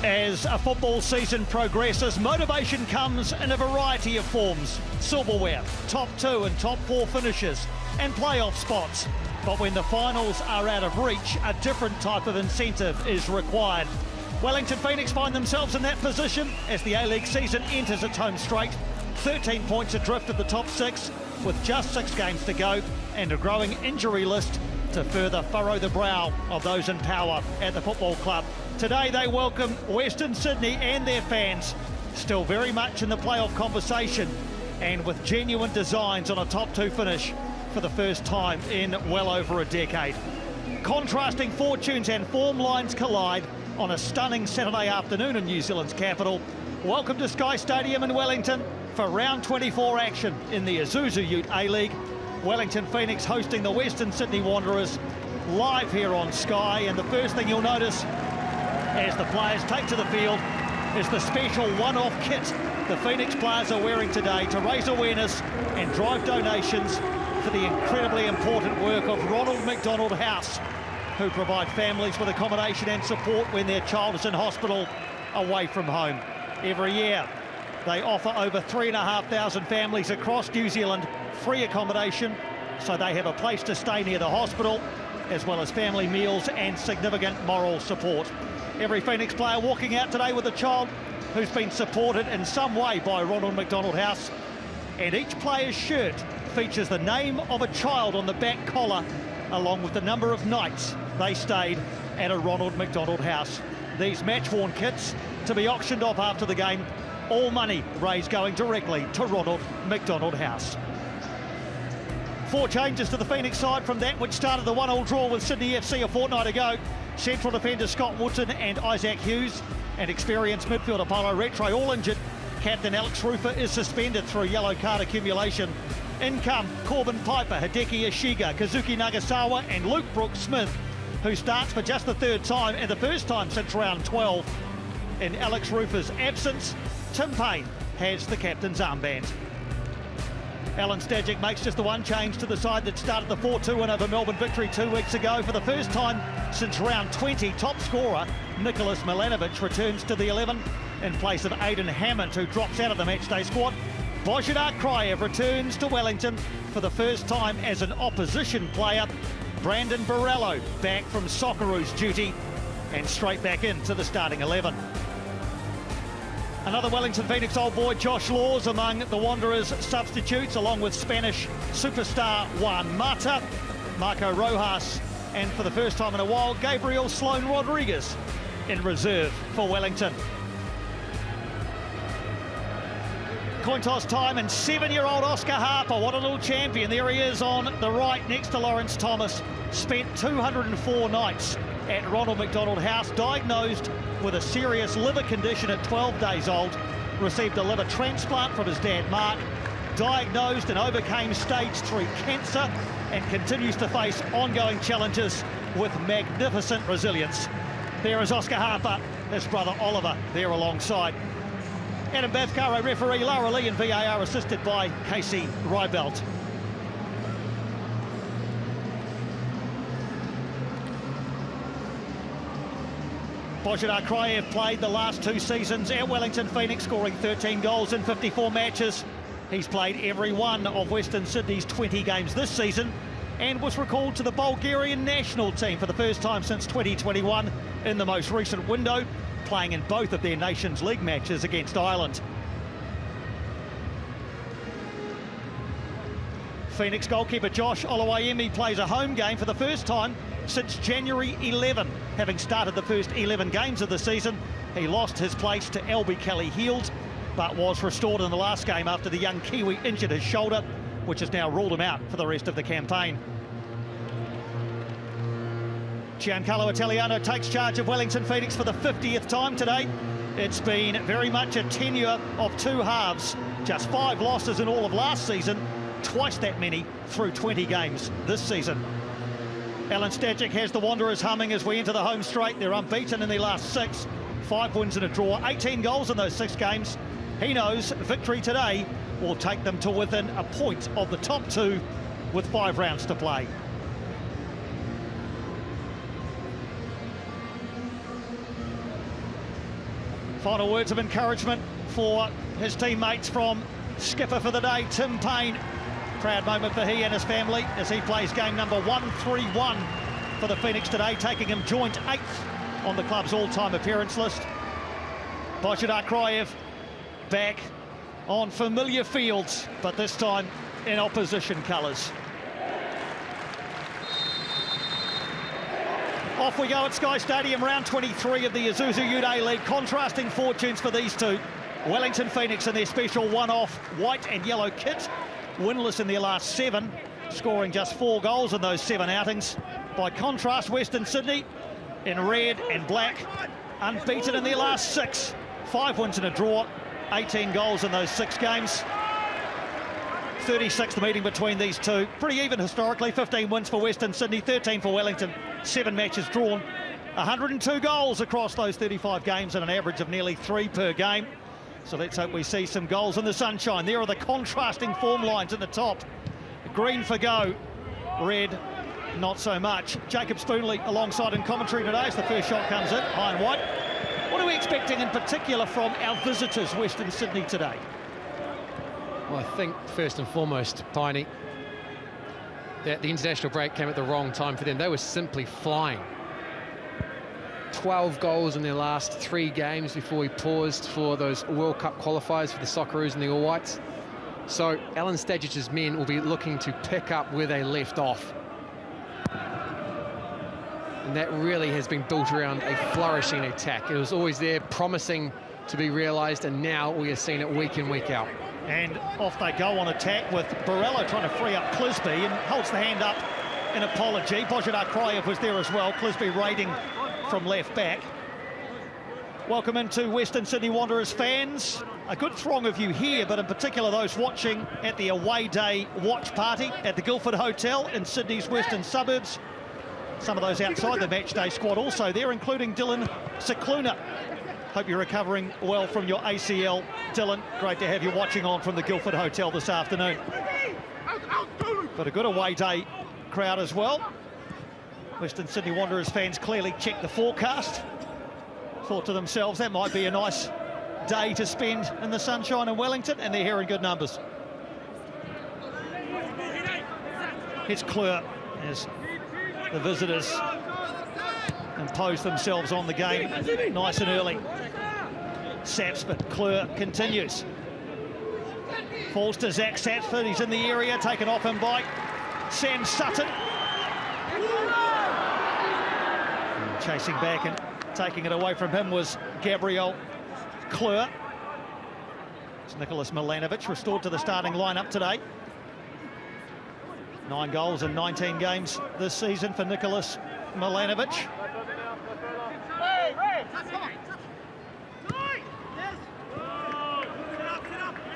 As a football season progresses, motivation comes in a variety of forms. Silverware, top 2 and top 4 finishes, and playoff spots. But when the finals are out of reach, a different type of incentive is required. Wellington Phoenix find themselves in that position as the A-League season enters its home straight. 13 points adrift of the top 6, with just 6 games to go, and a growing injury list to further furrow the brow of those in power at the football club. Today they welcome Western Sydney and their fans, still very much in the playoff conversation and with genuine designs on a top 2 finish for the first time in well over a decade. Contrasting fortunes and form lines collide on a stunning Saturday afternoon in New Zealand's capital. Welcome to Sky Stadium in Wellington for round 24 action in the Isuzu UTE A-League. Wellington Phoenix hosting the Western Sydney Wanderers live here on Sky, and the first thing you'll notice as the players take to the field is the special one-off kit the Phoenix players are wearing today to raise awareness and drive donations for the incredibly important work of Ronald McDonald House, who provide families with accommodation and support when their child is in hospital away from home. Every year they offer over 3,500 families across New Zealand free accommodation, so they have a place to stay near the hospital, as well as family meals and significant moral support. Every Phoenix player walking out today with a child who's been supported in some way by Ronald McDonald House, and each player's shirt features the name of a child on the back collar, along with the number of nights they stayed at a Ronald McDonald House. These match-worn kits to be auctioned off after the game, all money raised going directly to Ronald McDonald House. 4 changes to the Phoenix side from that which started the 1-1 draw with Sydney FC a fortnight ago. Central defender Scott Woodson and Isaac Hughes, and experienced midfielder Paulo Rattray all injured. Captain Alex Rufer is suspended through yellow card accumulation. In come Corbin Piper, Hideki Ishiga, Kazuki Nagasawa and Luke Brooks-Smith, who starts for just the 3rd time and the first time since round 12. In Alex Rufer's absence, Tim Payne has the captain's armband. Alan Stajic makes just the 1 change to the side that started the 4-2 win over Melbourne Victory 2 weeks ago. For the first time since round 20, top scorer Nicholas Milanovic returns to the 11 in place of Aidan Hammond, who drops out of the matchday squad. Bozhidar Kraev returns to Wellington for the first time as an opposition player. Brandon Borello back from Socceroos duty and straight back into the starting 11. Another Wellington Phoenix old boy, Josh Laws, among the Wanderers' substitutes, along with Spanish superstar Juan Mata, Marco Rojas, and for the first time in a while, Gabriel Sloan Rodriguez in reserve for Wellington. Coin toss time, and 7-year-old Oscar Harper, what a little champion. There he is on the right next to Lawrence Thomas. Spent 204 nights at Ronald McDonald House, diagnosed with a serious liver condition at 12 days old, received a liver transplant from his dad Mark, diagnosed and overcame stage 3 cancer, and continues to face ongoing challenges with magnificent resilience. There is Oscar Harper, his brother Oliver there alongside. Adam Bavcaro referee, Lara Lee, and VAR assisted by Casey Rybelt. Bozhidar Kraev played the last 2 seasons at Wellington Phoenix, scoring 13 goals in 54 matches. He's played every one of Western Sydney's 20 games this season and was recalled to the Bulgarian national team for the first time since 2021 in the most recent window, playing in both of their Nations League matches against Ireland. Phoenix goalkeeper Josh Oluwayemi plays a home game for the first time since January 11, having started the first 11 games of the season. He lost his place to Albie Kelly-Heald, but was restored in the last game after the young Kiwi injured his shoulder, which has now ruled him out for the rest of the campaign. Giancarlo Italiano takes charge of Wellington Phoenix for the 50th time today. It's been very much a tenure of 2 halves, just 5 losses in all of last season, twice that many through 20 games this season. Alan Stajic has the Wanderers humming as we enter the home straight. They're unbeaten in their last 6, 5 wins and a draw, 18 goals in those 6 games. He knows victory today will take them to within a point of the top 2 with 5 rounds to play. Final words of encouragement for his teammates from skipper for the day, Tim Payne. Proud moment for he and his family as he plays game number 131 for the Phoenix today, taking him joint 8th on the club's all-time appearance list. Bozhidar Kraev back on familiar fields, but this time in opposition colours. Off we go at Sky Stadium, round 23 of the Isuzu UTE League. Contrasting fortunes for these two. Wellington Phoenix in their special one-off white and yellow kit. Winless in their last 7, scoring just 4 goals in those 7 outings. By contrast, Western Sydney in red and black, unbeaten in their last 6. 5 wins and a draw, 18 goals in those 6 games. 36th meeting between these two. Pretty even historically, 15 wins for Western Sydney, 13 for Wellington, 7 matches drawn. 102 goals across those 35 games and an average of nearly 3 per game. So let's hope we see some goals in the sunshine. There are the contrasting form lines at the top. Green for go, red not so much. Jacob Spoonley alongside in commentary today as the first shot comes in, high and white. What are we expecting in particular from our visitors, Western Sydney, today? Well, I think first and foremost, Piney, that the international break came at the wrong time for them. They were simply flying. 12 goals in their last 3 games before we paused for those World Cup qualifiers for the Socceroos and the All Whites. So Alan Stagic's men will be looking to pick up where they left off. And that really has been built around a flourishing attack. It was always there, promising to be realised, and now we are seeing it week in, week out. And off they go on attack with Borrello trying to free up Clisby and holds the hand up in apology. Bozhidar Kraev was there as well, Clisby raiding from left back. Welcome into Western Sydney Wanderers fans. A good throng of you here, but in particular those watching at the away day watch party at the Guildford Hotel in Sydney's western suburbs. Some of those outside the match day squad also there, including Dylan Cicluna. Hope you're recovering well from your ACL, Dylan. Great to have you watching on from the Guildford Hotel this afternoon. Got a good away day crowd as well. Western Sydney Wanderers fans clearly checked the forecast. Thought to themselves, that might be a nice day to spend in the sunshine in Wellington, and they're here in good numbers. Here's Kleur as the visitors impose themselves on the game nice and early. Saps, but Kleur continues. Falls to Zach Sapsford, he's in the area, taken off him by Sam Sutton. And chasing back and taking it away from him was Gabriel Kleur. It's Nicholas Milanovic restored to the starting lineup today. 9 goals in 19 games this season for Nicholas Milanovic.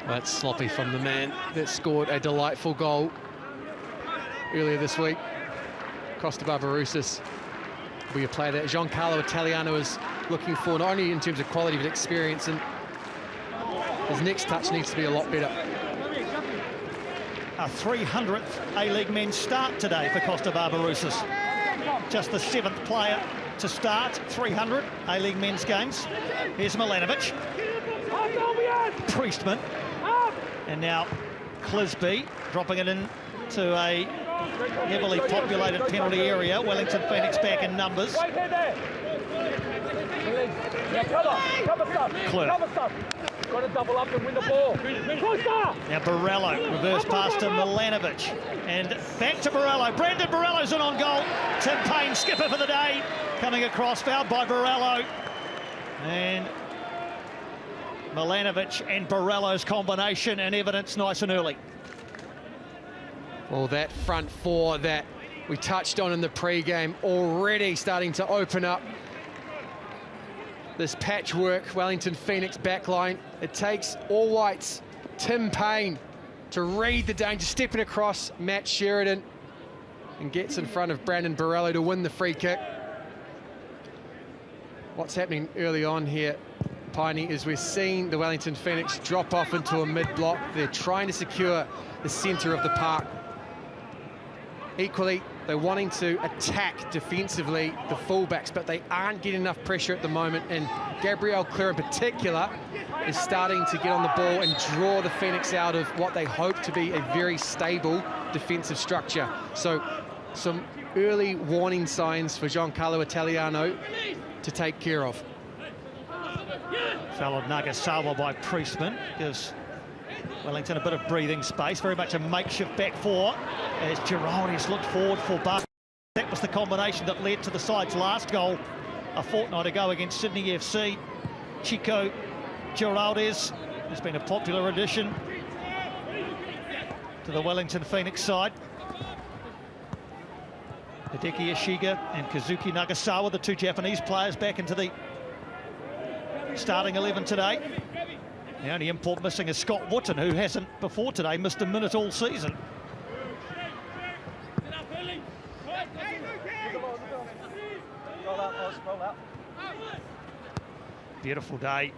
That's sloppy from the man that scored a delightful goal earlier this week. Costa Barbarouses will be a player that Giancarlo Italiano is looking for, not only in terms of quality but experience, and his next touch needs to be a lot better. A 300th A-League men's start today for Costa Barbarouses. Just the 7th player to start 300 A-League men's games. Here's Milanovic. Priestman. And now Clisby dropping it into a heavily populated penalty area. Wellington Phoenix back in numbers. Kleur. Got to double up and win the ball. Now Borrello, reverse pass to Milanovic. And back to Borrello. Brandon Borrello's in on goal. Tim Payne, skipper for the day, coming across, fouled by Borrello. And Milanovic and Borrello's combination in evidence nice and early. Well, that front four that we touched on in the pre-game already starting to open up this patchwork Wellington Phoenix backline. It takes all whites, Tim Payne, to read the danger, stepping across Matt Sheridan, and gets in front of Brandon Borrello to win the free kick. What's happening early on here, Piney, is we're seeing the Wellington Phoenix drop off into a mid-block. They're trying to secure the centre of the park. Equally, They're wanting to attack defensively the fullbacks, but they aren't getting enough pressure at the moment, and Gabriel Kleur in particular is starting to get on the ball and draw the Phoenix out of what they hope to be a very stable defensive structure. So some early warning signs for Giancarlo Italiano to take care of. Foul on Nagasawa by Priestman gives Wellington a bit of breathing space. Very much a makeshift back four as Giraldi's looked forward for Bar. That was the combination that led to the side's last goal a fortnight ago against Sydney FC. Chico Giraldes has been a popular addition to the Wellington Phoenix side. Hideki Ishiga and Kazuki Nagasawa, the two Japanese players, back into the starting 11 today. The only import missing is Scott Wootton, who hasn't before today missed a minute all season. Beautiful day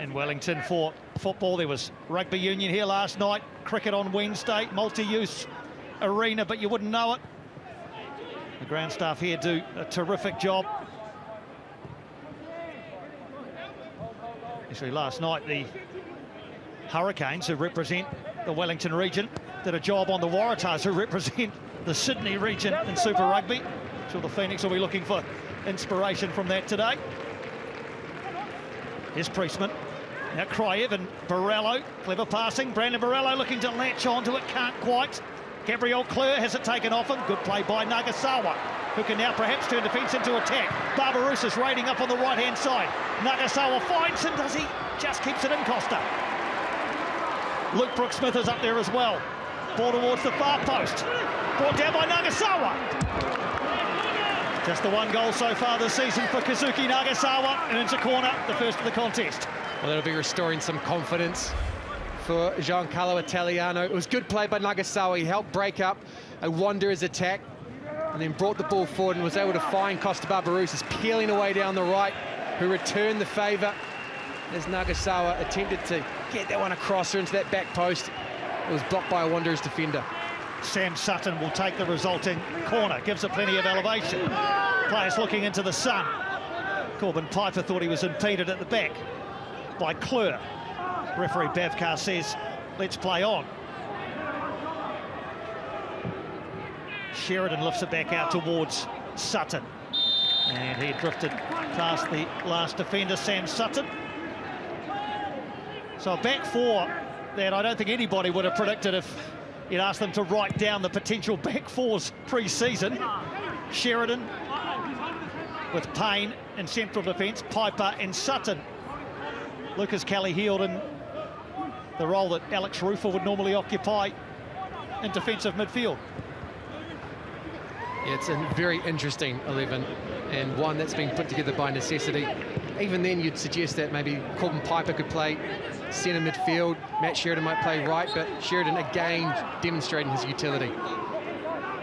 in Wellington for football. There was rugby union here last night, cricket on Wednesday, multi-use arena, but you wouldn't know it. The ground staff here do a terrific job. Actually, last night the Hurricanes, who represent the Wellington region, did a job on the Waratahs, who represent the Sydney region in Super Rugby. I'm sure the Phoenix will be looking for inspiration from that today. Here's Priestman. Now Kraev and Borrello. Clever passing. Brandon Borrello looking to latch onto it. Can't quite. Gabriel Kleur has it taken off him. Good play by Nagasawa, who can now perhaps turn defence into attack. Barbarossa's raiding up on the right-hand side. Nagasawa finds him. Does he? Just keeps it in, Costa. Luke Brooks-Smith is up there as well. Ball towards the far post. Brought down by Nagasawa. Just the one goal so far this season for Kazuki Nagasawa. And into corner, the first of the contest. Well, that'll be restoring some confidence for Giancarlo Italiano. It was good play by Nagasawa. He helped break up a Wanderers attack and then brought the ball forward and was able to find Costa Barbarouses peeling away down the right, who returned the favour as Nagasawa attempted to get that one across or into that back post. It was blocked by a Wanderers defender. Sam Sutton will take the resulting corner, gives it plenty of elevation. Players looking into the sun. Corbin Piper thought he was impeded at the back by Kleur. Referee Bavkar says, let's play on. Sheridan lifts it back out towards Sutton. And he drifted past the last defender, Sam Sutton. So a back four that I don't think anybody would have predicted if you'd asked them to write down the potential back fours pre-season. Sheridan with Payne in central defence, Piper and Sutton. Lucas Kelly-Heald in the role that Alex Rufer would normally occupy in defensive midfield. Yeah, it's a very interesting 11 and one that's been put together by necessity. Even then, you'd suggest that maybe Corbin Piper could play centre midfield, Matt Sheridan might play right, but Sheridan again demonstrating his utility.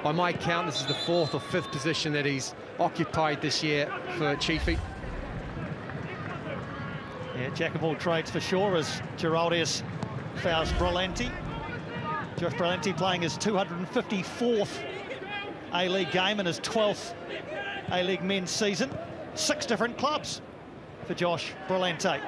By my count, this is the 4th or 5th position that he's occupied this year for Chiefy. Yeah, jack of all trades for sure, as Giraldes fouls Brillanti. Josh Brillanti playing his 254th A-League game in his 12th A-League men's season. 6 different clubs for Josh Brillanti.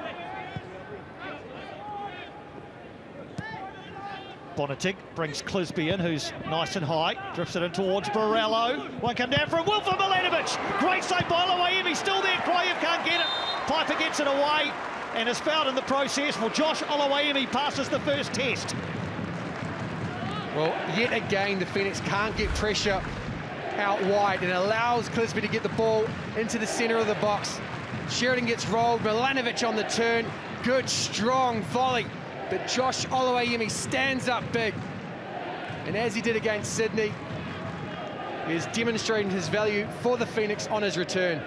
Bonatig brings Clisby in, who's nice and high, drifts it in towards Borrello. Won't come down from Wilfred Milanovic. Great save by Oluwayemi, still there. Kraev can't get it. Piper gets it away and is fouled in the process. Well, Josh Oluwayemi passes the first test. Well, yet again, the Phoenix can't get pressure out wide and allows Clisby to get the ball into the centre of the box. Sheridan gets rolled, Milanovic on the turn. Good, strong volley. But Josh Oluwayemi stands up big. And as he did against Sydney, he is demonstrating his value for the Phoenix on his return.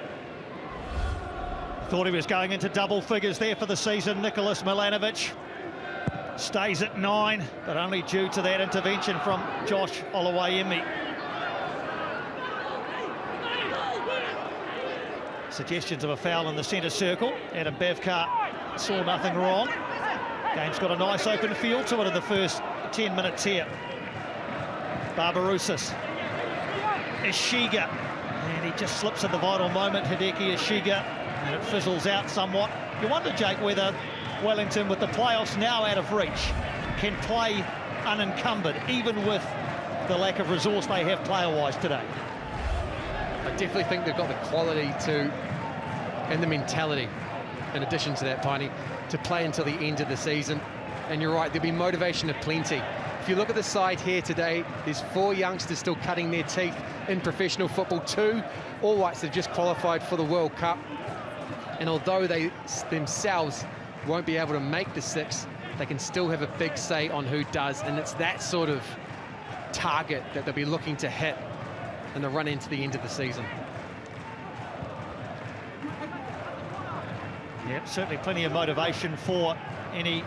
Thought he was going into double figures there for the season. Nicholas Milanovic stays at 9, but only due to that intervention from Josh Oluwayemi. Suggestions of a foul in the centre circle. Adam Bavkar saw nothing wrong. Game's got a nice open feel to it in the first 10 minutes here. Barbarouses Ishiga, and he just slips at the vital moment, Hideki Ishiga, and it fizzles out somewhat. You wonder, Jake, whether Wellington, with the playoffs now out of reach, can play unencumbered, even with the lack of resource they have player-wise today. I definitely think they've got the quality to, and the mentality, in addition to that, Piney, to play until the end of the season. And you're right, there'll be motivation aplenty. If you look at the side here today, there's 4 youngsters still cutting their teeth in professional football. 2 All Whites have just qualified for the World Cup. And although they themselves won't be able to make the 6, they can still have a big say on who does. And it's that sort of target that they'll be looking to hit in the run into the end of the season. Yep, certainly plenty of motivation for any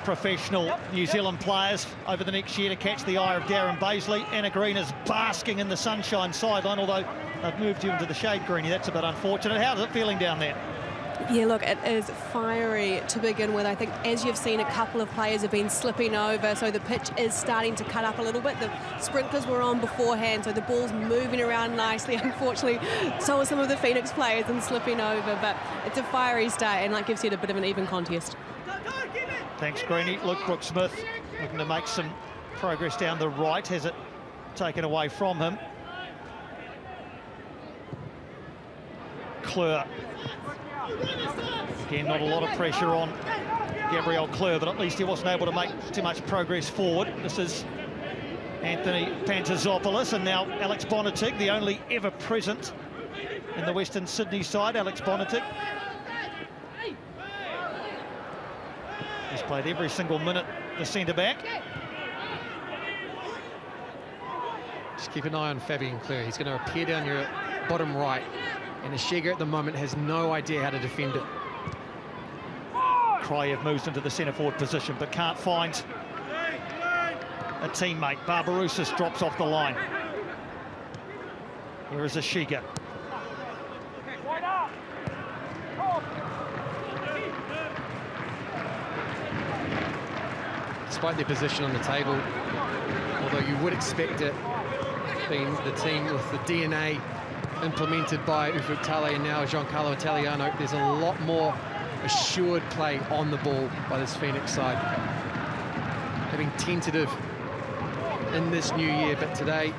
professional New Zealand players over the next year to catch the eye of Darren Bazley. Anna Green is basking in the sunshine sideline, although they've moved you into the shade, Greenie. That's a bit unfortunate. How's it feeling down there? Yeah, look, it is fiery to begin with. I think, as you've seen, a couple of players have been slipping over, so the pitch is starting to cut up a little bit. The sprinklers were on beforehand, so the ball's moving around nicely. Unfortunately, so are some of the Phoenix players and slipping over, but it's a fiery start, and like gives you a bit of an even contest. Thanks, Greenie. Luke Brooks-Smith looking to make some progress down the right. Has it taken away from him? Kleur. Again, not a lot of pressure on Gabriel Kleur, but at least he wasn't able to make too much progress forward. This is Anthony Pantazopoulos, and now Alex Bonatic, the only ever present in the Western Sydney side. Alex Bonatic. He's played every single minute, the centre-back. Just keep an eye on Fabian Kleur. He's going to appear down your bottom right, and Ishiga at the moment has no idea how to defend it. Kraev moves into the centre-forward position, but can't find a teammate. Barbarousis drops off the line. Here is Ishiga. Despite their position on the table, although you would expect it, being the team with the DNA implemented by Ufuk Talay and now Giancarlo Italiano, there's a lot more assured play on the ball by this Phoenix side. Having tentative in this new year, but today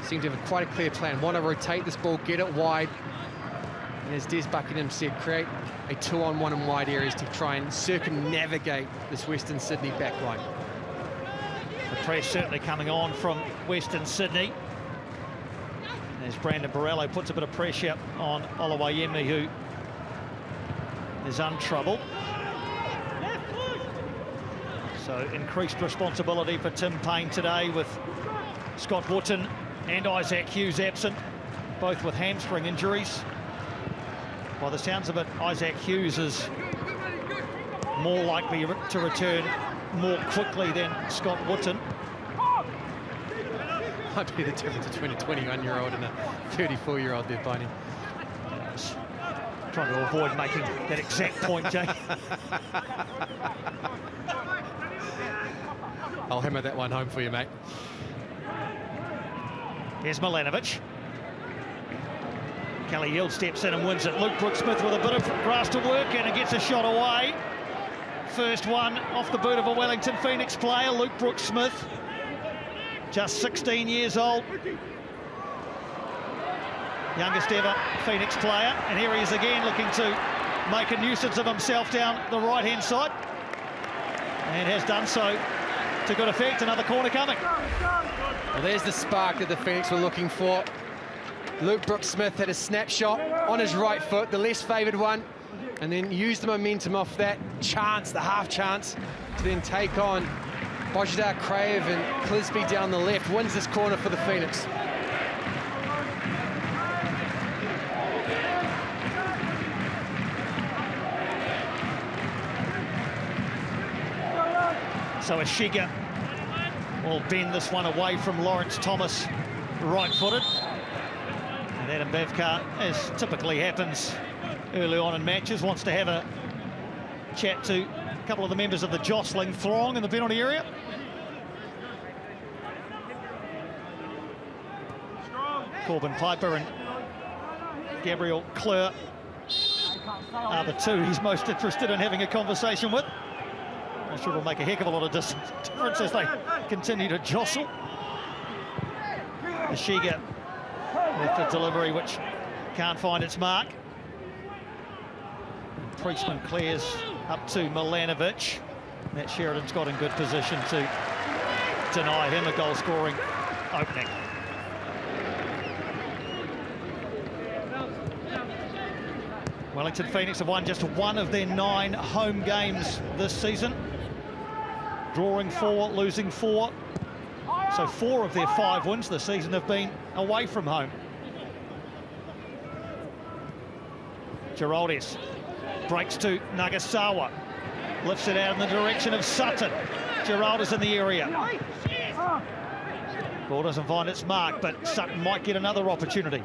seem to have quite a clear plan. Want to rotate this ball, get it wide, and as Des Buckingham said, create a 2-on-1 in wide areas to try and circumnavigate this Western Sydney backline. The press certainly coming on from Western Sydney. As Brandon Borrello puts a bit of pressure on Oluwayemi, who is untroubled. So increased responsibility for Tim Payne today, with Scott Wootton and Isaac Hughes absent, both with hamstring injuries. By the sounds of it, Isaac Hughes is more likely to return more quickly than Scott Wootton. Might be the difference between a 21-year-old and a 34-year-old there, Piney. Trying to avoid making that exact point, Jake. I'll hammer that one home for you, mate. Here's Milanovic. Kelly Hill steps in and wins it. Luke Brooks-Smith with a bit of grass to work, and it gets a shot away. First one off the boot of a Wellington Phoenix player, Luke Brooks-Smith. Just 16 years old. Youngest ever Phoenix player. And here he is again, looking to make a nuisance of himself down the right-hand side. And has done so to good effect. Another corner coming. Well, there's the spark that the Phoenix were looking for. Luke Brooks-Smith had a snapshot on his right foot, the less favoured one, and then used the momentum off that chance, the half chance, to then take on Bozhidar Kraev and Clisby down the left. Wins this corner for the Phoenix. So Ishiga will bend this one away from Lawrence Thomas, right-footed. And Adam Bavkar, as typically happens early on in matches, wants to have a chat to a couple of the members of the jostling throng in the penalty area. Corbin Piper and Gabriel Kleur are the two he's most interested in having a conversation with. I'm sure it'll make a heck of a lot of difference as they continue to jostle. Ashiga with the delivery, which can't find its mark. Priestman clears up to Milanovic. Matt Sheridan's got in good position to deny him a goal-scoring opening. Wellington Phoenix have won just one of their 9 home games this season. Drawing 4, losing 4. So 4 of their 5 wins this season have been away from home. Geraldez breaks to Nagasawa. Lifts it out in the direction of Sutton. Geraldez in the area. Ball doesn't find its mark, but Sutton might get another opportunity.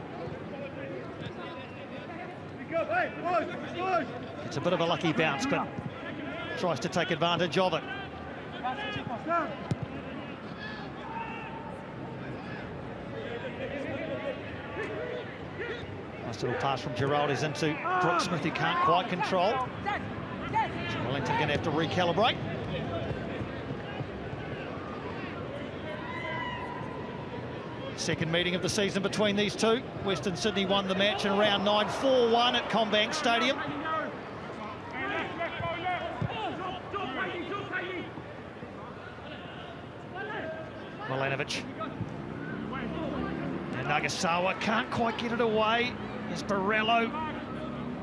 It's a bit of a lucky bounce, but tries to take advantage of it. Nice little pass from Geraldez into Brooksmith, who can't quite control. So Wellington going to have to recalibrate. Second meeting of the season between these two. Western Sydney won the match in round 9, 4-1 at Combank Stadium. Milanovic. And Nagasawa can't quite get it away. As Borello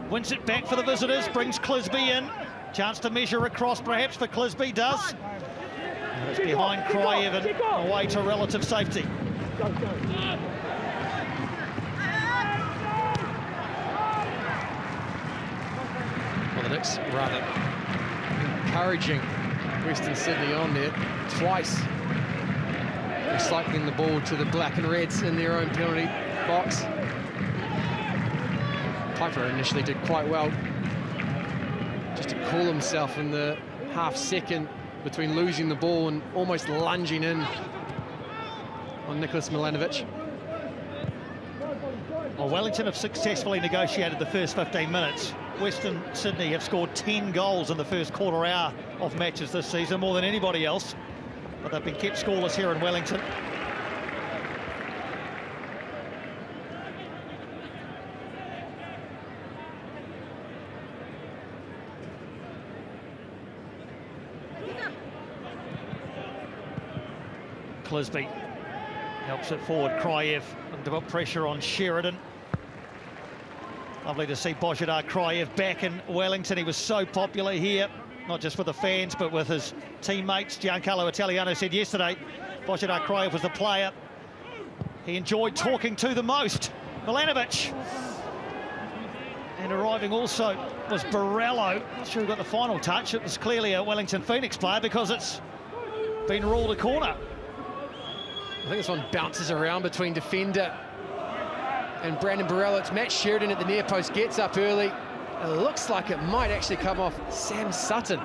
wins it back for the visitors, brings Clisby in. Chance to measure across perhaps for Clisby, does. And it's behind Kraev and away to relative safety. Well, the Knicks rather encouraging Western Sydney on there twice, recycling the ball to the black and reds in their own penalty box. Piper initially did quite well just to cool himself in the half second between losing the ball and almost lunging in on Nicholas Milanovic. Well, Wellington have successfully negotiated the first 15 minutes. Western Sydney have scored 10 goals in the first quarter hour of matches this season, more than anybody else. But they've been kept scoreless here in Wellington. Clisby helps it forward. Kraev to put pressure on Sheridan. Lovely to see Bozhidar Kraev back in Wellington. He was so popular here, not just with the fans, but with his teammates. Giancarlo Italiano said yesterday Bozhidar Kraev was the player he enjoyed talking to the most. Milanovic. And arriving also was Borello. Not sure who got the final touch. It was clearly a Wellington Phoenix player because it's been ruled a corner. I think this one bounces around between defender and Brandon Borello. It's Matt Sheridan at the near post, gets up early. It looks like it might actually come off Sam Sutton.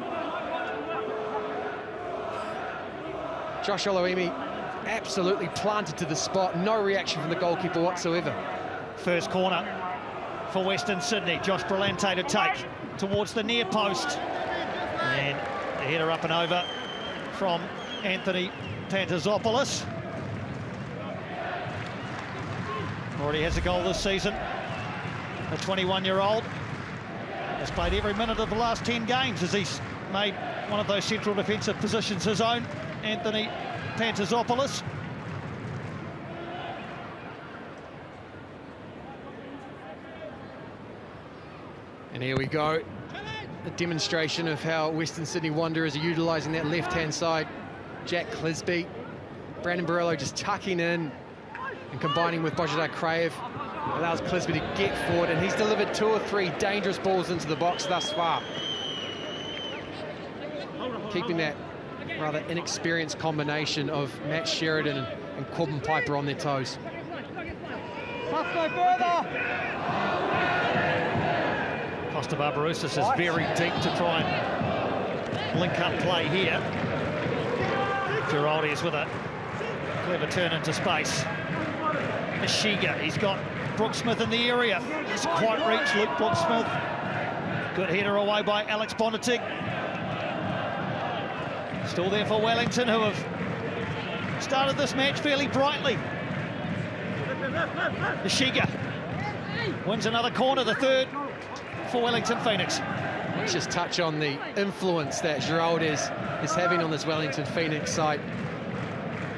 Josh Oloimi absolutely planted to the spot. No reaction from the goalkeeper whatsoever. First corner for Western Sydney. Josh Brillante to take towards the near post. And the header up and over from Anthony Pantazopoulos. Already has a goal this season. A 21-year-old has played every minute of the last 10 games as he's made one of those central defensive positions his own. Anthony Pantazopoulos. And here we go. A demonstration of how Western Sydney Wanderers are utilising that left-hand side. Jack Clisby. Brandon Borello just tucking in and combining with Bozhidar Kraev allows Clisby to get forward, and he's delivered 2 or 3 dangerous balls into the box thus far. Keeping that rather inexperienced combination of Matt Sheridan and Corbin Piper on their toes. Costa Barbarouses is very deep to try and link up play here. Geraldez with a clever turn into space. Ishiga, he's got Brooksmith in the area. Doesn't quite reach Luke Brooksmith. Good header away by Alex Bonatig. Still there for Wellington, who have started this match fairly brightly. Ishiga wins another corner, the third for Wellington Phoenix. Let's just touch on the influence that Giroud is having on this Wellington Phoenix side,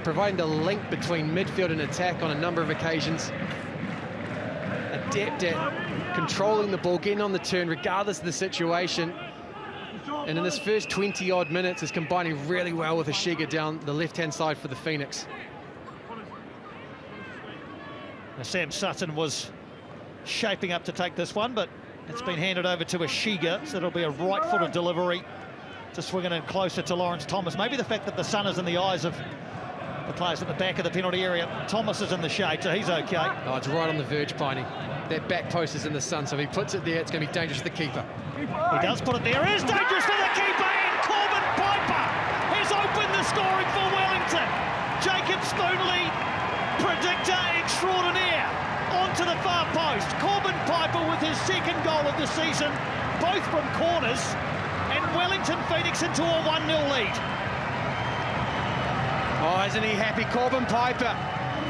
providing the link between midfield and attack on a number of occasions. Adept at controlling the ball, getting on the turn regardless of the situation. And in this first 20-odd minutes is combining really well with Ishiga down the left-hand side for the Phoenix. Now, Sam Sutton was shaping up to take this one, but it's been handed over to Ishiga, so it'll be a right-footed delivery to swing it in closer to Lawrence Thomas. Maybe the fact that the sun is in the eyes of the players at the back of the penalty area. Thomas is in the shade, so he's okay. Oh, it's right on the verge, Piney. That back post is in the sun, so if he puts it there, it's going to be dangerous for the keeper. He does put it there. It is dangerous for the keeper, and Corbin Piper has opened the scoring for Wellington. Jacob Spoonley, predictor extraordinaire, onto the far post. Corbin Piper with his second goal of the season, both from corners, and Wellington Phoenix into a 1-0 lead. Oh, isn't he happy, Corbin Piper,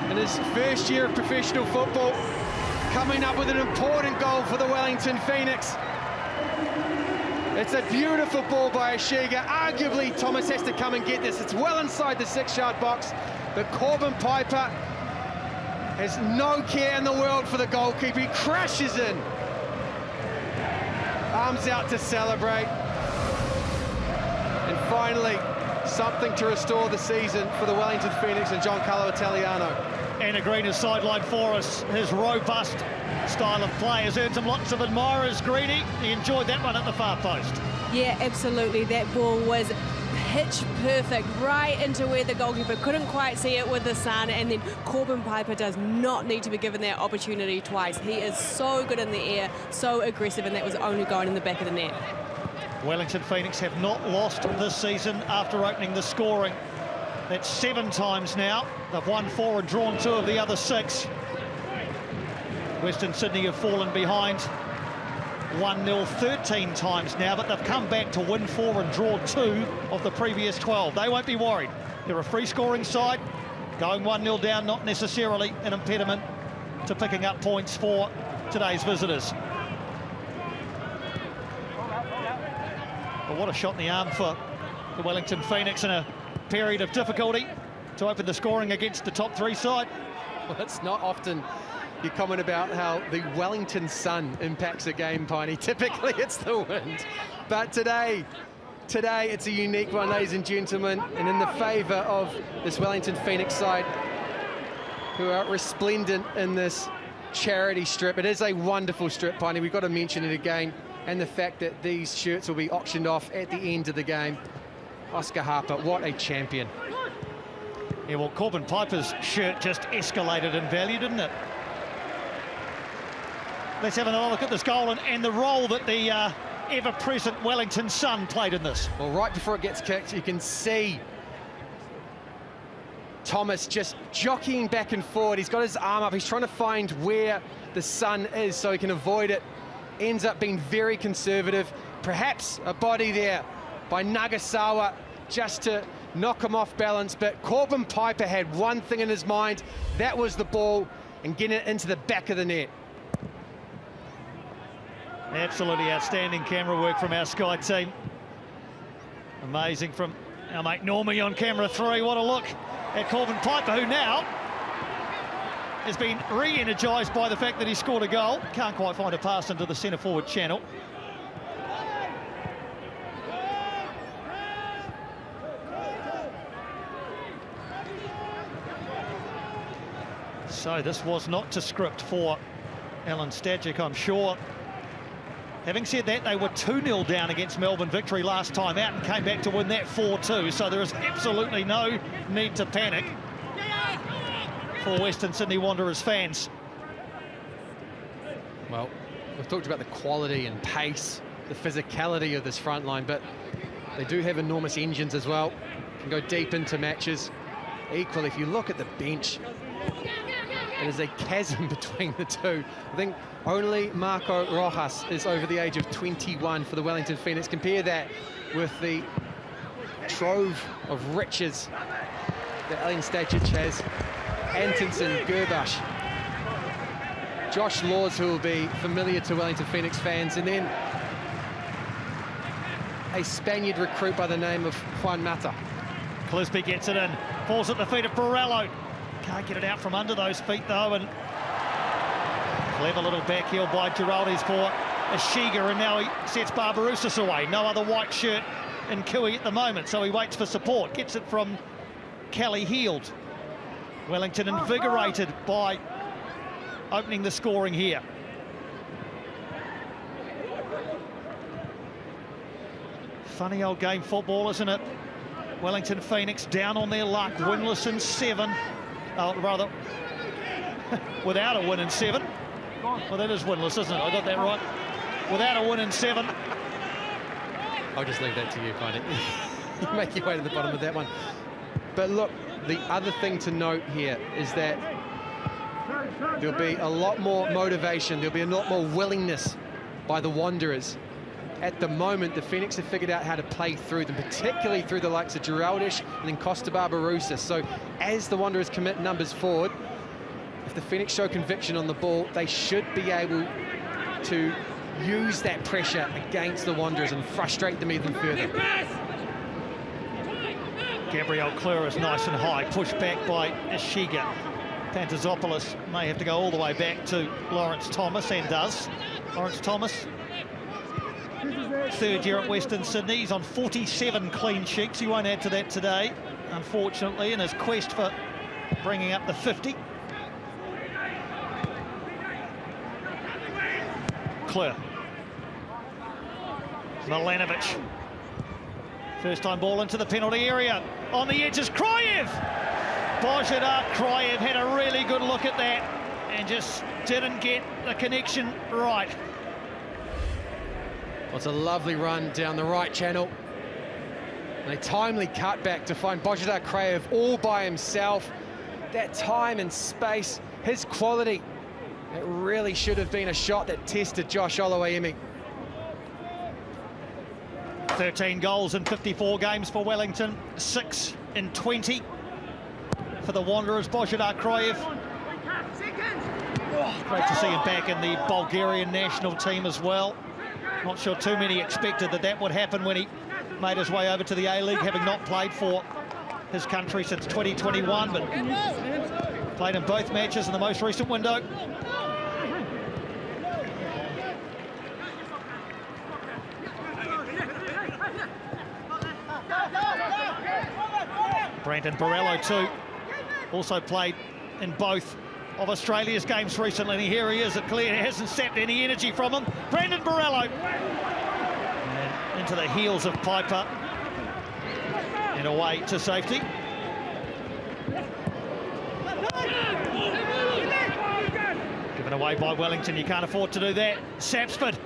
in his first year of professional football, coming up with an important goal for the Wellington Phoenix. It's a beautiful ball by Ishiga. Arguably, Thomas has to come and get this. It's well inside the 6-yard box, but Corbin Piper has no care in the world for the goalkeeper. He crashes in. Arms out to celebrate. And finally, something to restore the season for the Wellington Phoenix and Giancarlo Italiano. Anna Green is sidelined for us. His robust style of play has earned him lots of admirers. Greeny, he enjoyed that one at the far post. Yeah, absolutely. That ball was pitch perfect right into where the goalkeeper couldn't quite see it with the sun, and then Corbin Piper does not need to be given that opportunity twice. He is so good in the air, so aggressive, and that was only going in the back of the net. Wellington Phoenix have not lost this season after opening the scoring. That's 7 times now. They've won 4 and drawn 2 of the other 6. Western Sydney have fallen behind 1-0 13 times now, but they've come back to win 4 and draw 2 of the previous 12. They won't be worried. They're a free-scoring side. Going 1-0 down, not necessarily an impediment to picking up points for today's visitors. But what a shot in the arm for the Wellington Phoenix in a period of difficulty to open the scoring against the top 3 side. Well, it's not often you comment about how the Wellington sun impacts a game, Piney. Typically it's the wind, but today it's a unique one, ladies and gentlemen, and in the favour of this Wellington Phoenix side, who are resplendent in this charity strip. It is a wonderful strip, Piney. We've got to mention it again, and the fact that these shirts will be auctioned off at the end of the game. Oscar Harper, what a champion. Yeah, well, Corbin Piper's shirt just escalated in value, didn't it? Let's have another look at this goal and the role that the ever-present Wellington sun played in this. Well, right before it gets kicked, you can see Thomas just jockeying back and forward. He's got his arm up. He's trying to find where the sun is so he can avoid it. Ends up being very conservative. Perhaps a body there by Nagasawa just to knock him off balance, but Corbin Piper had one thing in his mind. That was the ball and getting it into the back of the net. Absolutely outstanding camera work from our Sky team. Amazing from our mate Normie on camera 3. What a look at Corbin Piper, who now has been re-energised by the fact that he scored a goal. Can't quite find a pass into the centre-forward channel. So this was not to script for Alan Stadzik, I'm sure. Having said that, they were 2-0 down against Melbourne Victory last time out and came back to win that 4-2. So there is absolutely no need to panic for Western Sydney Wanderers fans. Well, we've talked about the quality and pace, the physicality of this front line, but they do have enormous engines as well. Can go deep into matches. Equally, if you look at the bench, It is a chasm between the two. I think only Marco Rojas is over the age of 21 for the Wellington Phoenix. Compare that with the trove of riches that Alien Stajic has. Antonsen, Gerbash, Josh Laws, who will be familiar to Wellington Phoenix fans, and then a Spaniard recruit by the name of Juan Mata. Clisby gets it in, falls at the feet of Borrello. Can't get it out from under those feet though, and clever little back heel by Giraldes for Ishiga, and now he sets Barbarouses away. No other white shirt in Kui at the moment, so he waits for support. Gets it from Kelly Heald. Wellington invigorated by opening the scoring here. Funny old game football, isn't it? Wellington Phoenix down on their luck, winless in 7. Rather, without a win in 7. Well, that is winless, isn't it? I got that right. Without a win in 7. I'll just leave that to you, Connie. You make your way to the bottom of that one. But look, the other thing to note here is that there'll be a lot more motivation, there'll be a lot more willingness by the Wanderers. At the moment, the Phoenix have figured out how to play through them, particularly through the likes of Giraldes and then Costa Barbarouses. So as the Wanderers commit numbers forward, if the Phoenix show conviction on the ball, they should be able to use that pressure against the Wanderers and frustrate them even further. Gabriel Clure is nice and high, pushed back by Ishiga. Pantazopoulos may have to go all the way back to Lawrence Thomas, and does. Lawrence Thomas, third year at Western Sydney. He's on 47 clean sheets. He won't add to that today, unfortunately, in his quest for bringing up the 50. Clure. Milanovic. First time ball into the penalty area. On the edge is Kraev. Bozhidar Kraev had a really good look at that and just didn't get the connection right. Well, it's a lovely run down the right channel. And a timely cutback to find Bozhidar Kraev all by himself. That time and space, his quality. It really should have been a shot that tested Josh Olowaemi. 13 goals in 54 games for Wellington, 6 in 20 for the Wanderers. Bozhidar Kraev. Great to see him back in the Bulgarian national team as well. Not sure too many expected that would happen when he made his way over to the A-League, having not played for his country since 2021, but played in both matches in the most recent window. Brandon Borrello too, also played in both of Australia's games recently, and here he is. It clearly hasn't sapped any energy from him. Brandon Borrello. And into the heels of Piper and away to safety. Given away by Wellington, you can't afford to do that. Sapsford,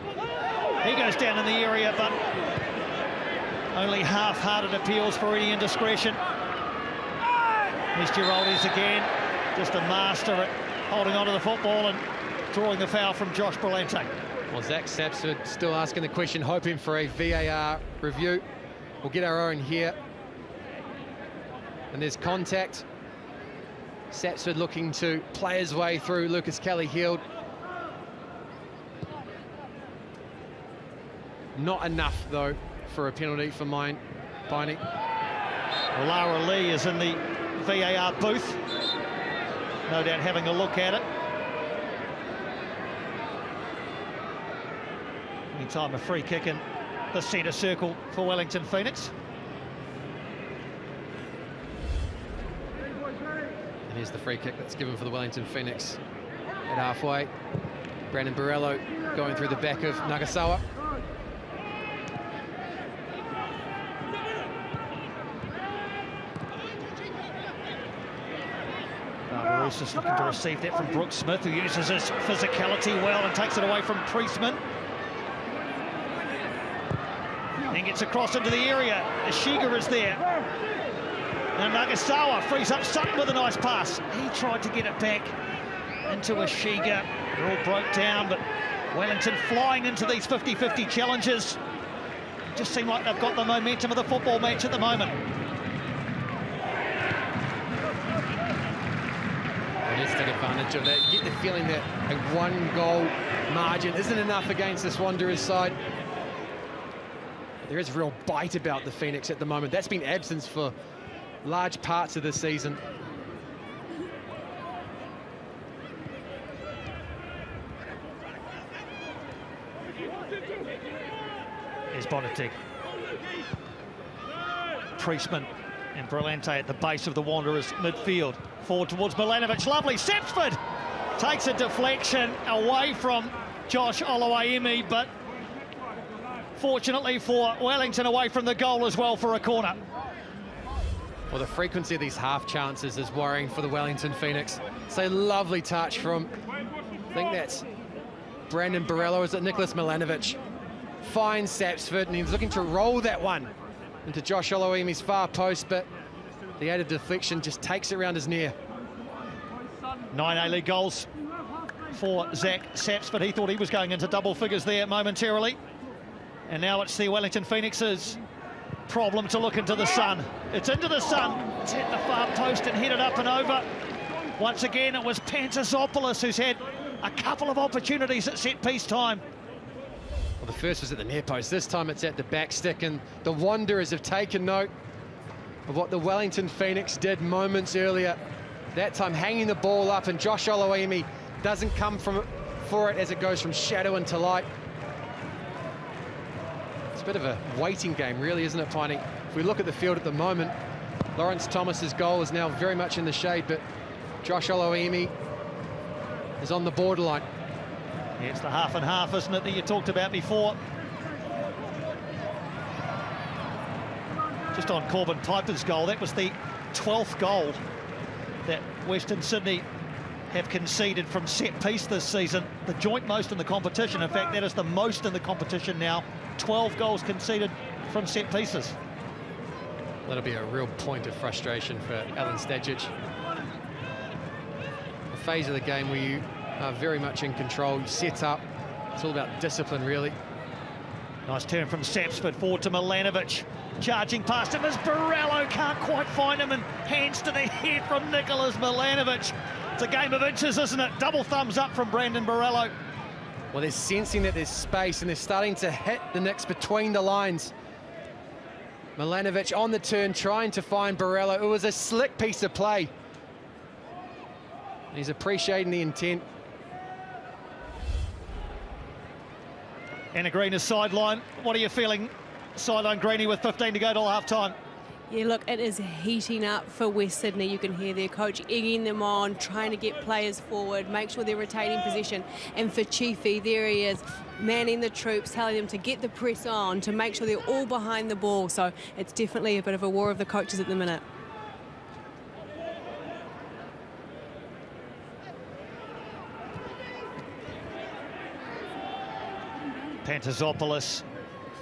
he goes down in the area, but only half-hearted appeals for any indiscretion. Here's Giraldes again, just a master at holding on to the football and drawing the foul from Josh Brillante. Well, Zach Sapsford still asking the question, hoping for a VAR review. We'll get our own here. And there's contact. Sapsford looking to play his way through Lucas Kelly-Heald. Not enough, though, for a penalty for Piney. Lara Lee is in the VAR booth, no doubt having a look at it. Meantime, a free kick in the centre circle for Wellington Phoenix. And here's the free kick that's given for the Wellington Phoenix at halfway. Brandon Borrello going through the back of Nagasawa. Barbarouses looking to receive that from Brooks Smith, who uses his physicality well and takes it away from Priestman. Then gets across into the area. Ishiga is there. And Nagasawa frees up Sutton with a nice pass. He tried to get it back into Ashiga. It all broke down, but Wellington flying into these 50-50 challenges. It just seemed like they've got the momentum of the football match at the moment. Let's take advantage of that. You get the feeling that a one-goal margin isn't enough against this Wanderers side. There is real bite about the Phoenix at the moment. That's been absent for large parts of the season. Here's Bozhidar. Priestman and Brillante at the base of the Wanderers midfield. Forward towards Milanovic. Lovely. Sepsford takes a deflection away from Josh Oluwaemi, but fortunately for Wellington, away from the goal as well for a corner. Well, the frequency of these half chances is worrying for the Wellington Phoenix. It's a lovely touch from, I think that's Brandon Borello, is it Nicholas Milanovic? Finds Sapsford, and he's looking to roll that one into Josh Oluwaemi's far post, but the added deflection just takes it around his near. 9 A-League goals for Zach Sapsford. He thought he was going into double figures there momentarily. And now it's the Wellington Phoenix's problem to look into the sun. It's into the sun. It's hit the far post and headed up and over. Once again, it was Pantazopoulos who's had a couple of opportunities at set-piece time. Well, the first was at the near post. This time it's at the back stick, and the Wanderers have taken note of what the Wellington Phoenix did moments earlier. That time hanging the ball up, and Josh Oluwaemi doesn't come for it as it goes from shadow into light. It's a bit of a waiting game, really, isn't it, Piney? If we look at the field at the moment, Lawrence Thomas's goal is now very much in the shade, but Josh Oluwaemi is on the borderline. Yeah, it's the half and half, isn't it, that you talked about before. Just on Corbin Piper's goal, that was the 12th goal that Western Sydney have conceded from set piece this season, the joint most in the competition. In fact, that is the most in the competition now. 12 goals conceded from set pieces. That'll be a real point of frustration for Alan Stajic. A phase of the game where you are very much in control, you set up. It's all about discipline, really. Nice turn from Sapsford forward to Milanovic. Charging past him as Borello can't quite find him, and hands to the head from Nicholas Milanovic. It's a game of inches, isn't it? Double thumbs up from Brandon Borello. Well, they're sensing that there's space, and they're starting to hit the Knicks between the lines. Milanovic on the turn, trying to find Borello. It was a slick piece of play. He's appreciating the intent. Anna Green's sideline. What are you feeling, sideline Greenie, with 15 to go till half-time? Yeah, look, it is heating up for West Sydney. You can hear their coach egging them on, trying to get players forward, make sure they're retaining position. And for Chiefy, there he is, manning the troops, telling them to get the press on, to make sure they're all behind the ball. So it's definitely a bit of a war of the coaches at the minute. Pantazopoulos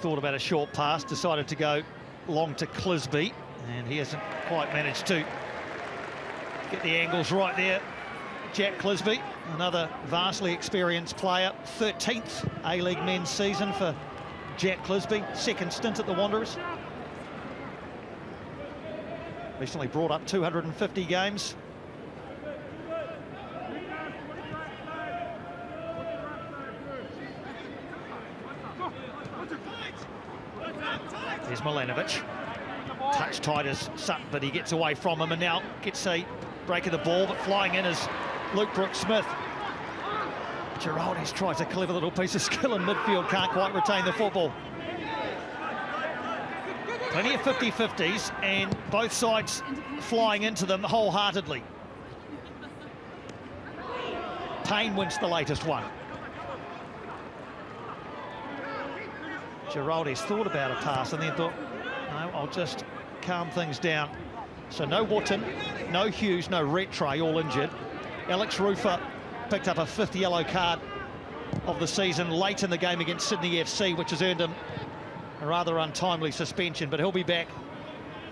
thought about a short pass, decided to go long to Clisby, and he hasn't quite managed to get the angles right there. Jack Clisby, another vastly experienced player, 13th A-League men's season for Jack Clisby, second stint at the Wanderers. Recently brought up 250 games. Here's Milanovic. Touch tight as Sutton, but he gets away from him, and now gets a break of the ball, but flying in is Luke Brooks-Smith. Giraldes tries a clever little piece of skill in midfield, can't quite retain the football. Plenty of 50-50s, and both sides flying into them wholeheartedly. Payne wins the latest one. Giraldes thought about a pass and then thought, no, I'll just calm things down. So no Wotton, no Hughes, no Rattray, all injured. Alex Rufer picked up a 5th yellow card of the season late in the game against Sydney FC, which has earned him a rather untimely suspension, but he'll be back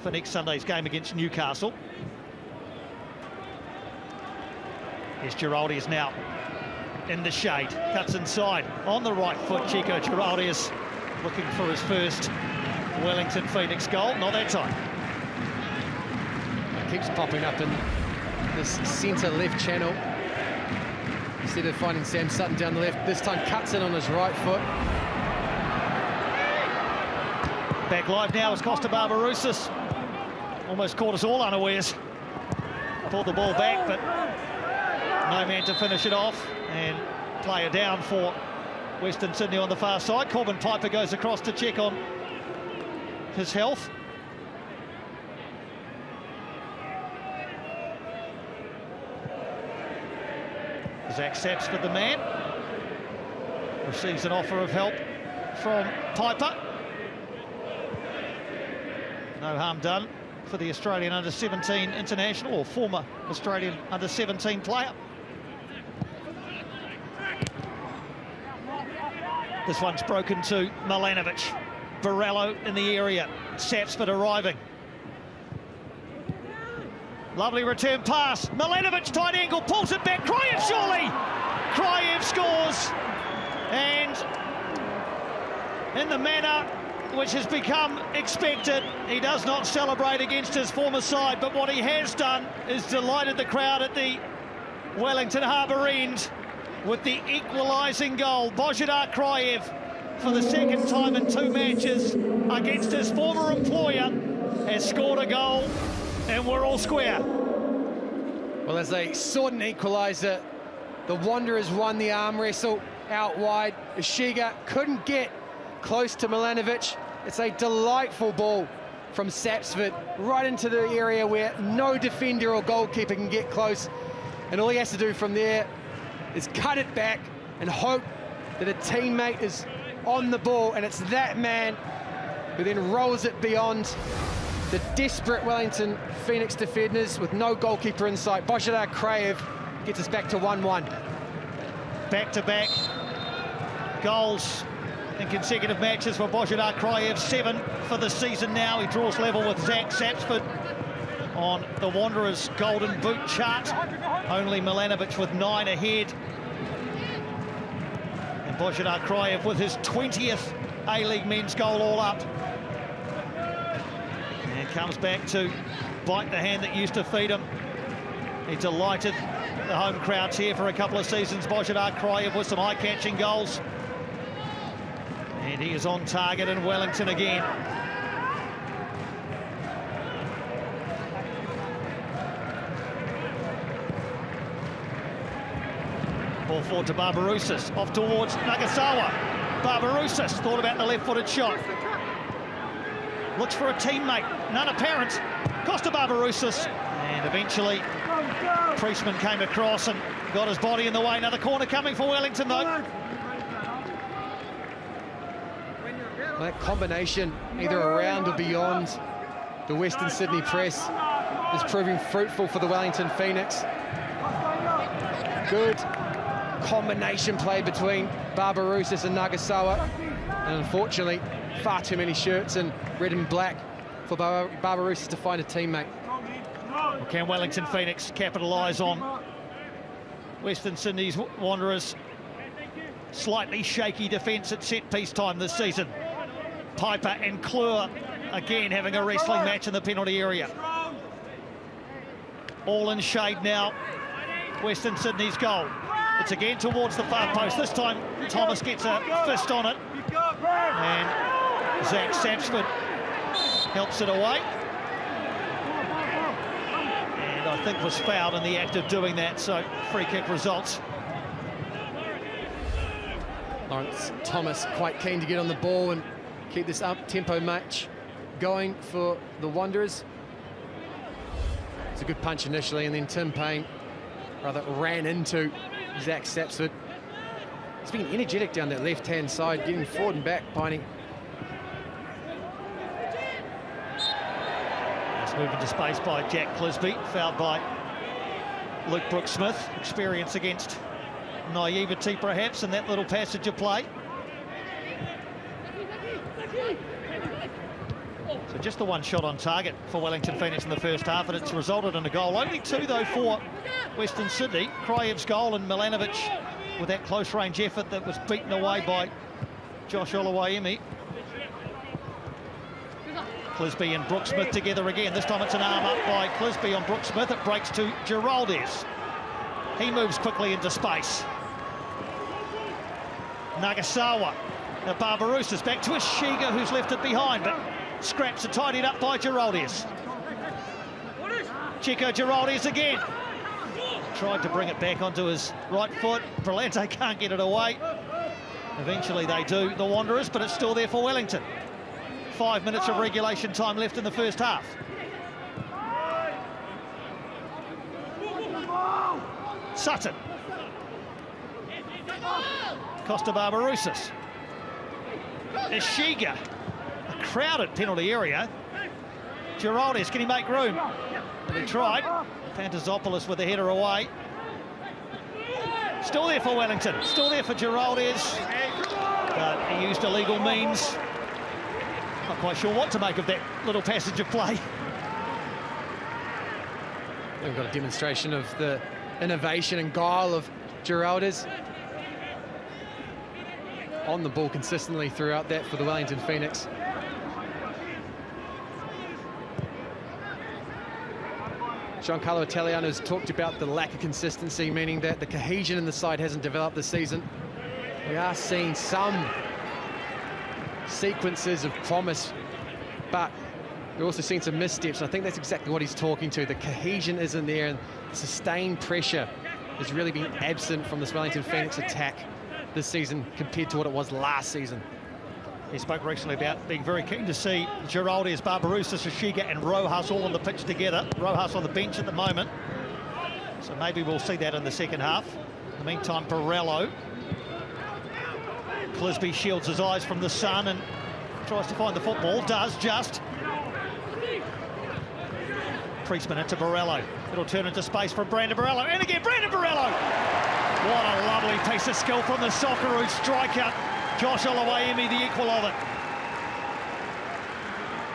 for next Sunday's game against Newcastle. Here's Giraldi is now in the shade, cuts inside on the right foot. Chico Giraldi is looking for his first Wellington Phoenix goal, not that time. It keeps popping up in this centre left channel. Instead of finding Sam Sutton down the left, this time cuts in on his right foot. Back live now is Costa Barbarouses. Almost caught us all unawares. Pulled the ball back, but no man to finish it off. And player down for Western Sydney on the far side. Corbin Piper goes across to check on his health. Zach Sapsford, the man, receives an offer of help from Piper. No harm done for the Australian under-17 international, or former Australian under-17 player. This one's broken to Milanovic. Varello in the area. Sapsford arriving. Lovely return pass. Milanovic, tight angle, pulls it back. Kraev, surely! Kraev scores. And in the manner which has become expected, he does not celebrate against his former side, but what he has done is delighted the crowd at the Wellington Harbour end with the equalising goal. Bozhidar Kraev, for the second time in 2 matches against his former employer, has scored a goal, and we're all square. Well, as they sought an equaliser, the Wanderers won the arm wrestle out wide. Ishiga couldn't get close to Milanovic. It's a delightful ball from Sapsford right into the area where no defender or goalkeeper can get close. And all he has to do from there is cut it back and hope that a teammate is on the ball, and it's that man who then rolls it beyond the desperate Wellington Phoenix defenders with no goalkeeper in sight. Bozhidar Kraev gets us back to 1-1. Back-to-back goals in consecutive matches for Bozhidar Kraev, 7 for the season now. He draws level with Zach Sapsford on the Wanderers' Golden Boot chart. Only Milanovic with 9 ahead. And Bozhidar Kraev with his 20th A-League men's goal all up. And comes back to bite the hand that used to feed him. He delighted the home crowds here for a couple of seasons. Bozhidar Kraev with some eye-catching goals. And he is on target in Wellington again. Ball forward to Barbarouses, off towards Nagasawa. Barbarouses thought about the left-footed shot. Looks for a teammate, none apparent. Costa Barbarouses, and eventually Priestman came across and got his body in the way. Another corner coming for Wellington, though. That combination, either around or beyond the Western Sydney press, is proving fruitful for the Wellington Phoenix. Good combination play between Barbarouses and Nagasawa, and unfortunately far too many shirts in red and black for Barbarouses to find a teammate. Well, can Wellington Phoenix capitalise on Western Sydney's Wanderers' slightly shaky defence at set-piece time this season? Piper and Kleur again having a wrestling match in the penalty area. All in shade now, Western Sydney's goal. It's again towards the far post. This time Thomas gets a fist on it, and Zach Sapsford helps it away, and I think was fouled in the act of doing that, so free kick results. Lawrence Thomas quite keen to get on the ball and keep this up-tempo match going for the Wanderers. It's a good punch initially, and then Tim Payne rather ran into Zach Sapsford. He's been energetic down that left-hand side, getting forward and back, Piney. Nice move into space by Jack Clisby, fouled by Luke Brooks-Smith. Experience against naivety, perhaps, in that little passage of play. So just the one shot on target for Wellington Phoenix in the first half, and it's resulted in a goal. Only two, though, for Western Sydney. Kraev's goal and Milanovic with that close-range effort that was beaten away by Josh Oluwayemi. Clisby and Brooke Smith together again. This time it's an arm up by Clisby on Brooke Smith. It breaks to Geraldes. He moves quickly into space. Nagasawa. Now Barbarouses back to Ishiga, who's left it behind, but scraps are tidied up by Geraldes. Chico Geraldes again. Tried to bring it back onto his right foot. Brillante can't get it away. Eventually they do, the Wanderers, but it's still there for Wellington. 5 minutes of regulation time left in the first half. Sutton. Costa Barbarouses. Ishiga. A crowded penalty area. Geraldes, can he make room? And he tried. Pantazopoulos with the header away. Still there for Wellington. Still there for Geraldes. But he used illegal means. Not quite sure what to make of that little passage of play. We've got a demonstration of the innovation and guile of Geraldes. On the ball consistently throughout that for the Wellington Phoenix. Giancarlo Italiano's talked about the lack of consistency, meaning that the cohesion in the side hasn't developed this season. We are seeing some sequences of promise, but we're also seeing some missteps, and I think that's exactly what he's talking to. The cohesion isn't there, and sustained pressure has really been absent from this Wellington Phoenix attack this season compared to what it was last season. He spoke recently about being very keen to see Geraldes, Barbarouses, Ishiga and Rojas all on the pitch together. Rojas on the bench at the moment, so maybe we'll see that in the second half. In the meantime, Borrello. Clisby shields his eyes from the sun and tries to find the football. Does just. Priestman into Borrello. It'll turn into space for Brandon Borrello. And again, Brandon Borrello! What a lovely piece of skill from the Socceroos striker. Josh Oluwayemi, the equal of it.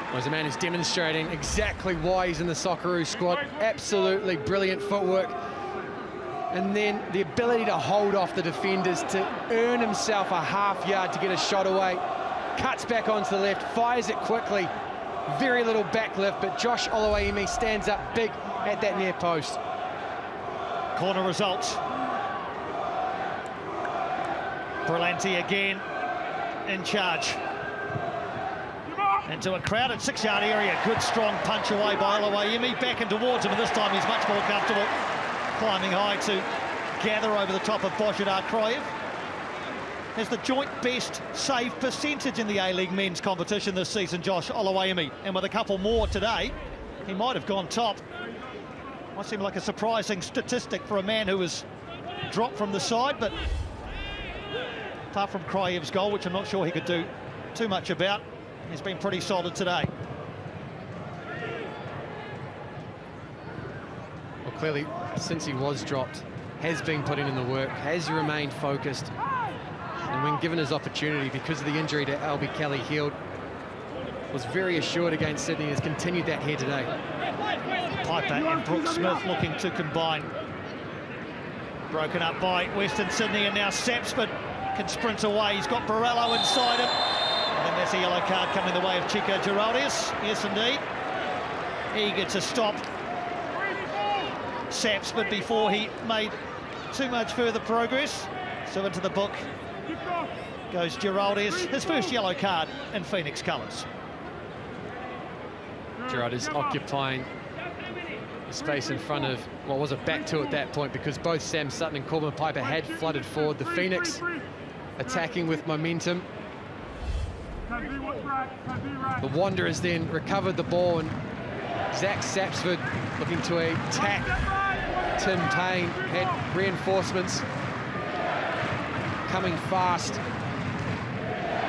Well, as a man who's demonstrating exactly why he's in the Socceroos squad. Absolutely brilliant footwork. And then the ability to hold off the defenders, to earn himself a half yard to get a shot away. Cuts back onto the left, fires it quickly. Very little backlift, but Josh Oluwayemi stands up big at that near post. Corner results. Brillante again in charge. Into a crowded 6-yard area. Good strong punch away by Oluwayemi. Back and towards him, and this time he's much more comfortable. Climbing high to gather over the top of Bozhidar Kraev. Has the joint best save percentage in the A-League men's competition this season, Josh Oluwayemi. And with a couple more today, he might have gone top. Might seem like a surprising statistic for a man who was dropped from the side, but apart from Kraev's goal, which I'm not sure he could do too much about, he's been pretty solid today. Well, clearly, since he was dropped, has been putting in the work, has remained focused. And when given his opportunity, because of the injury to Albie Kelly-Heald, was very assured against Sydney, has continued that here today. Piper and Brooke Smith looking to combine. Broken up by Western Sydney, and now Sapsford can sprint away. He's got Borrello inside him. I think that's a yellow card coming the way of Chico Geraldes. Yes, indeed. Eager to stop Sapsford before he made too much further progress. So into the book goes Geraldes, his first yellow card in Phoenix colours. Geraldes occupying the space in front of what was a back two at that point, because both Sam Sutton and Corbin Piper had flooded forward. The Phoenix attacking with momentum. The Wanderers then recovered the ball, and Zach Sapsford looking to attack. Tim Payne had reinforcements coming fast.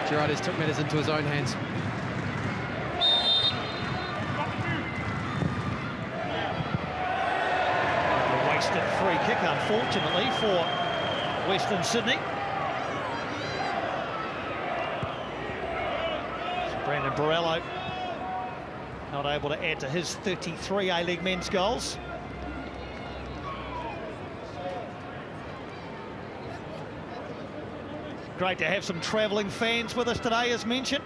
Geraldes took matters into his own hands. A wasted free kick, unfortunately, for Western Sydney. So Brandon Borrello not able to add to his 33 A-League men's goals. Great to have some travelling fans with us today, as mentioned,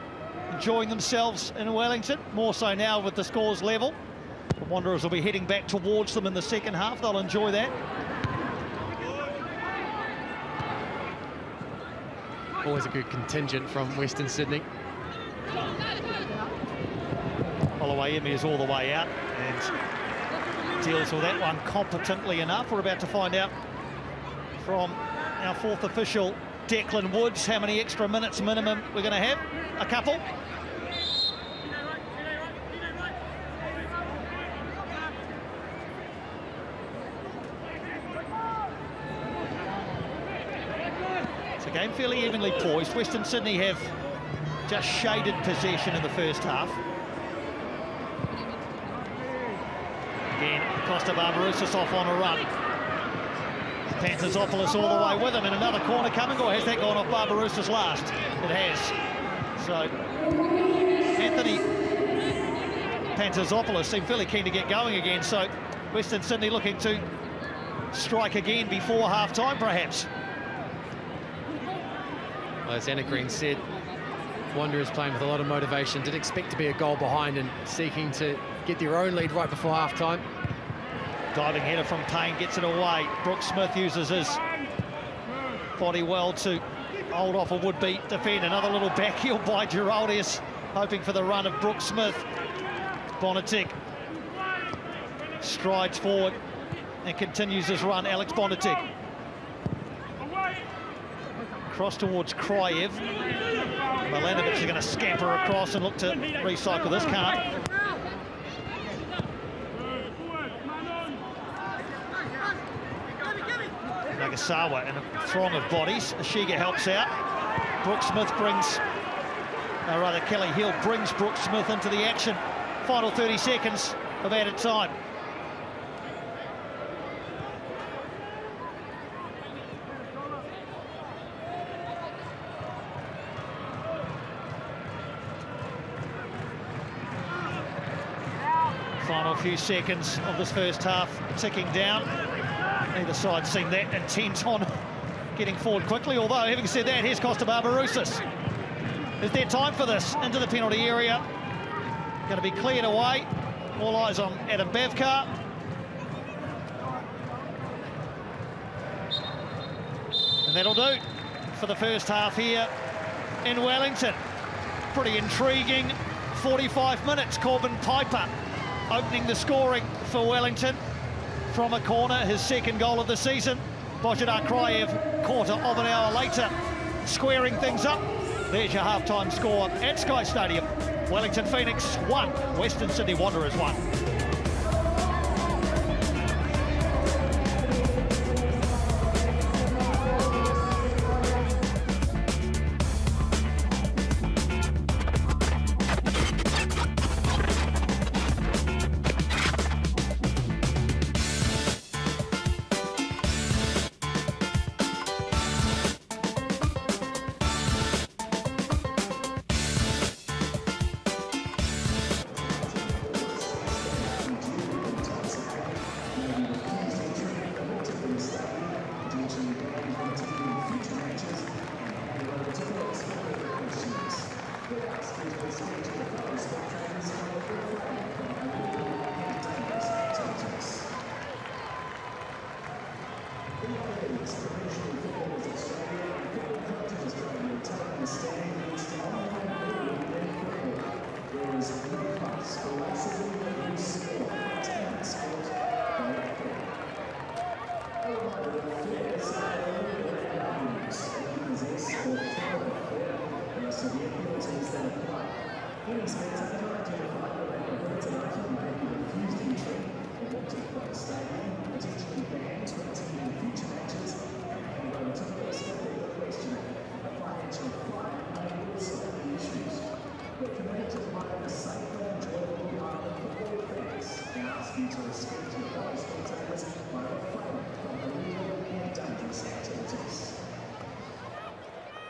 enjoying themselves in Wellington, more so now with the scores level. The Wanderers will be heading back towards them in the second half. They'll enjoy that. Always a good contingent from Western Sydney. Oluwayemi is all the way out and deals with that one competently enough. We're about to find out from our fourth official, Declan Woods, how many extra minutes minimum we're going to have. A couple. It's a game fairly evenly poised. Western Sydney have just shaded possession in the first half. Again, Costa Barbarouses off on a run. Panterzopoulos all the way with him, and another corner coming, or has that gone off Barbarouses last? It has. So Anthony Panterzopoulos seemed fairly keen to get going again, so Western Sydney looking to strike again before half-time, perhaps. Well, as Anna Green said, Wanderers playing with a lot of motivation, did expect to be a goal behind and seeking to get their own lead right before half-time. Diving header from Payne gets it away. Brooks Smith uses his body well to hold off a would-be defender. Another little backheel by Giraldius, hoping for the run of Brooks Smith. Bonatic strides forward and continues his run. Alex Bonatic. Cross towards Kraev. Milanovic is going to scamper across and look to recycle this. Can't. Nagasawa in a throng of bodies. Ashiga helps out. Brooks Smith brings, rather Kelly Hill brings Brooks Smith into the action. Final 30 seconds of added time. Final few seconds of this first half ticking down. Neither side seemed that intent on getting forward quickly, although, having said that, here's Costa Barbarouses. Is there time for this? Into the penalty area. Going to be cleared away. All eyes on Adam Bavkar. And that'll do for the first half here in Wellington. Pretty intriguing 45 minutes. Corbin Piper opening the scoring for Wellington from a corner, his second goal of the season. Bozhidar Kraev, quarter of an hour later, squaring things up. There's your half-time score at Sky Stadium. Wellington Phoenix 1, Western Sydney Wanderers 1.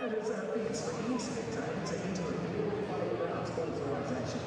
It is a big spring, so take into a real authorization.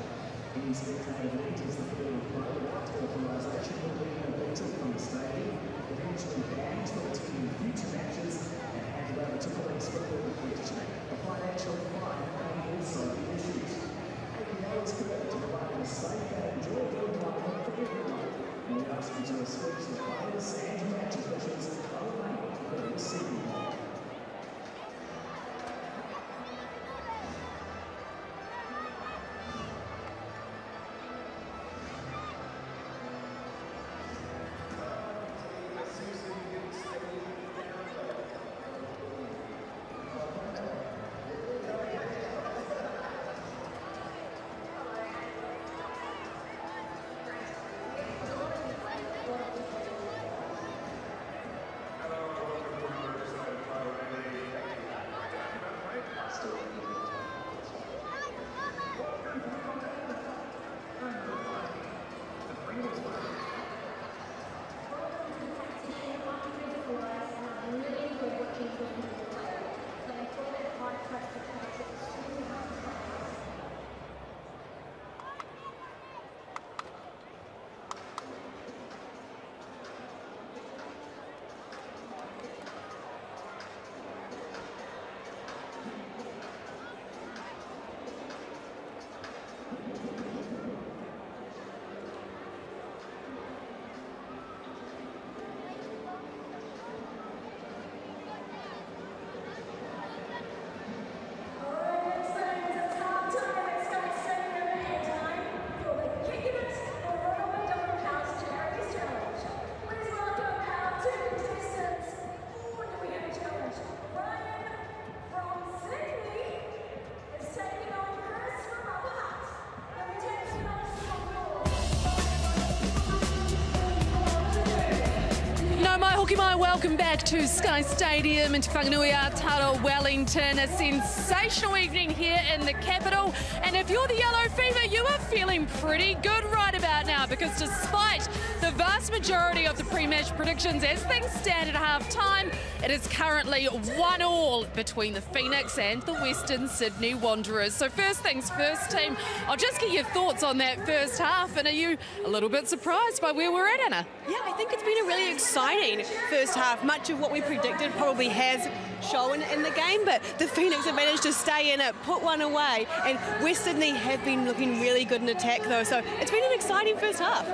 Welcome back to Sky Stadium in Te Whanganui, Aotearoa, Wellington. A sensational evening here in the capital. And if you're the Yellow Fever, you are feeling pretty good right about now, because despite the vast majority of the pre-match predictions as things stand at half-time, it is currently 1-1 between the Phoenix and the Western Sydney Wanderers. So first things first, team, I'll just get your thoughts on that first half. And are you a little bit surprised by where we're at, Anna? Yeah, I think it's been a really exciting first half. Much of what we predicted probably has shown in the game, but the Phoenix have managed to stay in it, put one away, and West Sydney have been looking really good in attack though, so it's been an exciting first half.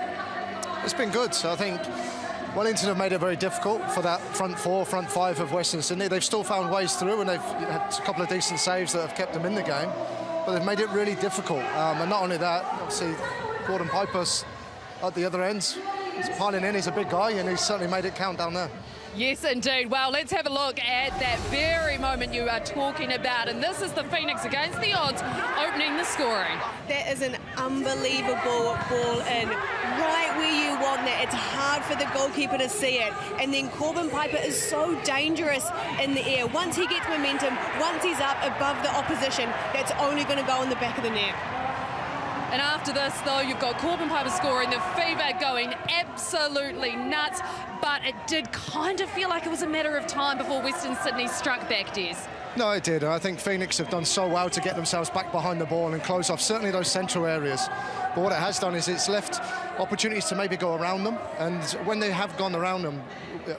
It's been good. So I think Wellington have made it very difficult for that front four, front five of Western Sydney. They've still found ways through, and they've had a couple of decent saves that have kept them in the game, but they've made it really difficult. And not only that, obviously Corbin Piper's at the other end. He's piling in, he's a big guy, and he's certainly made it count down there. Yes, indeed. Well, let's have a look at that very moment you are talking about. And this is the Phoenix against the odds, opening the scoring. That is an unbelievable ball in, right where you want that. It's hard for the goalkeeper to see it. And then Corbin Piper is so dangerous in the air. Once he gets momentum, once he's up above the opposition, that's only going to go in the back of the net. And after this, though, you've got Corbin Piper scoring, the Fever going absolutely nuts. But it did kind of feel like it was a matter of time before Western Sydney struck back, Des. No, it did. I think Phoenix have done so well to get themselves back behind the ball and close off certainly those central areas. But what it has done is it's left opportunities to maybe go around them. And when they have gone around them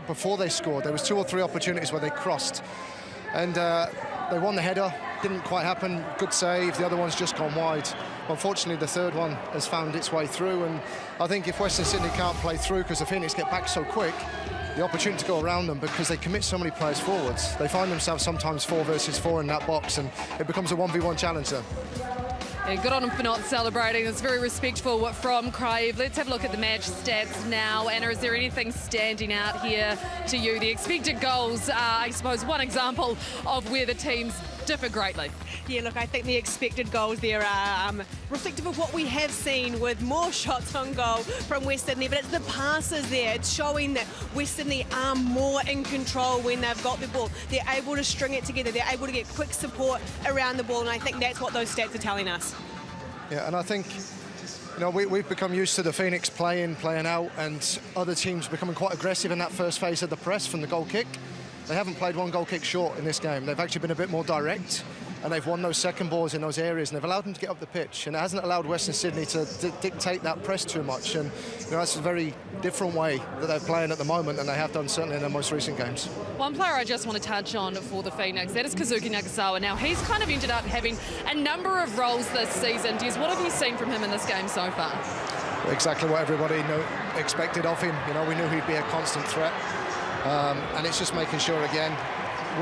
before they scored, there was 2 or 3 opportunities where they crossed. And they won the header, didn't quite happen, good save, the other one's just gone wide. Unfortunately, the third one has found its way through, and I think if Western Sydney can't play through because the Phoenix get back so quick, the opportunity to go around them, because they commit so many players forwards, they find themselves sometimes 4 versus 4 in that box, and it becomes a 1v1 challenge there. Yeah, good on him for not celebrating. It's very respectful from Kraev. Let's have a look at the match stats now. Anna, is there anything standing out here to you? The expected goals are, I suppose, one example of where the teams differ greatly. Yeah, look, I think the expected goals there are reflective of what we have seen with more shots on goal from West Sydney, but it's the passes there. It's showing that West Sydney are more in control when they've got the ball. They're able to string it together. They're able to get quick support around the ball, and I think that's what those stats are telling us. Yeah, and I think, you know, we've become used to the Phoenix playing out, and other teams becoming quite aggressive in that first phase of the press from the goal kick. They haven't played one goal kick short in this game. They've actually been a bit more direct, and they've won those second balls in those areas, and they've allowed them to get up the pitch, and it hasn't allowed Western Sydney to dictate that press too much. And that's a very different way that they're playing at the moment than they have done certainly in their most recent games. One player I just want to touch on for the Phoenix, that is Kazuki Nagasawa. Now, he's kind of ended up having a number of roles this season. Des, what have you seen from him in this game so far? Exactly what everybody expected of him. We knew he'd be a constant threat. And it's just making sure, again,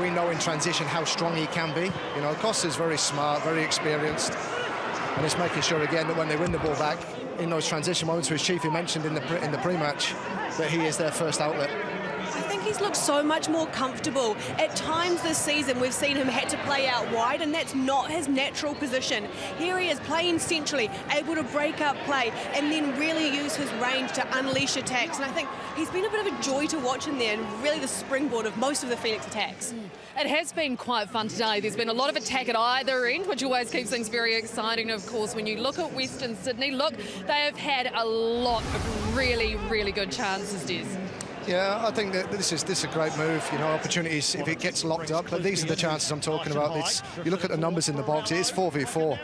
we know in transition how strong he can be. Costa's very smart, very experienced. And it's making sure, again, that when they win the ball back, in those transition moments, which Chiefy mentioned in the pre-match, that he is their first outlet. I think he's looked so much more comfortable. At times this season, we've seen him had to play out wide, and that's not his natural position. Here he is playing centrally, able to break up play, and then really use his range to unleash attacks. And I think he's been a bit of a joy to watch in there, and really the springboard of most of the Phoenix attacks. It has been quite fun today. There's been a lot of attack at either end, which always keeps things very exciting. Of course, when you look at Western Sydney, they have had a lot of really, really good chances, Des. Yeah, I think that this is a great move. Opportunities if it gets locked up. But these are the chances I'm talking about. You look at the numbers in the box. It is 4v4.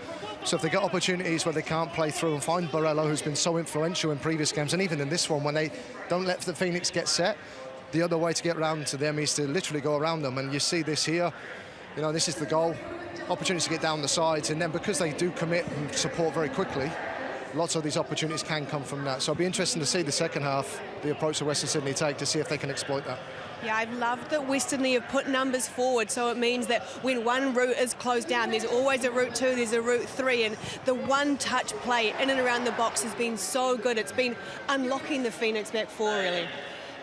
So if they get opportunities where they can't play through and find Borrello, who's been so influential in previous games, and even in this one, when they don't let the Phoenix get set, the other way to get round to them is to literally go around them. And you see this here. This is the goal. Opportunities to get down the sides, and then because they do commit and support very quickly, lots of these opportunities can come from that. So it'll be interesting to see the second half, the approach that Western Sydney take, to see if they can exploit that. Yeah, I've loved that Western have put numbers forward, so it means that when one route is closed down, there's always a route 2, there's a route 3, and the one-touch play in and around the box has been so good. It's been unlocking the Phoenix back four, really.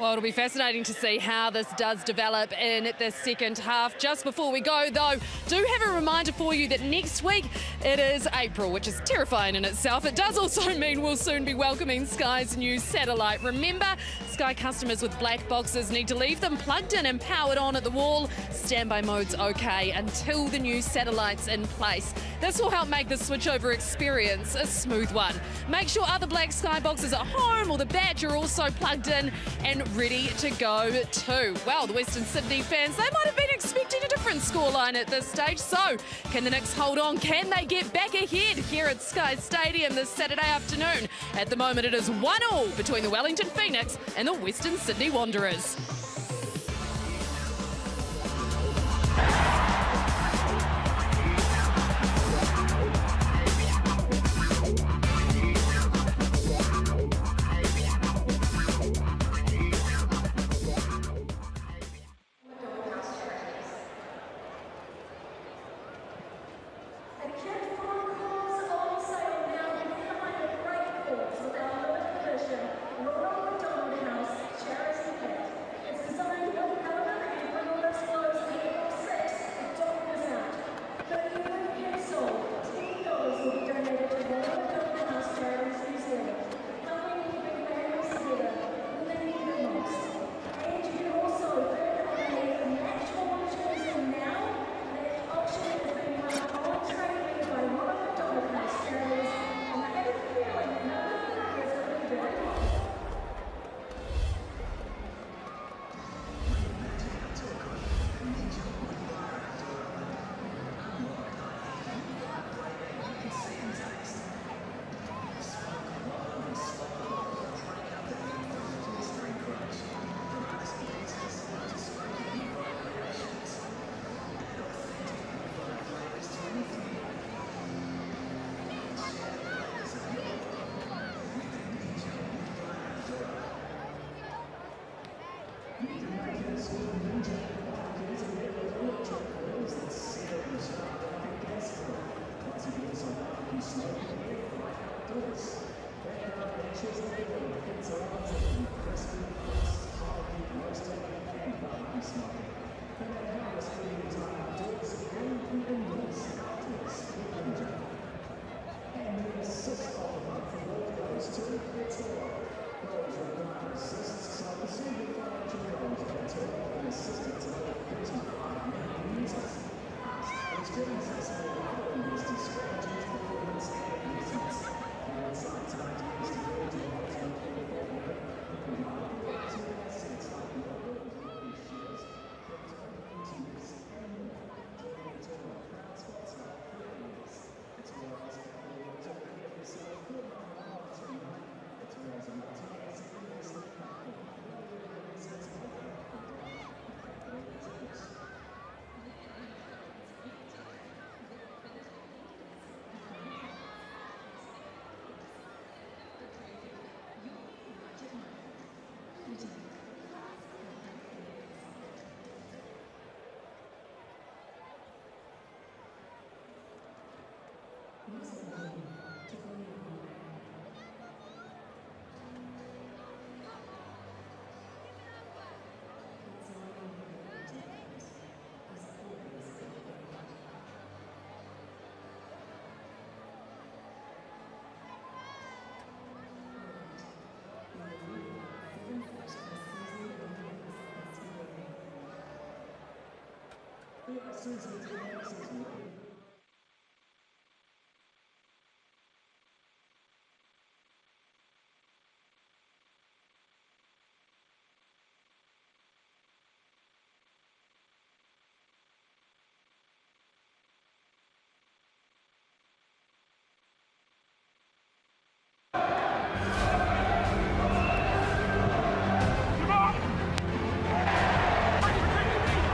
Well, it'll be fascinating to see how this does develop in the second half. Just before we go, though, do have a reminder for you that next week it is April, which is terrifying in itself. It does also mean we'll soon be welcoming Sky's new satellite. Remember, Sky customers with black boxes need to leave them plugged in and powered on at the wall. Standby mode's okay until the new satellite's in place. This will help make the switchover experience a smooth one. Make sure other black Sky boxes at home or the badge are also plugged in and ready to go too. Well, the Western Sydney fans, they might have been expecting a different scoreline at this stage. So, can the Knicks hold on? Can they get back ahead here at Sky Stadium this Saturday afternoon? At the moment, it is 1-1 between the Wellington Phoenix and the Western Sydney Wanderers.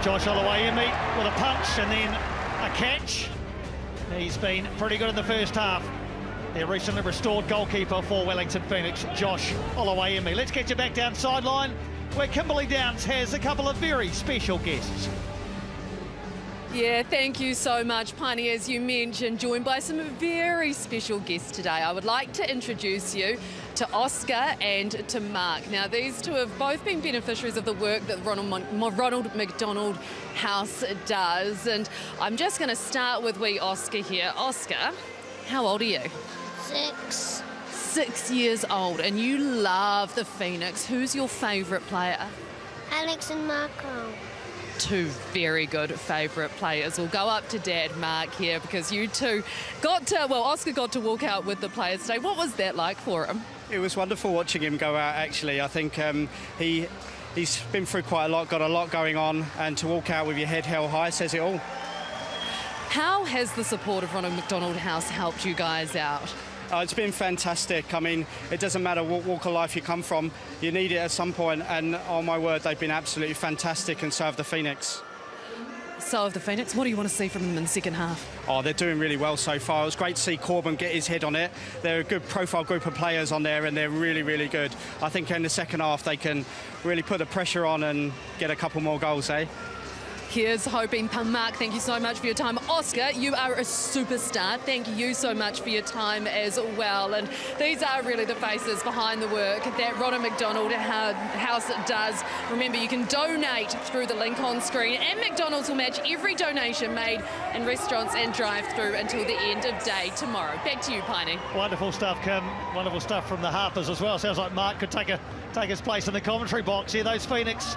Josh Oluwayemi with a punch and then a catch. He's been pretty good in the first half. Their recently restored goalkeeper for Wellington Phoenix, Josh Oluwayemi. Let's get you back down sideline where Kimberley Downs has a couple of very special guests. Yeah, thank you so much, Piney. As you mentioned, joined by some very special guests today. I would like to introduce you to Oscar and to Mark. Now, these two have both been beneficiaries of the work that Ronald McDonald House does. And I'm just going to start with wee Oscar here. Oscar, how old are you? 6. 6 years old, and you love the Phoenix. Who's your favourite player? Alex and Marco. Two very good favourite players. We'll go up to Dad Mark here because you two got to, well, Oscar got to walk out with the players today. What was that like for him? It was wonderful watching him go out, actually. I think he's been through quite a lot, got a lot going on, and to walk out with your head held high says it all. How has the support of Ronald McDonald House helped you guys out? It's been fantastic. I mean, it doesn't matter what walk of life you come from, you need it at some point, and oh my word, they've been absolutely fantastic, and so have the Phoenix. So have the Phoenix. What do you want to see from them in the second half? Oh, they're doing really well so far. It was great to see Corbin get his head on it. They're a good profile group of players on there, and they're really, really good. I think in the second half they can really put the pressure on and get a couple more goals, eh? Here's hoping. Mark, thank you so much for your time. Oscar, you are a superstar. Thank you so much for your time as well. And these are really the faces behind the work that Ronald McDonald House does. Remember, you can donate through the link on screen, and McDonald's will match every donation made in restaurants and drive-through until the end of day tomorrow. Back to you, Piney. Wonderful stuff, Kim. Wonderful stuff from the Harpers as well. Sounds like Mark could take his place in the commentary box here. Those Phoenix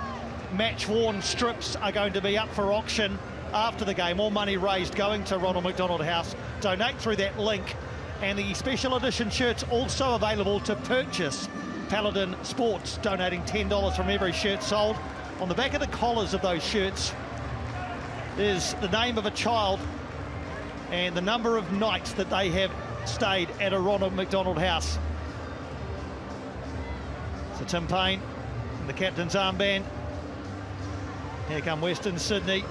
match-worn strips are going to be up for auction after the game. All money raised going to Ronald McDonald House. Donate through that link. And the special edition shirts also available to purchase. Paladin Sports donating $10 from every shirt sold. On the back of the collars of those shirts is the name of a child and the number of nights that they have stayed at a Ronald McDonald House. So Tim Payne, the captain's armband. Here come Western Sydney.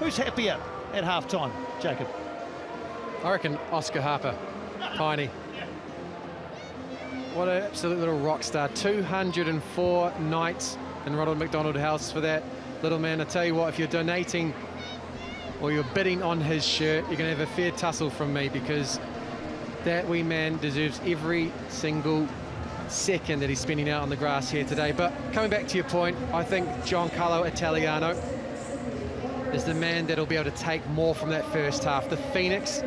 Who's happier at half-time, Jacob? I reckon Oscar Harper, Piney. What an absolute little rock star. 204 nights in Ronald McDonald House for that little man. I tell you what, if you're donating or you're bidding on his shirt, you're going to have a fair tussle from me, because that wee man deserves every single second that he's spending out on the grass here today. But coming back to your point, I think Giancarlo Italiano is the man that'll be able to take more from that first half. The Phoenix,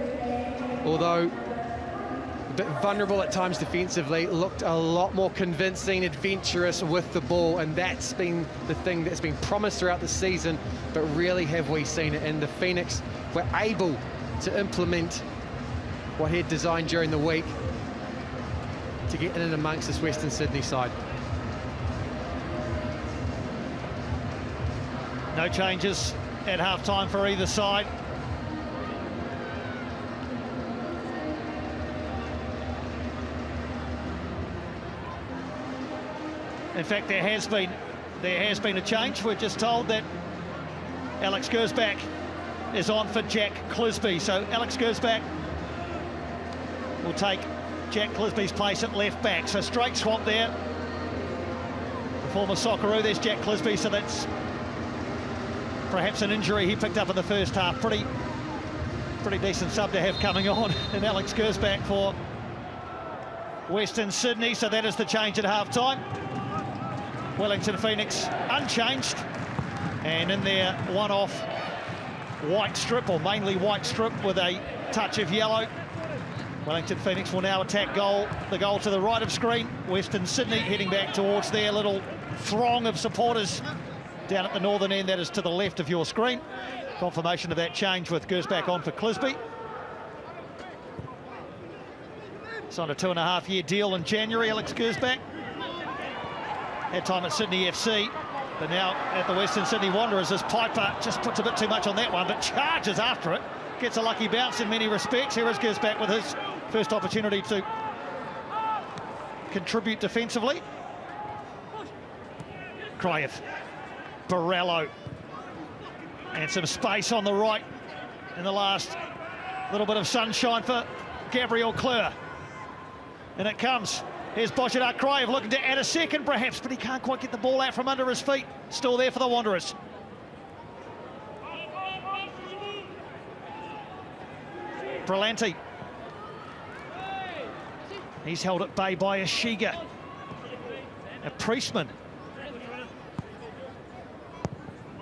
although a bit vulnerable at times defensively, looked a lot more convincing, adventurous with the ball, and that's been the thing that's been promised throughout the season, but really have we seen it. And the Phoenix were able to implement what he had designed during the week to get in and amongst this Western Sydney side. No changes at half-time for either side. In fact, there has been a change. We're just told that Alex Gersbach is on for Jack Clisby. So Alex Gersbach will take Jack Clisby's place at left back. So straight swap there. The former Socceroo, there's Jack Clisby. So that's perhaps an injury he picked up in the first half. Pretty decent sub to have coming on. And Alex Gersbach for Western Sydney. So that is the change at half-time. Wellington Phoenix unchanged. And in their one-off white strip, or mainly white strip with a touch of yellow, Wellington Phoenix will now attack the goal to the right of screen. Western Sydney heading back towards their little throng of supporters down at the northern end. That is to the left of your screen. Confirmation of that change with Gersbach on for Clisby. Signed a 2.5-year deal in January, Alex Gersbach. Had time at Sydney FC, but now at the Western Sydney Wanderers as Piper just puts a bit too much on that one, but charges after it. Gets a lucky bounce in many respects. Here is Gersbach with his first opportunity to contribute defensively. Kraev, Borello, and some space on the right in the last little bit of sunshine for Gabriel Kleur. And it comes. Here's Bozhidar Kraev looking to add a second perhaps, but he can't quite get the ball out from under his feet. Still there for the Wanderers. Brillante. He's held at bay by Ashiga. A Priestman.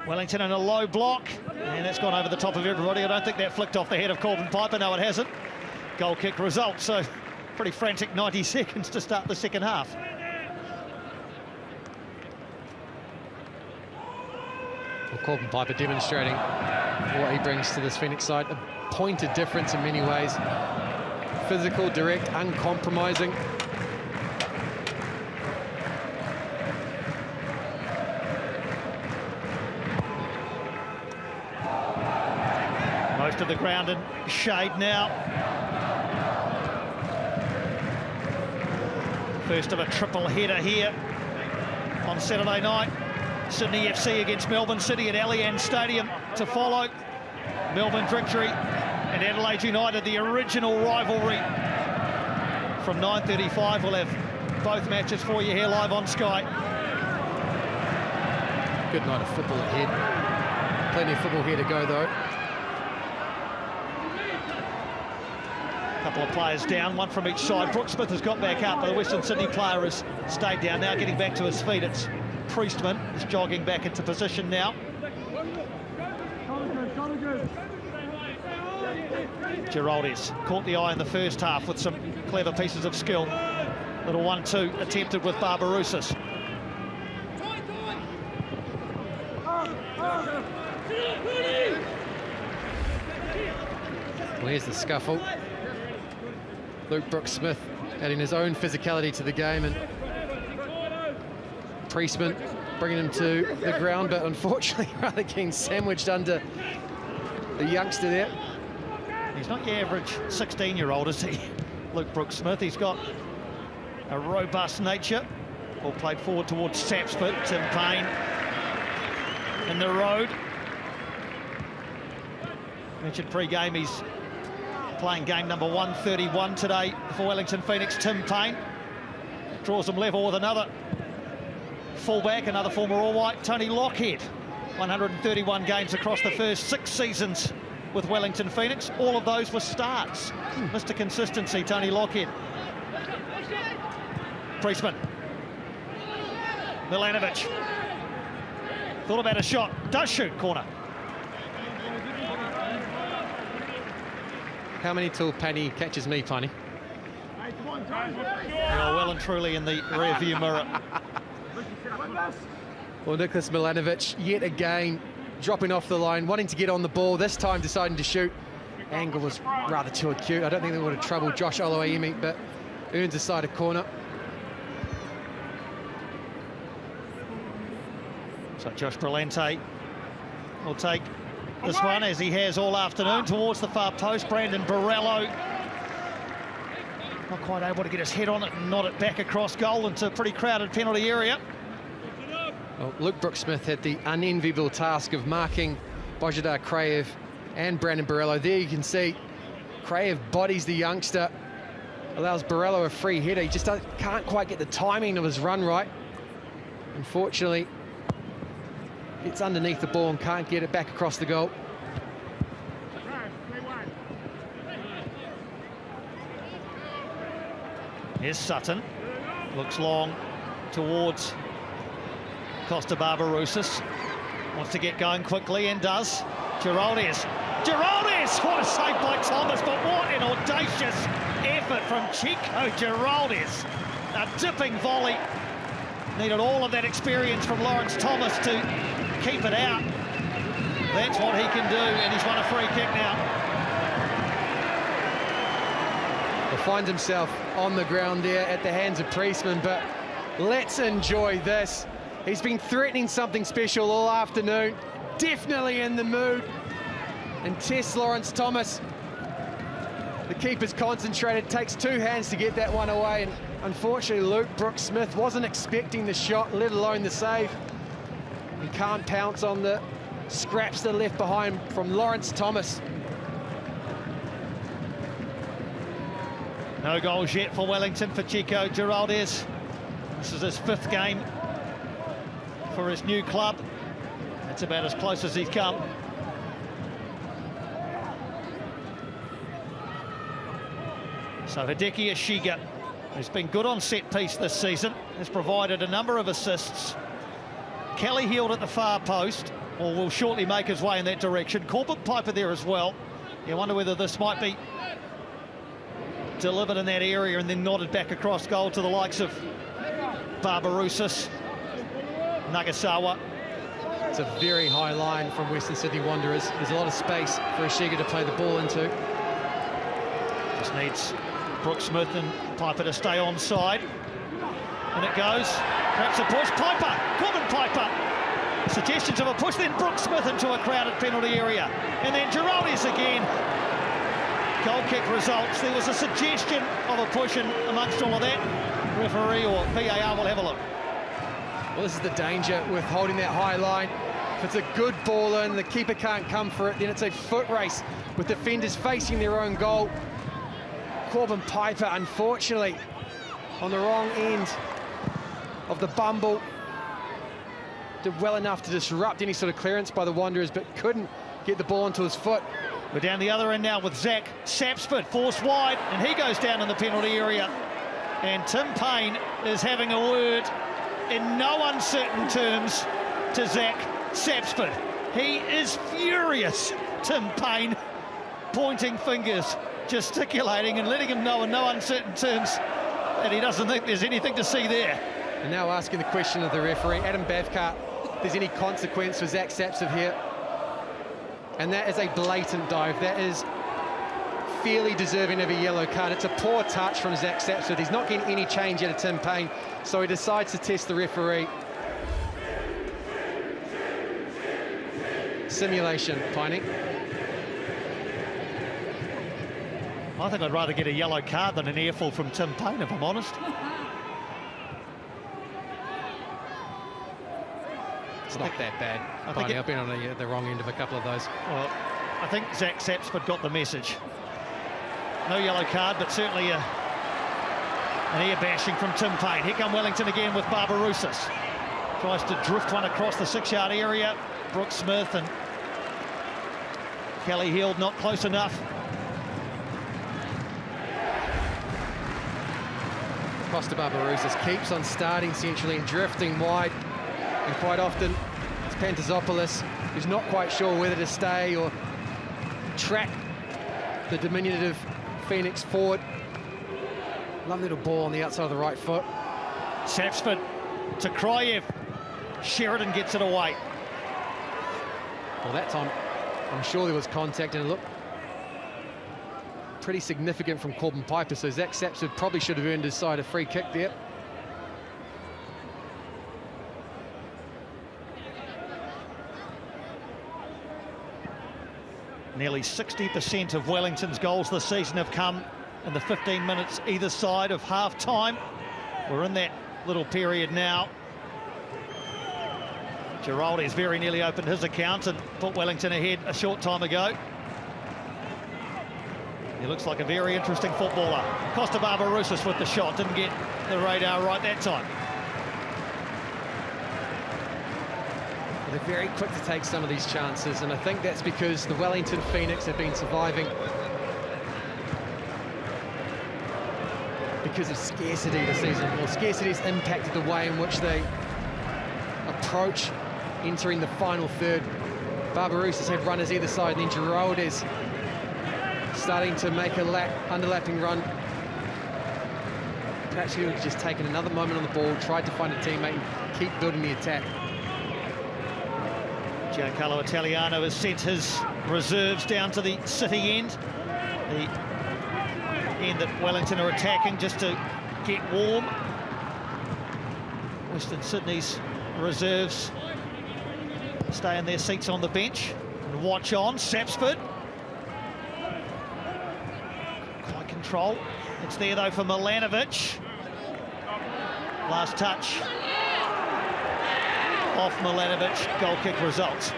Wellington in a low block, and that's gone over the top of everybody. I don't think that flicked off the head of Corbin Piper. No, it hasn't. Goal kick result, so pretty frantic 90 seconds to start the second half. Well, Corbin Piper demonstrating what he brings to this Phoenix side. A point of difference in many ways. Physical, direct, uncompromising. Most of the ground in shade now. First of a triple header here on Saturday night. Sydney FC against Melbourne City at Allianz Stadium to follow. Melbourne victory and Adelaide United, the original rivalry. From 9:35, we'll have both matches for you here live on Sky. Good night of football ahead. Plenty of football here to go, though. A couple of players down, one from each side. Brooke Smith has got back up, but the Western Sydney player has stayed down. Now getting back to his feet, it's Priestman. He's jogging back into position now. Geraldes caught the eye in the first half with some clever pieces of skill. Little 1-2 attempted with Barbarouses. Where's the scuffle? Luke Brooks-Smith adding his own physicality to the game, and Priestman bringing him to the ground, but unfortunately rather getting sandwiched under the youngster there. He's not your average 16-year-old, is he? Luke Brooks-Smith. He's got a robust nature. Ball played forward towards Sapsford. Tim Payne in the road. Mentioned pre-game he's playing game number 131 today for Wellington Phoenix. Tim Payne draws them level with another fullback, another former All-White, Tony Lockhead. 131 games across the first 6 seasons with Wellington Phoenix. All of those were starts. Mr. Consistency, Tony Lockhead. Priestman. Milanovic. Thought about a shot. Does shoot. Corner. How many till Penny catches me, Tony? Well and truly in the rear-view mirror. Well, Nicholas Milanovic, yet again, dropping off the line, wanting to get on the ball, this time deciding to shoot. Angle was rather too acute. I don't think they would have troubled Josh Oloaimi, but earns a side of corner. So Josh Brillante will take this one, as he has all afternoon, towards the far post. Brandon Borello not quite able to get his head on it and nod it back across goal into a pretty crowded penalty area. Well, Luke Brooks-Smith had the unenviable task of marking Bozhidar Kraev and Brandon Borello. There you can see Kraev bodies the youngster, allows Borello a free header. He just can't quite get the timing of his run right. Unfortunately, it's underneath the ball and can't get it back across the goal. Here's Sutton. Looks long towards Costa Barbarouses. Wants to get going quickly and does. Geraldes. Geraldes! What a save by Thomas, but what an audacious effort from Chico Geraldes. A dipping volley. Needed all of that experience from Lawrence Thomas to keep it out. That's what he can do, and he's won a free kick now. He'll find himself on the ground there at the hands of Priestman, but let's enjoy this. He's been threatening something special all afternoon, definitely in the mood. And Tess Lawrence Thomas, the keeper's concentrated, takes two hands to get that one away, and unfortunately Luke Brooks-Smith wasn't expecting the shot, let alone the save. He can't pounce on the scraps that are left behind from Lawrence Thomas. No goals yet for Wellington, for Chico Giraldez. This is his 5th game for his new club. That's about as close as he's come. So Hideki Ishiga, who's been good on set piece this season, has provided a number of assists. Kelly Heald at the far post, or will shortly make his way in that direction. Corbin Piper there as well. You wonder whether this might be delivered in that area and then nodded back across goal to the likes of Barbarouses, Nagasawa. It's a very high line from Western Sydney Wanderers. There's a lot of space for Ishiga to play the ball into. Just needs Brooks-Smith and Piper to stay onside. And it goes. Perhaps a push. Piper! Corbin Piper! Suggestions of a push, then Brooks-Smith into a crowded penalty area. And then Giraldez again. Goal kick results. There was a suggestion of a push in amongst all of that. Referee or VAR will have a look. Well, this is the danger with holding that high line. If it's a good ball in, the keeper can't come for it, then it's a foot race with defenders facing their own goal. Corbin Piper, unfortunately, on the wrong end of the bumble. Did well enough to disrupt any sort of clearance by the Wanderers, but couldn't get the ball onto his foot. We're down the other end now with Zach Sapsford, forced wide, and he goes down in the penalty area. And Tim Payne is having a word in no uncertain terms to Zach Sapsford. He is furious, Tim Payne, pointing fingers, gesticulating and letting him know in no uncertain terms that he doesn't think there's anything to see there. And now asking the question of the referee, Adam Bavkar, if there's any consequence for Zach Sapsford here. And that is a blatant dive. That is fairly deserving of a yellow card. It's a poor touch from Zach Sapsford. He's not getting any change out of Tim Payne, so he decides to test the referee. Simulation, Piney. I think I'd rather get a yellow card than an earful from Tim Payne, if I'm honest. It's not that bad. I've been on the wrong end of a couple of those. Well, I think Zach Sapsford got the message. No yellow card, but certainly an ear bashing from Tim Payne. Here come Wellington again with Barbarouses. Tries to drift one across the 6-yard area. Brooks-Smith and Kelly Heald not close enough. Costa Barbarouses keeps on starting centrally and drifting wide. And quite often, it's Pantazopoulos who's not quite sure whether to stay or track the diminutive Phoenix forward. Lovely little ball on the outside of the right foot. Sapsford to Kraev. Sheridan gets it away. Well, that time, I'm sure there was contact, and it looked pretty significant from Corbin Piper, so Zach Sapsford probably should have earned his side a free kick there. Nearly 60% of Wellington's goals this season have come in the 15 minutes either side of half-time. We're in that little period now. Giraldez very nearly opened his account and put Wellington ahead a short time ago. He looks like a very interesting footballer. Costa Barbarouses with the shot, didn't get the radar right that time. They're very quick to take some of these chances, and I think that's because the Wellington Phoenix have been surviving because of scarcity this season. Well, scarcity has impacted the way in which they approach entering the final third. Barbarouses had runners either side, and then Giraldez starting to make a underlapping run. Perhaps he would have just taken another moment on the ball, tried to find a teammate and keep building the attack. Giancarlo Italiano has sent his reserves down to the City end. The end that Wellington are attacking just to get warm. Western Sydney's reserves stay in their seats on the bench and watch on. Sapsford. Quite control. It's there though for Milanovic. Last touch off Milanovic. Goal kick results.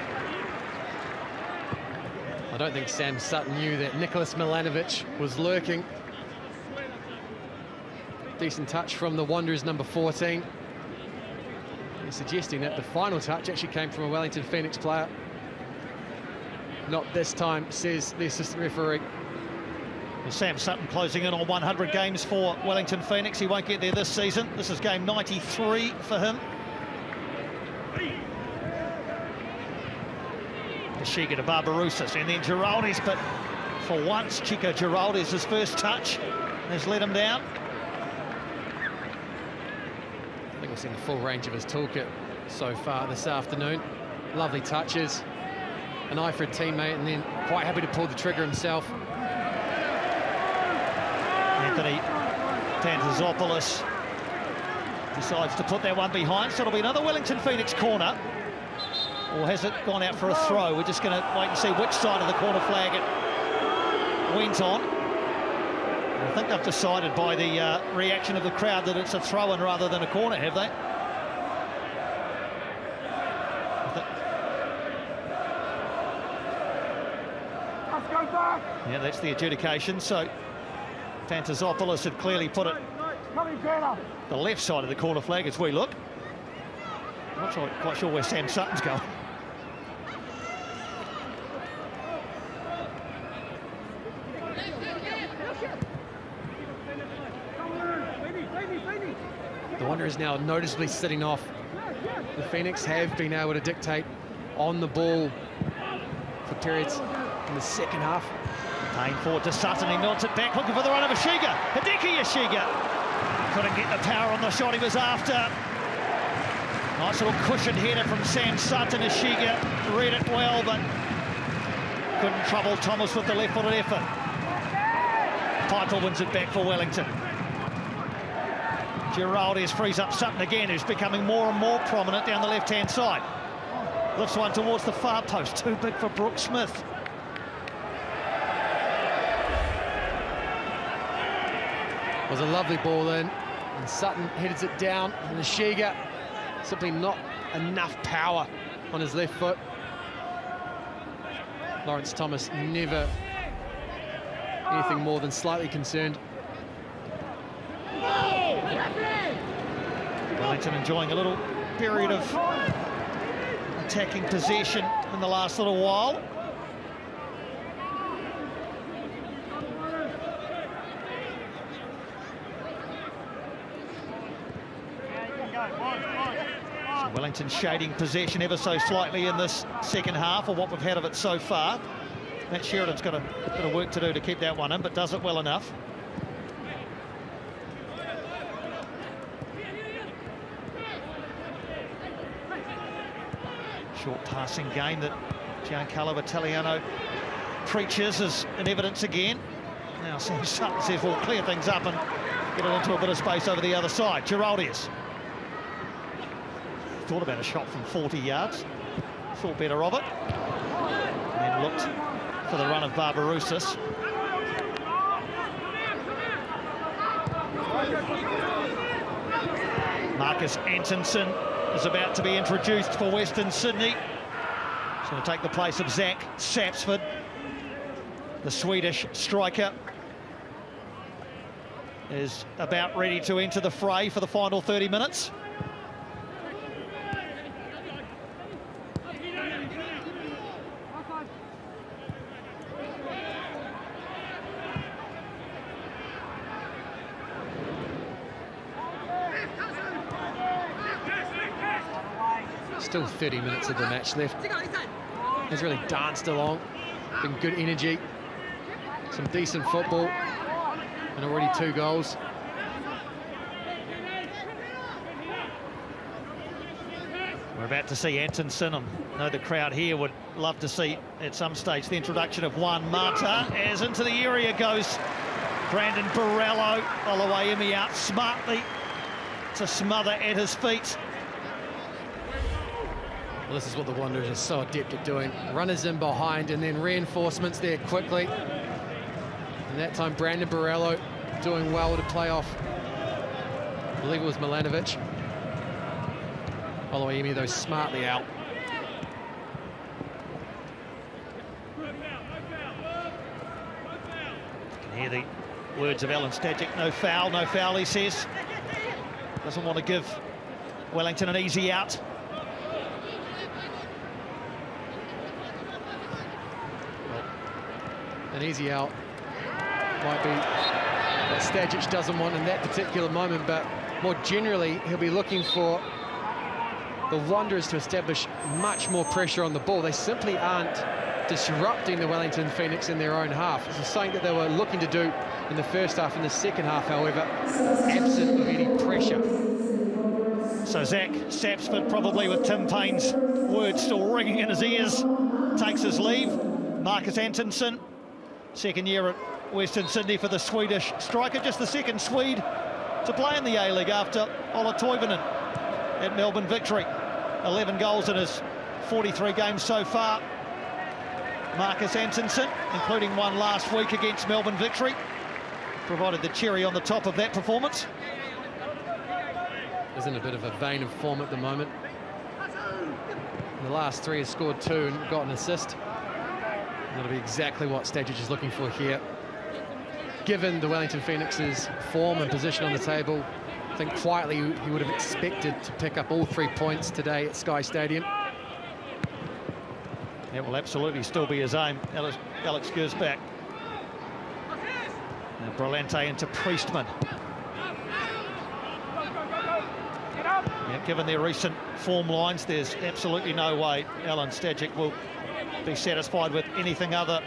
I don't think Sam Sutton knew that Nicholas Milanovic was lurking. Decent touch from the Wanderers, number 14. He's suggesting that the final touch actually came from a Wellington Phoenix player. Not this time, says the assistant referee. Well, Sam Sutton closing in on 100 games for Wellington Phoenix. He won't get there this season. This is game 93 for him. Shiga to Barbarouses and then Giraldes, but for once Chico Giraldes, his first touch, has let him down. I think we've seen the full range of his toolkit so far this afternoon. Lovely touches, an eye for a teammate, and then quite happy to pull the trigger himself. Anthony Pantazopoulos decides to put that one behind, so it'll be another Wellington Phoenix corner. Or has it gone out for a throw? We're just going to wait and see which side of the corner flag it went on. I think they've decided by the reaction of the crowd that it's a throw-in rather than a corner, have they? Yeah, that's the adjudication. So Pantazopoulos had clearly put it the left side of the corner flag as we look. I'm not quite sure where Sam Sutton's going. The Wanderers now noticeably sitting off. The Phoenix have been able to dictate on the ball for periods in the second half. Payne forward to Sutton, he melts it back, looking for the run of Ishiga. Hideki Ishiga couldn't get the power on the shot he was after. Nice little cushioned header from Sam Sutton. Ishiga read it well, but couldn't trouble Thomas with the left-footed effort. Piper wins it back for Wellington. Giraldes frees up Sutton again, who's becoming more and more prominent down the left-hand side. Lifts one towards the far post, too big for Brooke Smith. Was a lovely ball in, and Sutton heads it down, and Ishiga simply not enough power on his left foot. Lawrence Thomas never anything more than slightly concerned. Wellington enjoying a little period of attacking possession in the last little while. So Wellington shading possession ever so slightly in this second half, or what we've had of it so far. Matt Sheridan's got a bit of work to do to keep that one in, but does it well enough. Short passing game that Giancarlo Italiano preaches is in evidence again. Now Sam Sutton says we'll clear things up and get it into a bit of space over the other side. Giraldes thought about a shot from 40 yards, thought better of it, and then looked for the run of Barbarouses. Marcus Antonsen is about to be introduced for Western Sydney. He's going to take the place of Zach Sapsford, the Swedish striker. Is about ready to enter the fray for the final 30 minutes. Still 30 minutes of the match left. He's really danced along, been good energy, some decent football, and already 2 goals. We're about to see Antonsen. I know the crowd here would love to see at some stage the introduction of Juan Mata, as into the area goes Brandon Borrello. Oluwaemi out smartly to smother at his feet. Well, this is what the Wanderers are so adept at doing. Runners in behind and then reinforcements there quickly. And that time Brandon Borrello doing well to play off, I believe it was Milanovic. Oluwaemi, though, smartly out. You can hear the words of Alan Stajic. No foul, he says. Doesn't want to give Wellington an easy out. Well, an easy out might be what Stajic doesn't want in that particular moment, but more generally, he'll be looking for the Wanderers to establish much more pressure on the ball. They simply aren't disrupting the Wellington Phoenix in their own half. This is something that they were looking to do in the first half. In the second half, however, absent of any pressure. So Zach Sapsford, probably with Tim Payne's words still ringing in his ears, takes his leave. Marcus Antonsen, second year at Western Sydney for the Swedish striker, just the second Swede to play in the A-League after Ola Toivonen at Melbourne Victory. 11 goals in his 43 games so far. Marcus Antonsen, including one last week against Melbourne Victory, provided the cherry on the top of that performance. Is in a bit of a vein of form at the moment. In the last three has scored 2 and got an assist. And that'll be exactly what Stajic is looking for here. Given the Wellington Phoenix's form and position on the table, I think quietly he would have expected to pick up all 3 points today at Sky Stadium. It will absolutely still be his aim. Alex Gersbach. Now Brillante into Priestman. Yeah, given their recent form lines, there's absolutely no way Alan Stajic will be satisfied with anything other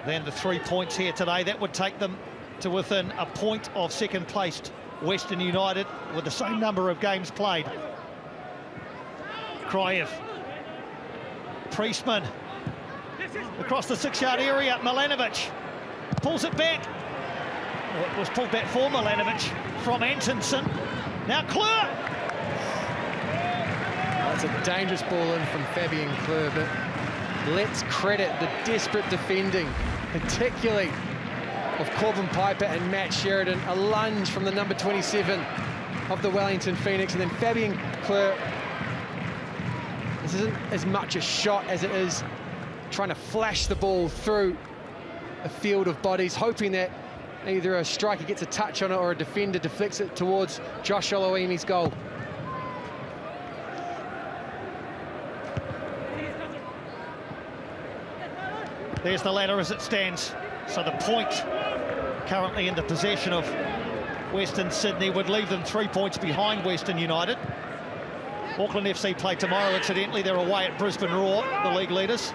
than the 3 points here today. That would take them to within a point of second-placed Western United with the same number of games played. Kraev. Priestman. Across the 6-yard area, Milanovic pulls it back. Well, it was pulled back for Milanovic from Antonsen. Now Kleur. That's a dangerous ball in from Fabian Kleur, but let's credit the desperate defending, particularly of Corbin Piper and Matt Sheridan. A lunge from the number 27 of the Wellington Phoenix, and then Fabian Kleur. This isn't as much a shot as it is trying to flash the ball through a field of bodies, hoping that either a striker gets a touch on it or a defender deflects it towards Josh Oluwaemi's goal. There's the ladder as it stands. So the point currently in the possession of Western Sydney would leave them 3 points behind Western United. Auckland FC play tomorrow, incidentally. They're away at Brisbane Roar, the league leaders.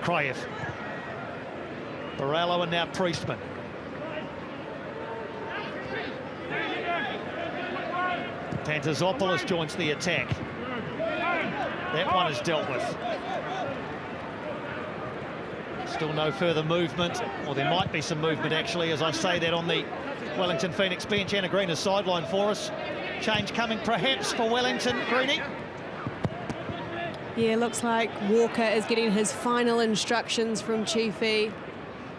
Kraev. Borrello and now Priestman. Pantazopoulos joins the attack. That one is dealt with. Still no further movement, or there might be some movement actually, as I say that, on the Wellington Phoenix bench. Anna Green is sideline for us. Change coming perhaps for Wellington, Greenie. Yeah, looks like Walker is getting his final instructions from Chiefy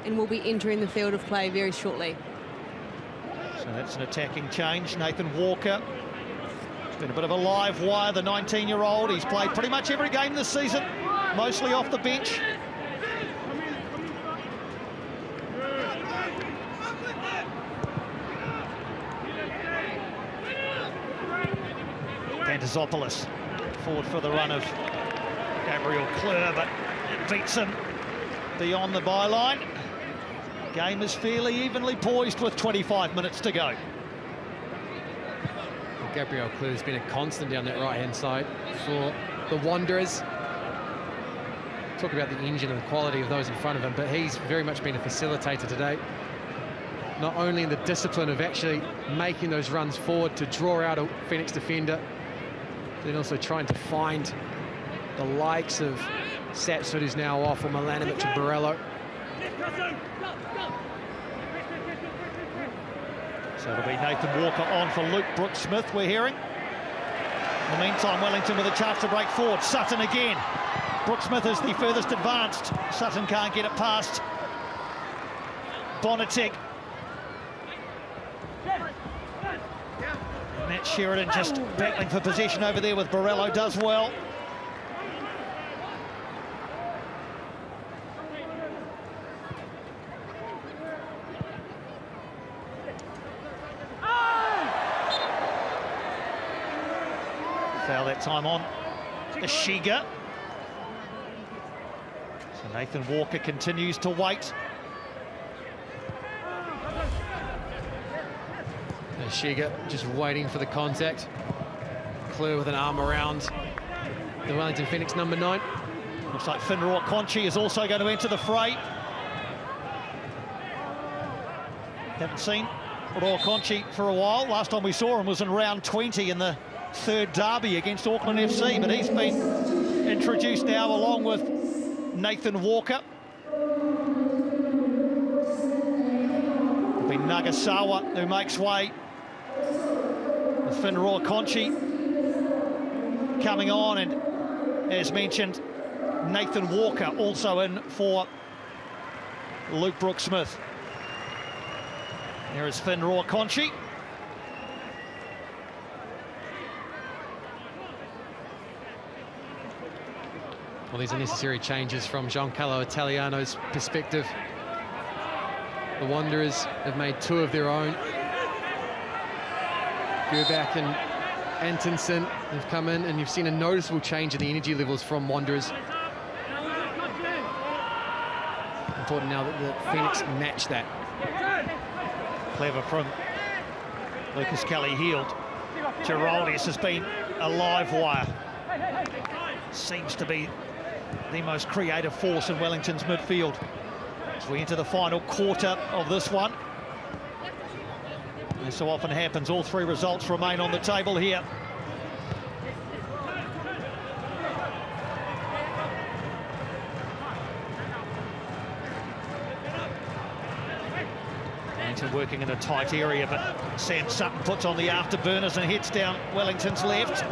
and will be entering the field of play very shortly. So that's an attacking change. Nathan Walker. It's been a bit of a live wire, the 19-year-old. He's played pretty much every game this season, mostly off the bench. Pantazopoulos forward for the run of Gabriel Kleur, but it beats him beyond the byline. Game is fairly evenly poised with 25 minutes to go. Gabriel Kleur has been a constant down that right-hand side for the Wanderers. Talk about the engine and the quality of those in front of him, but he's very much been a facilitator today. not only in the discipline of actually making those runs forward to draw out a Phoenix defender, but then also trying to find the likes of Sapsford, who's now off, or Milanovic and Borello. So it'll be Nathan Walker on for Luke Brooks-Smith, we're hearing. In the meantime, Wellington with a chance to break forward. Sutton again. Brooks-Smith is the furthest advanced. Sutton can't get it past Bonatek. Matt Sheridan just battling for possession over there with Borello, does well. Foul that time on Ishiga. So Nathan Walker continues to wait. Ishiga just waiting for the contact. Clear with an arm around the Wellington Phoenix number 9. Looks like Finroa Conchi is also going to enter the fray. Haven't seen Roa Conchi for a while. Last time we saw him was in round 20 in the third derby against Auckland FC, but he's been introduced now along with Nathan Walker. It'll be Nagasawa who makes way with Finroa Conchi coming on, and as mentioned, Nathan Walker also in for Luke Brooks-Smith. There is Finroa Conchi. Well, these are necessary changes from Giancarlo Italiano's perspective. The Wanderers have made 2 of their own. Gerbach and Antonsen have come in, and you've seen a noticeable change in the energy levels from Wanderers. Important now that the Phoenix match that. Clever from Lucas Kelly-Heald. Geraldis has been a live wire. Seems to be the most creative force in Wellington's midfield as we enter the final quarter of this one. As so often happens, all 3 results remain on the table here. Wellington working in a tight area, but Sam Sutton puts on the afterburners and heads down Wellington's left.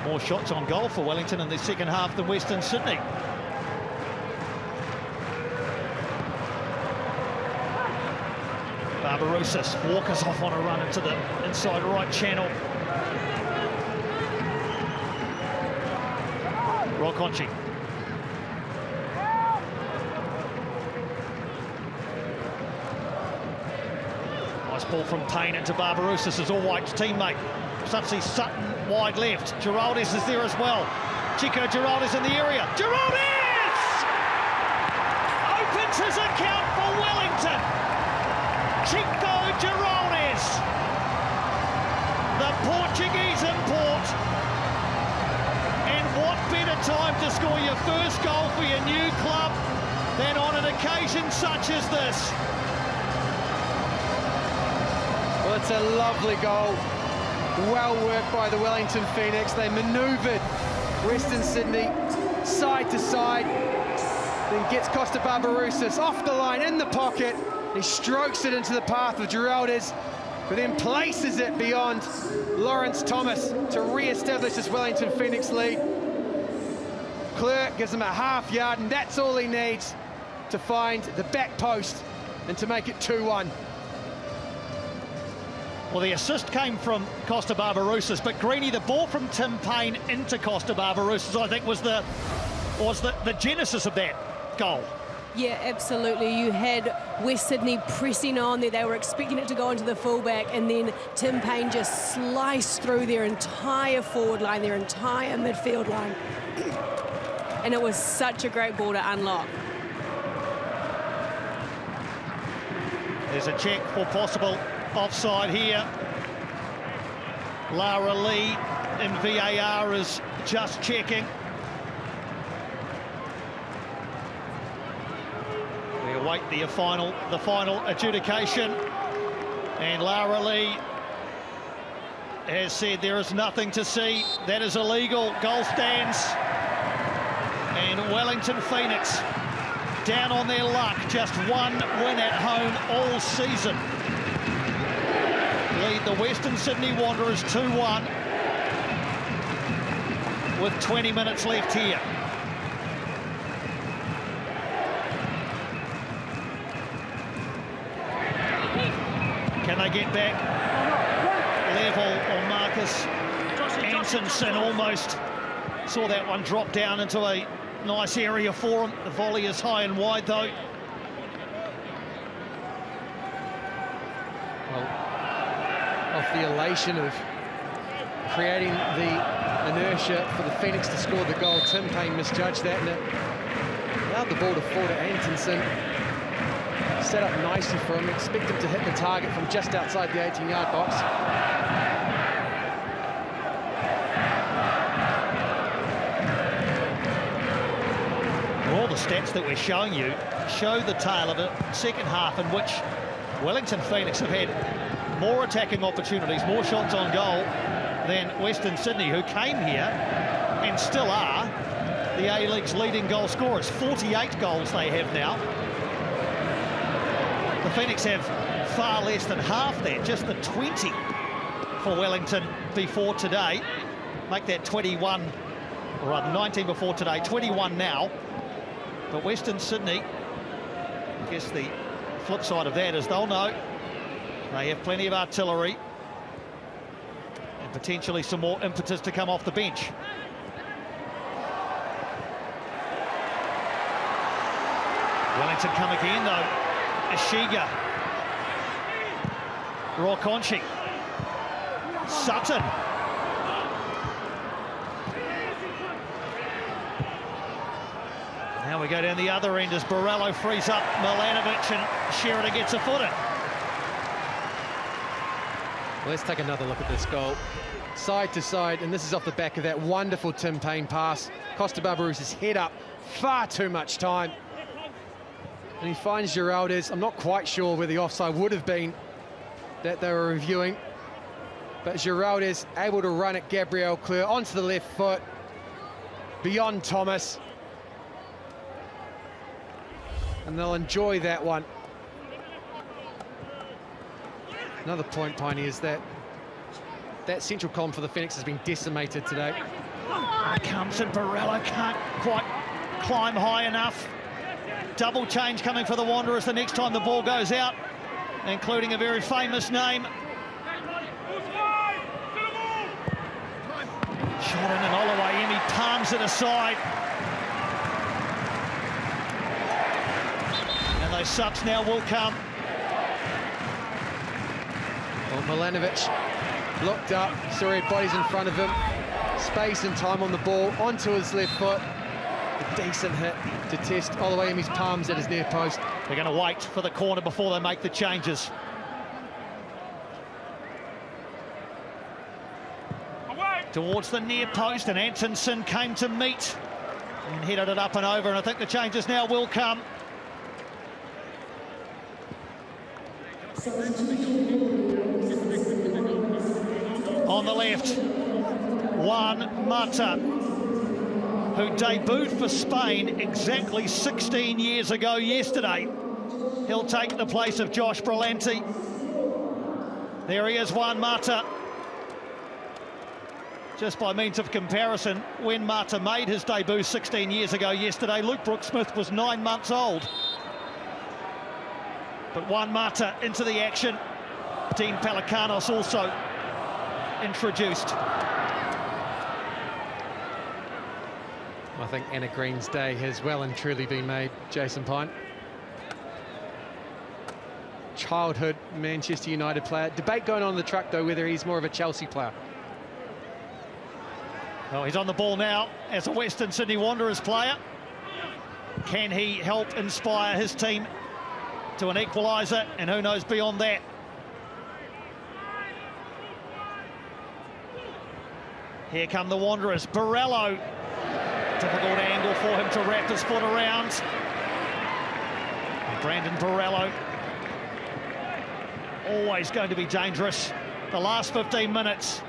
More shots on goal for Wellington in the second half than Western Sydney. Barbarousis, Walker's off on a run into the inside right channel. Roa Conchi. Nice ball from Payne into Barbarousis, his all-white's teammate. Subsees Sutton wide left. Geraldis is there as well. Chico Geraldis in the area. Geraldis opens his account for Wellington. Chico Geraldis, the Portuguese import. And what better time to score your first goal for your new club than on an occasion such as this? Well, it's a lovely goal. Well worked by the Wellington Phoenix. They manoeuvred Western Sydney side to side, then gets Costa Barbarousis off the line in the pocket. He strokes it into the path of Geraldis, but then places it beyond Lawrence Thomas to re-establish this Wellington Phoenix lead. Clerk gives him a half yard, and that's all he needs to find the back post and to make it 2-1. Well, the assist came from Costa Barbarousis, but Greeny, the ball from Tim Payne into Costa Barbarousis, I think was the genesis of that goal. Yeah, absolutely. You had West Sydney pressing on there. They were expecting it to go into the fullback, and then Tim Payne just sliced through their entire forward line, their entire midfield line. And it was such a great ball to unlock. There's a check for possible offside here. Lara Lee in VAR is just checking. We await await the final adjudication. And Lara Lee has said there is nothing to see. That is illegal. Goal stands. And Wellington Phoenix down on their luck. Just one win at home all season. Lead the Western Sydney Wanderers 2-1 with 20 minutes left here. Can they get back level on Marcus Antonsen? Almost saw that one drop down into a nice area for him. The volley is high and wide though. Well, off the elation of creating the inertia for the Phoenix to score the goal, Tim Payne misjudged that and it allowed the ball to fall to Antonsen. Set up nicely for him, expect him to hit the target from just outside the 18-yard box. All the stats that we're showing you show the tale of a second half in which Wellington Phoenix have had more attacking opportunities, more shots on goal than Western Sydney, who came here and still are the A-League's leading goal scorers. 48 goals they have now. The Phoenix have far less than half that, just the 20 for Wellington before today. Make that 21, or rather 19 before today, 21 now. But Western Sydney, I guess the flip side of that is they'll know they have plenty of artillery and potentially some more impetus to come off the bench. Wellington come again though. Ishiga, Rokonchi, Sutton. Now we go down the other end as Borrello frees up Milanovic and Sheridan gets a footer. Well, let's take another look at this goal. Side to side, and this is off the back of that wonderful Tim Payne pass. Costa Barbarossa's head up, far too much time. And he finds Geraldez. I'm not quite sure where the offside would have been that they were reviewing. But Geraldez able to run at Gabriel Clear onto the left foot, beyond Thomas. And they'll enjoy that one. Another point, Piney, is that central column for the Phoenix has been decimated today. Here comes and Borrello can't quite climb high enough. Double change coming for the Wanderers the next time the ball goes out, including a very famous name. Shot in and Oluwayemi palms it aside. And those subs now will come. Well, Milanovic looked up, saw he had bodies in front of him. Space and time on the ball, onto his left foot. A decent hit to test Oluwayemi's palms at his near post. They're going to wait for the corner before they make the changes. Towards the near post, and Antonsen came to meet and headed it up and over, and I think the changes now will come. On the left, Juan Mata, who debuted for Spain exactly 16 years ago yesterday. He'll take the place of Josh Brillante. There he is, Juan Mata. Just by means of comparison, when Mata made his debut 16 years ago yesterday, Luke Brooks-Smith was 9 months old. But Juan Mata into the action. Dean Pelikanos also introduced. I think Anna Green's day has well and truly been made, Jason Pine. Childhood Manchester United player. Debate going on in the truck, though, whether he's more of a Chelsea player. Well, he's on the ball now as a Western Sydney Wanderers player. Can he help inspire his team to an equaliser, and who knows beyond that? Here come the Wanderers. Borrello. Difficult angle for him to wrap his foot around. Brandon Borrello, always going to be dangerous. The last 15 minutes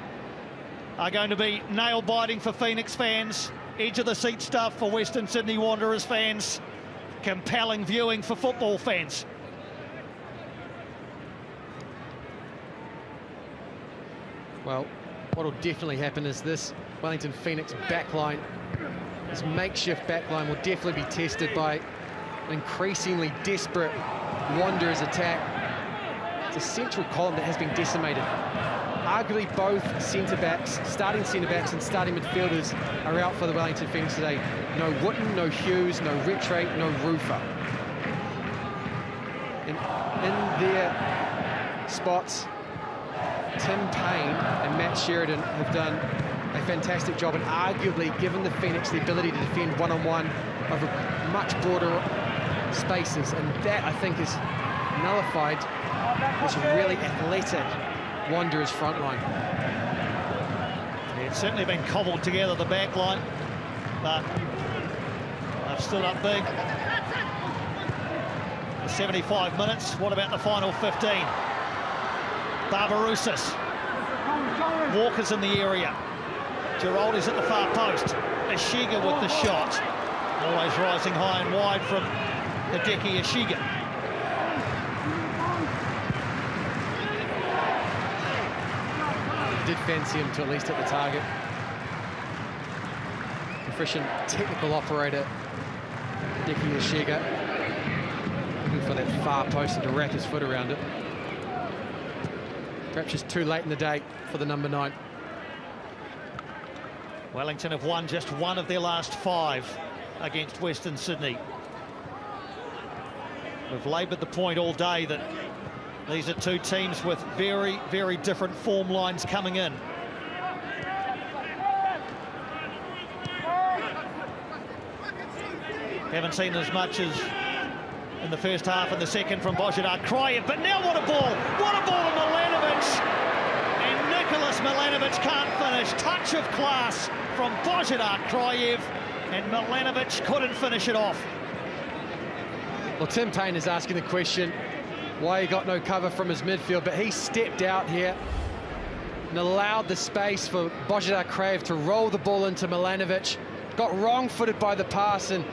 are going to be nail-biting for Phoenix fans, edge-of-the-seat stuff for Western Sydney Wanderers fans, compelling viewing for football fans. Well, what will definitely happen is this Wellington Phoenix backline, this makeshift backline, will definitely be tested by an increasingly desperate Wanderers attack. It's a central column that has been decimated. Arguably both centre-backs, starting centre-backs and starting midfielders are out for the Wellington Phoenix today. No Wooten, no Hughes, no Rattray, no Rufer. And in their spots, Tim Payne and Matt Sheridan have done a fantastic job, and arguably given the Phoenix the ability to defend one-on-one over much broader spaces, and that I think is nullified this really athletic Wanderers front line. It's certainly been cobbled together, the back line, but they've stood up big. For 75 minutes, what about the final 15? Barbarousis, Walker's in the area, Giroldi's at the far post, Ishiga with the shot, always rising high and wide from Hideki Ishiga. Did fancy him to at least hit the target. Proficient technical operator Hideki Ishiga, looking for that far post and to wrap his foot around it. Perhaps just too late in the day for the number 9. Wellington have won just one of their last 5 against Western Sydney. We've laboured the point all day that these are two teams with very, very different form lines coming in. Haven't seen as much as in the first half and the second from Bozhidar Kraev, but now what a ball! What a ball to Milanovic! And Nicholas Milanovic can't finish. Touch of class from Bozhidar Kraev, and Milanovic couldn't finish it off. Well, Tim Payne is asking the question why he got no cover from his midfield, but he stepped out here and allowed the space for Bozhidar Kraev to roll the ball into Milanovic. Got wrong-footed by the pass, and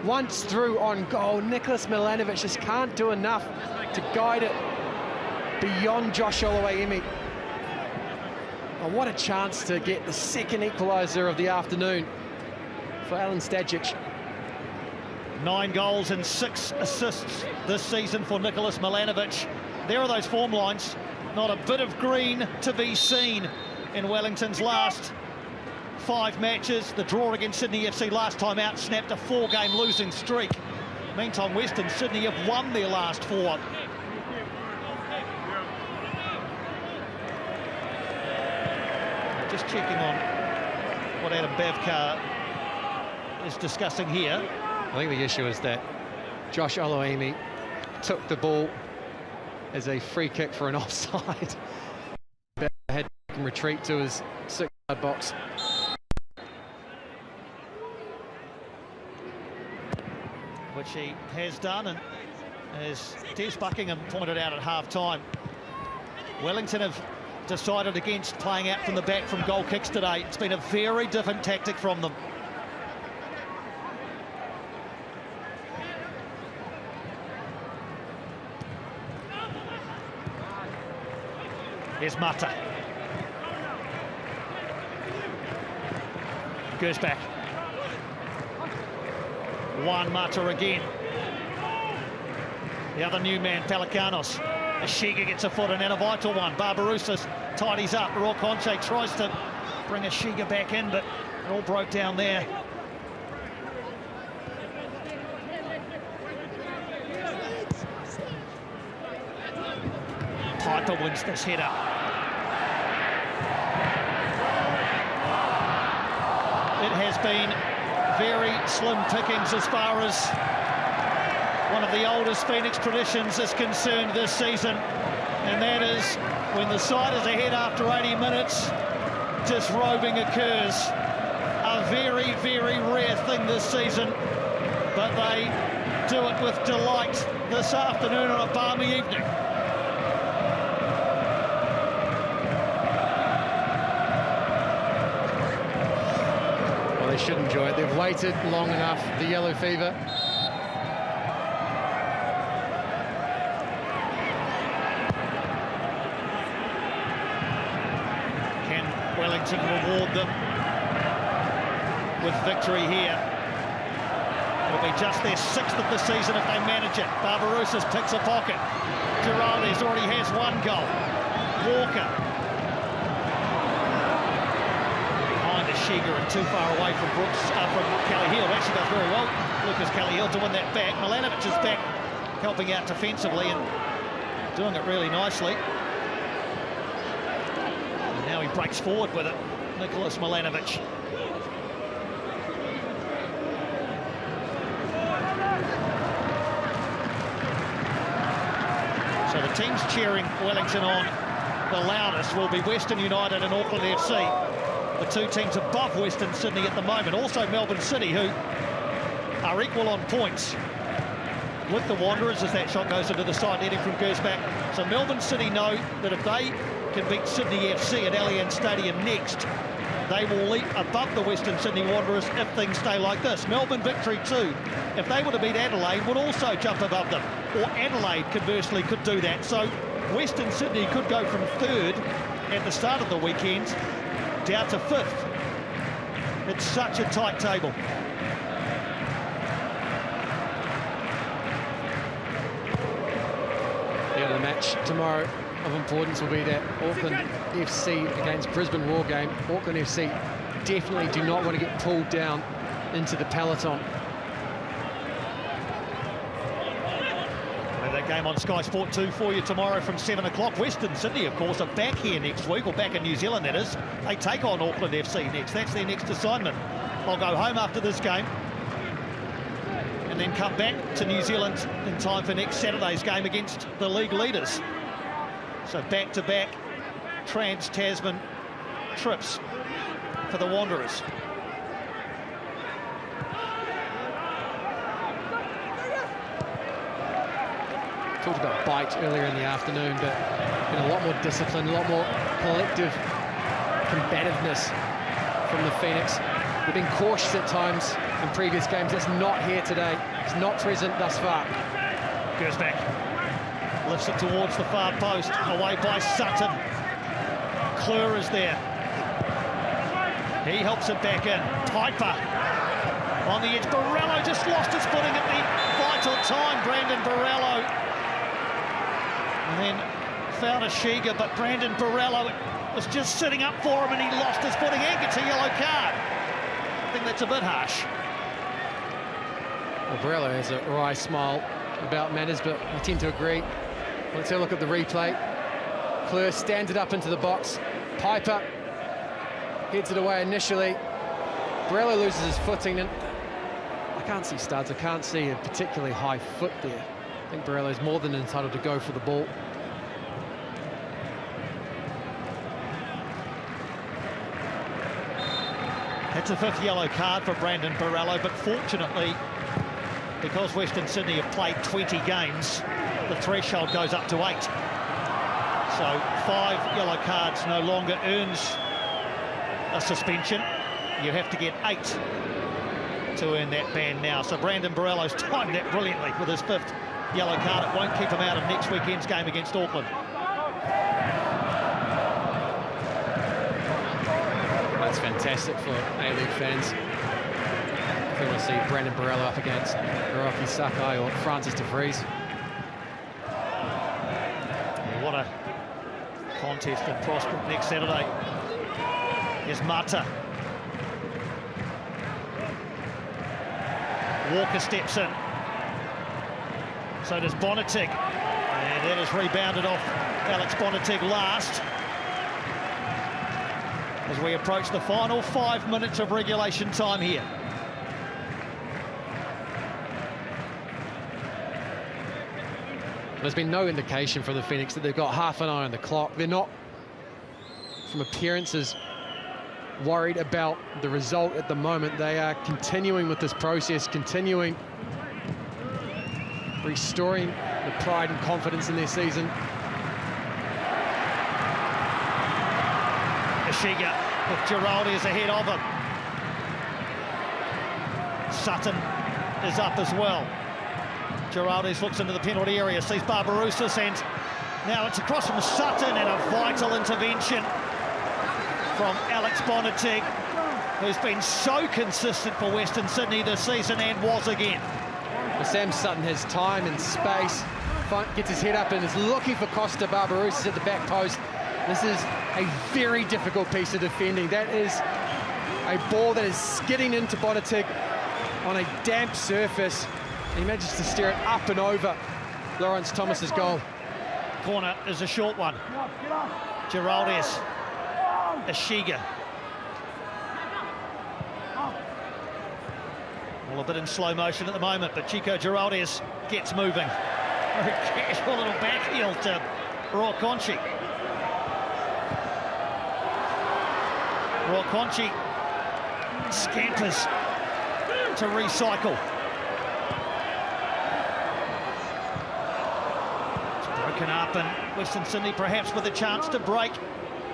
once through on goal, Nicholas Milanovic just can't do enough to guide it beyond Josh Oluwaemi. Oh, what a chance to get the second equaliser of the afternoon for Alen Stajic. 9 goals and 6 assists this season for Nicholas Milanovic. There are those form lines. Not a bit of green to be seen in Wellington's last 5 matches. The draw against Sydney FC last time out snapped a 4-game losing streak. Meantime, Western Sydney have won their last 4. Just checking on what Adam Bavkar is discussing here. I think the issue is that Josh Oluwaemi took the ball as a free kick for an offside. Had to retreat to his 6-yard box. Which he has done, and as Des Buckingham pointed out at half-time, Wellington have decided against playing out from the back from goal kicks today. It's been a very different tactic from them. Here's Mata. Goes back. Juan Mata again. The other new man, Pelikanos. Ishiga gets a foot in, and a vital one. Barbarousis tidies up. Raw Conche tries to bring Ishiga back in, but it all broke down there. Piper wins this header. It has been very slim pickings as far as one of the oldest Phoenix traditions is concerned this season, and that is when the side is ahead after 80 minutes, disrobing occurs. A very, very rare thing this season, but they do it with delight this afternoon on a balmy evening. Well, they should enjoy it. They've waited long enough, the yellow fever. Can Wellington reward them with victory here? It'll be just their 6th of the season if they manage it. Barbarosas picks a pocket. Giraldes already has 1 goal. Walker behind Shiga and too far away from from Kelly-Hill. Actually does very well, Lucas Kelly-Hill, to win that back. Milanovic is back, helping out defensively and doing it really nicely. And now he breaks forward with it, Nicholas Milanovic. So the teams cheering Wellington on the loudest will be Western United and Auckland FC. The 2 teams above Western Sydney at the moment. Also Melbourne City, who are equal on points with the Wanderers as that shot goes into the side netting from Gersbach. So Melbourne City know that if they can beat Sydney FC at Allianz Stadium next, they will leap above the Western Sydney Wanderers if things stay like this. Melbourne Victory too, if they were to beat Adelaide, would also jump above them. Or Adelaide, conversely, could do that. So Western Sydney could go from 3rd at the start of the weekend down to 5th. It's such a tight table. Yeah, the match tomorrow of importance will be that Auckland FC against Brisbane Roar game. Auckland FC definitely do not want to get pulled down into the peloton. That game on Sky Sport 2 for you tomorrow from 7 o'clock. Western Sydney, of course, are back here next week, or back in New Zealand, that is. They take on Auckland FC next. That's their next assignment. They'll go home after this game and then come back to New Zealand in time for next Saturday's game against the league leaders. So back-to-back trans-Tasman trips for the Wanderers. Talked about bite earlier in the afternoon, but a lot more discipline, a lot more collective combativeness from the Phoenix. They've been cautious at times in previous games. That's not here today. It's not present thus far. Gersbach lifts it towards the far post, away by Sutton. Clure is there. He helps it back in. Piper on the edge. Borrello just lost his footing at the vital time. Brandon Borrello. And then found a Shiga, but Brandon Borrello was just sitting up for him and he lost his footing and gets a yellow card. I think that's a bit harsh. Well, Borrello has a wry smile about matters, but I tend to agree. Let's have a look at the replay. Clure stands it up into the box. Piper heads it away initially. Borrello loses his footing, and I can't see studs. I can't see a particularly high foot there. I think Borrello's more than entitled to go for the ball. That's a 5th yellow card for Brandon Borrello, but fortunately, because Western Sydney have played 20 games, the threshold goes up to 8. So 5 yellow cards no longer earns a suspension. You have to get 8 to earn that ban now. So Brandon Borrello's timed that brilliantly with his 5th yellow card. It won't keep him out of next weekend's game against Auckland. That's fantastic for A-League fans. If they want to see Brandon Borrello up against Hiroki Sakai or Francis de Vries. What a contest in Prospect next Saturday. Here's Mata. Walker steps in. So does Bonatig. And that is rebounded off Alex Bonatig last. As we approach the final 5 minutes of regulation time here. There's been no indication from the Phoenix that they've got half an eye on the clock. They're not, from appearances, worried about the result at the moment. They are continuing with this process, continuing restoring the pride and confidence in their season. Ishiga with Giraldi's ahead of him. Sutton is up as well. Giraldi's looks into the penalty area, sees Barbarouses, and now it's across from Sutton, and a vital intervention from Alex Bonatig, who's been so consistent for Western Sydney this season and was again. Well, Sam Sutton has time and space, gets his head up and is looking for Costa Barbarouses at the back post. This is a very difficult piece of defending. That is a ball that is skidding into Bonatig on a damp surface. He manages to steer it up and over Lawrence Thomas's goal. Corner is a short one. Giraldes, Ishiga. Well, a bit in slow motion at the moment, but Chico Giraldes gets moving. Very casual little backheel to Rokonchi. Rokonchi scampers to recycle. It's broken up, and Western Sydney perhaps with a chance to break.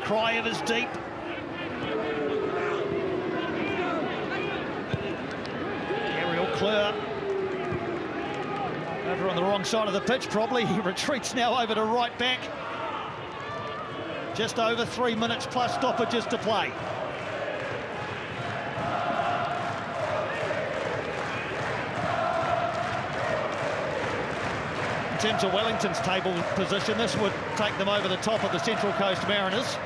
Kraev is deep. Ariel Kleur over on the wrong side of the pitch, probably. He retreats now over to right back. Just over 3 minutes plus stoppages to play. In terms of Wellington's table position, this would take them over the top of the Central Coast Mariners.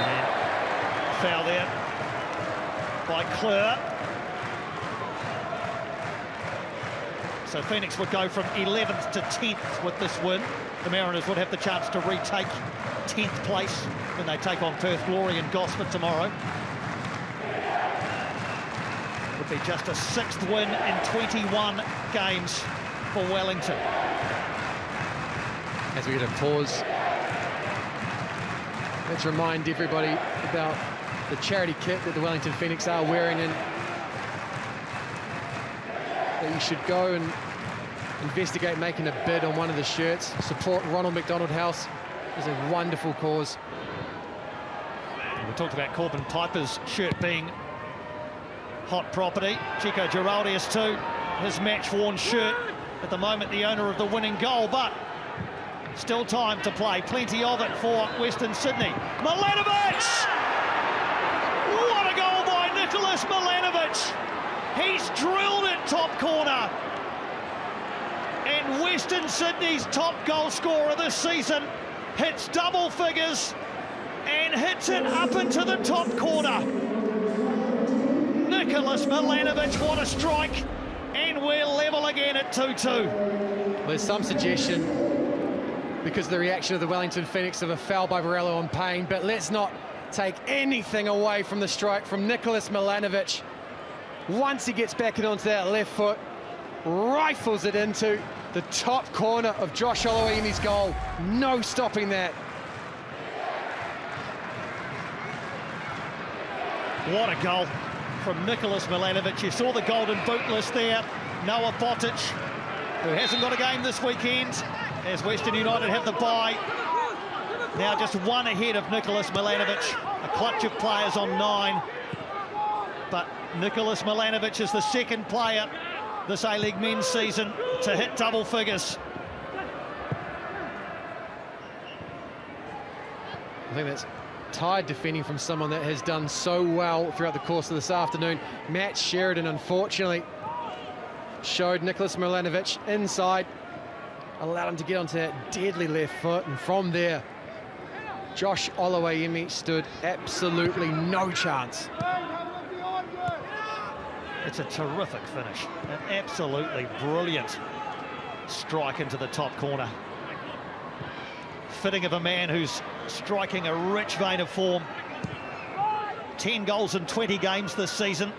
And foul there by Kleur. So Phoenix would go from 11th to 10th with this win. The Mariners would have the chance to retake 10th place when they take on Perth Glory in Gosford tomorrow. Would be just a 6th win in 21 games for Wellington. As we get a pause, let's remind everybody about the charity kit that the Wellington Phoenix are wearing, and that you should go and investigate making a bid on one of the shirts. Support Ronald McDonald House. It's a wonderful cause. We talked about Corbin Piper's shirt being hot property. Chico Giraldes too, his match-worn shirt. At the moment, the owner of the winning goal, but still time to play. Plenty of it for Western Sydney. Milanovic! What a goal by Nicholas Milanovic! He's drilled it top corner. And Western Sydney's top goal scorer this season hits double figures and hits it up into the top corner. Nicholas Milanovic, what a strike, and we're level again at 2-2. Well, there's some suggestion, because of the reaction of the Wellington Phoenix, of a foul by Borello on Payne, but let's not take anything away from the strike from Nicholas Milanovic. Once he gets back in onto that left foot, rifles it into the top corner of Josh Oloiemi's goal. No stopping that. What a goal from Nicholas Milanovic. You saw the golden boot list there. Noah Botic, who hasn't got a game this weekend, as Western United have the bye. Now just one ahead of Nicholas Milanovic. A clutch of players on 9. But Nicholas Milanovic is the second player this A-League men's season to hit double figures. I think that's tired defending from someone that has done so well throughout the course of this afternoon. Matt Sheridan, unfortunately, showed Nicholas Milanovic inside, allowed him to get onto that deadly left foot, and from there, Josh Oloiemi stood absolutely no chance. It's a terrific finish, an absolutely brilliant strike into the top corner. Fitting of a man who's striking a rich vein of form. 10 goals in 20 games this season.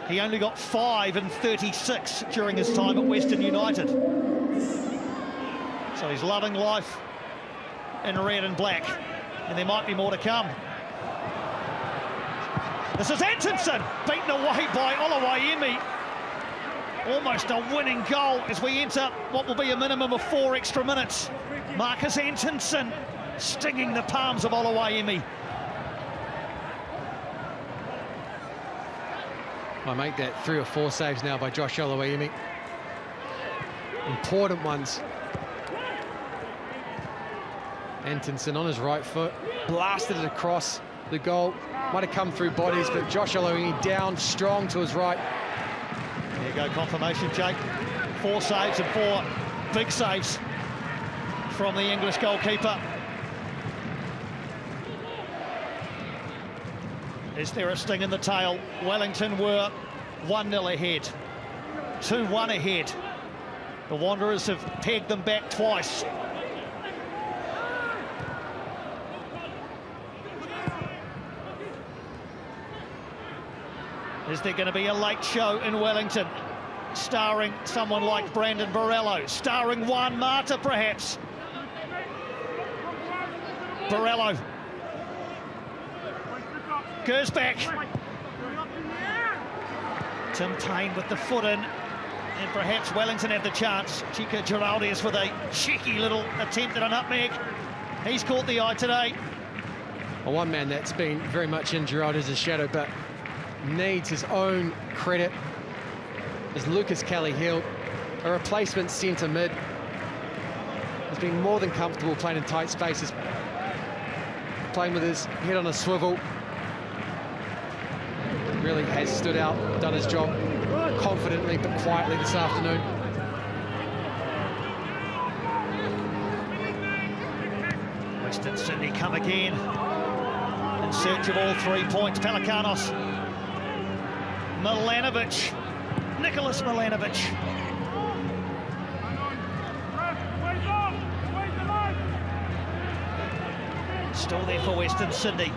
He only got 5 in 36 during his time at Western United. So he's loving life in red and black. and there might be more to come. This is Atkinson, beaten away by Oluwayemi. Almost a winning goal as we enter what will be a minimum of 4 extra minutes. Marcus Atkinson stinging the palms of Oluwayemi. I make that 3 or 4 saves now by Josh Oluwayemi. Important ones. Atkinson on his right foot, blasted it across the goal. Might have come through bodies, but Josh Oluwayemi down strong to his right. There you go, confirmation, Jake. 4 saves and 4 big saves from the English goalkeeper. Is there a sting in the tail? Wellington were 1-0 ahead, 2-1 ahead. The Wanderers have pegged them back twice. Is there going to be a late show in Wellington, starring someone like Brandon Borrello, starring Juan Mata perhaps? Borrello. Gersbach. Tim Payne with the foot in, and perhaps Wellington have the chance. Chico Giraldes with a cheeky little attempt at a nutmeg. He's caught the eye today. Well, one man that's been very much in Giraldes' shadow, but needs his own credit, is Lucas Kelly-Hill, a replacement centre mid. He's been more than comfortable playing in tight spaces, playing with his head on a swivel. Really has stood out, done his job confidently but quietly this afternoon. Western Sydney come again in search of all 3 points. Pelikanos, Milanovic, Nicholas Milanovic. Still there for Western Sydney.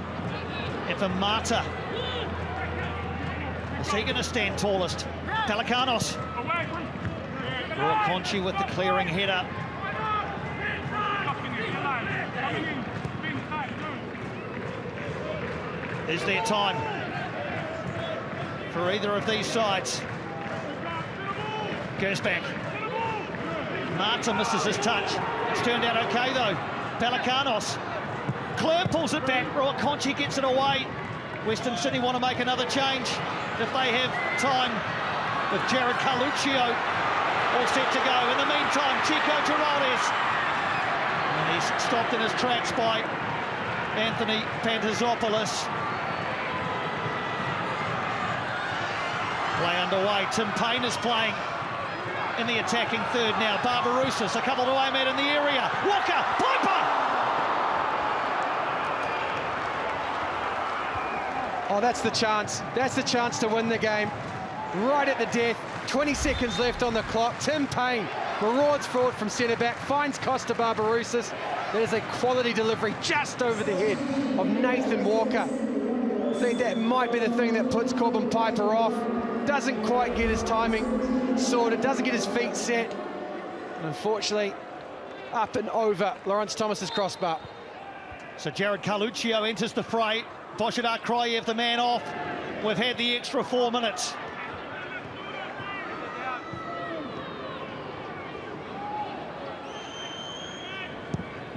And for Mata. Is he going to stand tallest? Pelikanos. Conchi with the clearing header. Is there time for either of these sides? Gersbach. Mata misses his touch. It's turned out okay though. Pelikanos. Clare pulls it back. Conchi gets it away. Western Sydney want to make another change if they have time, with Jared Carluccio all set to go. In the meantime, Chico Giraldes. And he's stopped in his tracks by Anthony Pantazopoulos. Play underway. Tim Payne is playing in the attacking third now. Barbarouses, a couple to aim at in the area. Walker, Piper! Oh, that's the chance. That's the chance to win the game. Right at the death. 20 seconds left on the clock. Tim Payne marauds forward from centre-back, finds Costa Barbarouses. There's a quality delivery just over the head of Nathan Walker. I think that might be the thing that puts Corbin Piper off. Doesn't quite get his timing sorted, doesn't get his feet set. And unfortunately, up and over Lawrence Thomas's crossbar. So Jared Carluccio enters the fray. Bozhidar Kraev, the man off. We've had the extra 4 minutes.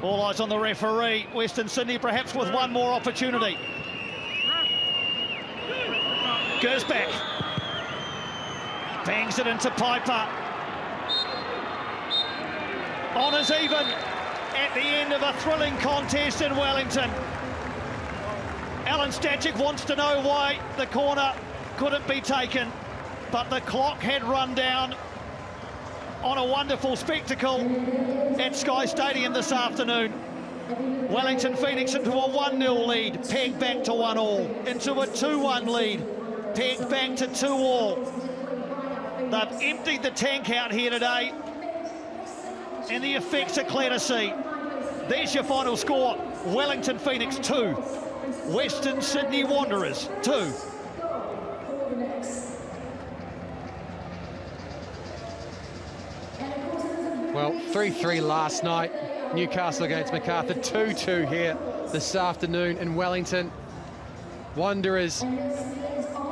All eyes on the referee. Western Sydney perhaps with one more opportunity. Gersbach bangs it into Piper. Honours even at the end of a thrilling contest in Wellington. Alan Stajic wants to know why the corner couldn't be taken, but the clock had run down on a wonderful spectacle at Sky Stadium this afternoon. Wellington Phoenix into a 1-0 lead, pegged back to 1-1, into a 2-1 lead, pegged back to 2-2. They've emptied the tank out here today, and the effects are clear to see. There's your final score. Wellington Phoenix 2, Western Sydney Wanderers 2. Well, 3-3 last night. Newcastle against Macarthur. 2-2 here this afternoon in Wellington. Wanderers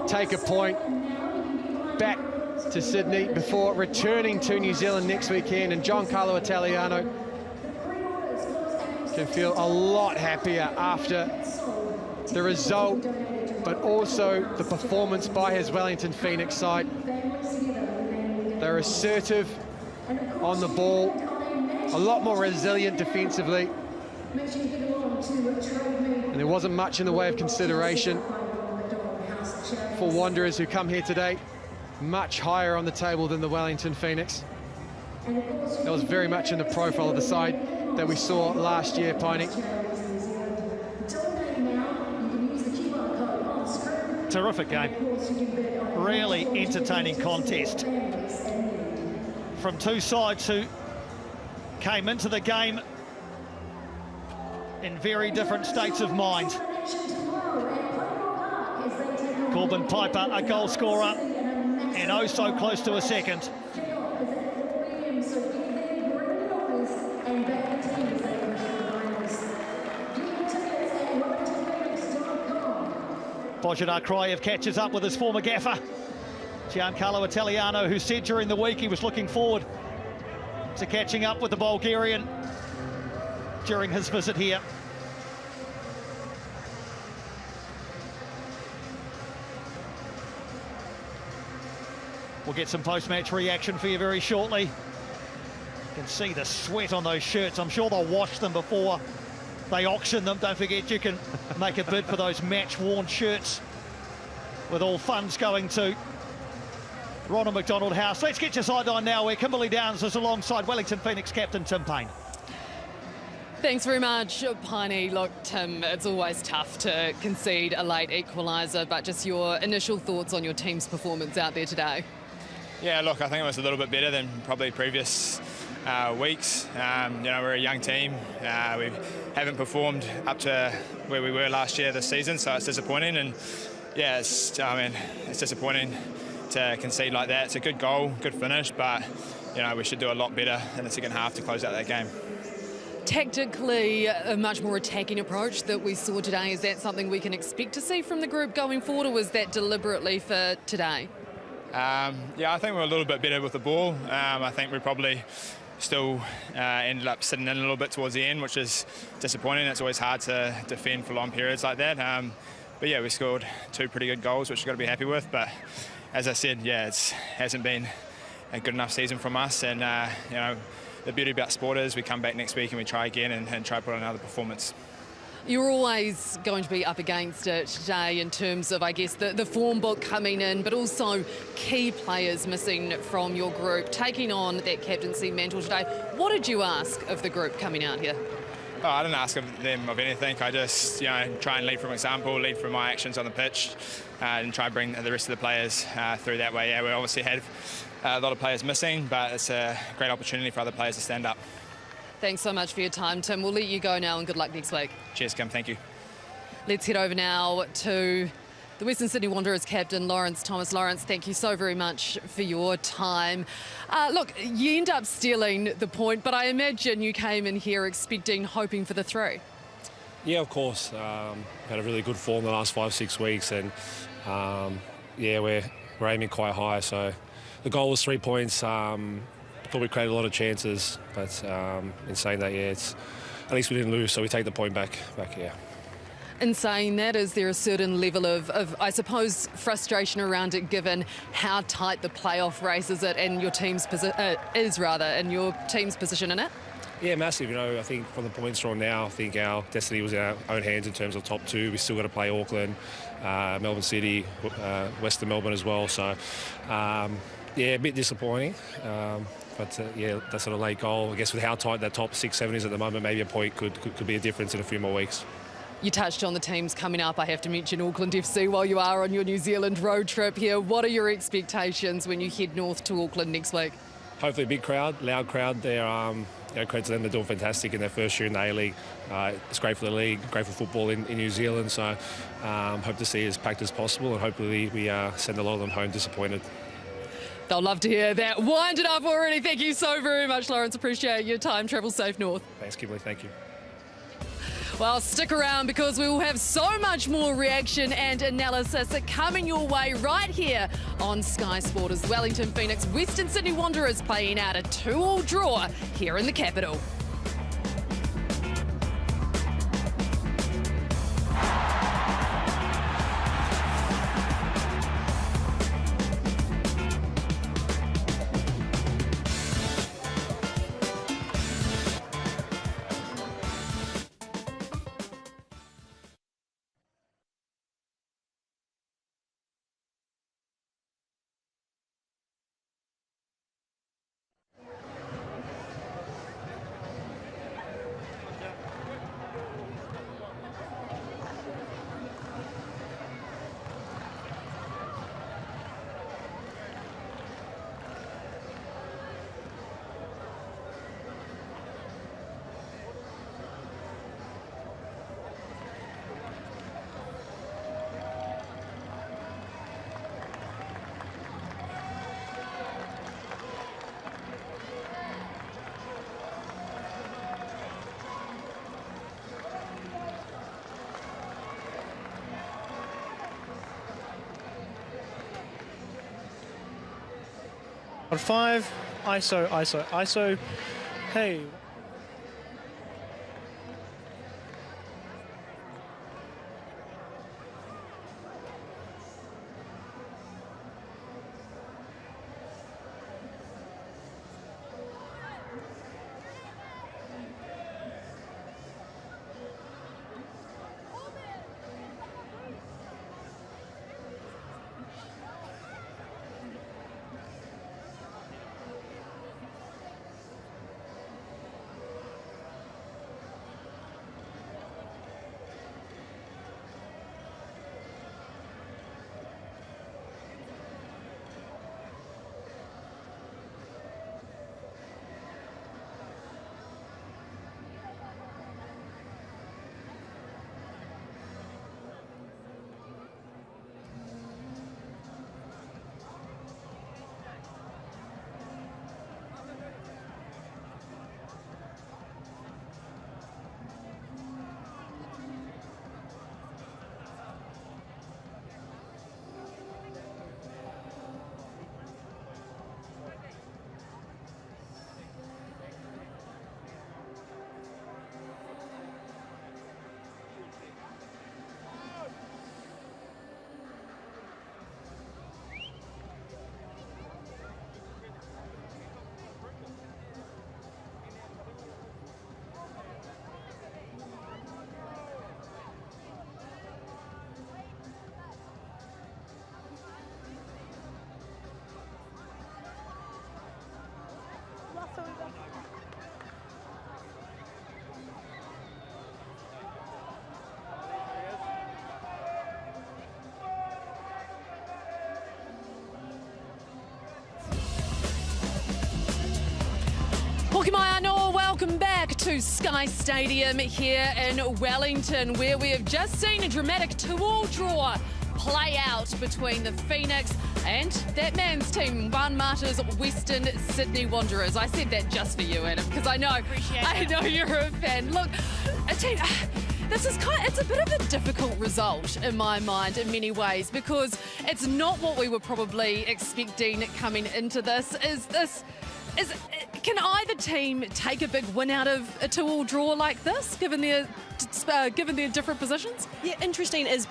take a point back to Sydney before returning to New Zealand next weekend, and Giancarlo Italiano can feel a lot happier after the result, but also the performance by his Wellington Phoenix side. They're assertive on the ball, a lot more resilient defensively, and there wasn't much in the way of consideration for Wanderers, who come here today much higher on the table than the Wellington Phoenix. That was very much in the profile of the side that we saw last year, Piney. Terrific game. Really entertaining contest from two sides who came into the game in very different states of mind. Corbin Piper, a goal scorer, and oh so close to a second. Bozhidar Kraev catches up with his former gaffer, Giancarlo Italiano, who said during the week he was looking forward to catching up with the Bulgarian during his visit here. We'll get some post-match reaction for you very shortly. You can see the sweat on those shirts. I'm sure they'll wash them before they auction them. Don't forget, you can make a bid for those match-worn shirts, with all funds going to Ronald McDonald House. Let's get your sideline now, where Kimberly Downs is alongside Wellington Phoenix captain Tim Payne. Thanks very much, Piney. Look, Tim, it's always tough to concede a late equaliser, but just your initial thoughts on your team's performance out there today. Yeah, look, I think it was a little bit better than probably previous weeks. You know, we're a young team. We haven't performed up to where we were last year this season, so it's disappointing. And yeah, it's disappointing to concede like that. It's a good goal, good finish, but you know, we should do a lot better in the second half to close out that game. Tactically, a much more attacking approach that we saw today. Is that something we can expect to see from the group going forward, or was that deliberately for today? Yeah, I think we're a little bit better with the ball. I think we probably still ended up sitting in a little bit towards the end, which is disappointing. It's always hard to defend for long periods like that. But yeah, we scored 2 pretty good goals, which we've got to be happy with. But as I said, yeah, it hasn't been a good enough season from us. And you know, the beauty about sport is we come back next week and we try again and try to put on another performance. You're always going to be up against it today in terms of, I guess, the form book coming in, but also key players missing from your group, taking on that captaincy mantle today. What did you ask of the group coming out here? Oh, I didn't ask of them of anything. I just, you know, try and lead from example, lead from my actions on the pitch, and try and bring the rest of the players through that way. Yeah, we obviously had a lot of players missing, but it's a great opportunity for other players to stand up. Thanks so much for your time, Tim. We'll let you go now, and good luck next week. Cheers, Kim. Thank you. Let's head over now to the Western Sydney Wanderers captain, Lawrence Thomas. Lawrence, thank you so very much for your time. Look, you end up stealing the point, but I imagine you came in here hoping for the 3. Yeah, of course. Had a really good form the last 5-6 weeks, and yeah, we're aiming quite high. So the goal was 3 points. Thought we created a lot of chances, but in saying that, yeah, at least we didn't lose, so we take the point back here. In saying that, is there a certain level of I suppose, frustration around it, given how tight the playoff race is and your team's in your team's position in it? Yeah, massive. You know, I think from the points drawn now, I think our destiny was in our own hands in terms of top 2. We still got to play Auckland, Melbourne City, Western Melbourne as well. So, yeah, a bit disappointing. But yeah, that sort of late goal, I guess with how tight that top 6-7 is at the moment, maybe a point could be a difference in a few more weeks. You touched on the teams coming up. I have to mention Auckland FC while you are on your New Zealand road trip here. What are your expectations when you head north to Auckland next week? Hopefully a big crowd, loud crowd. They're, credit to them, they're doing fantastic in their first year in the A-League. It's great for the league, great for football in New Zealand. So hope to see it as packed as possible, and hopefully we send a lot of them home disappointed. They'll love to hear that. Wind it up already. Thank you so very much, Lawrence. Appreciate your time. Travel safe north. Thanks, Kimberly. Thank you. Well, stick around because we will have so much more reaction and analysis coming your way right here on Sky Sport as Wellington Phoenix Western Sydney Wanderers playing out a 2-2 draw here in the capital. On 5, ISO, ISO, ISO. Hey. Welcome back to Sky Stadium here in Wellington, where we have just seen a dramatic 2-2 draw play out between the Phoenix and that man's team, Juan Mata's Western Sydney Wanderers. I said that just for you, Adam, because I know you're a fan. Look, it's a bit of a difficult result in my mind in many ways, because it's not what we were probably expecting coming into this. Can either team take a big win out of a 2-2 draw like this, given their different positions? Yeah, interesting is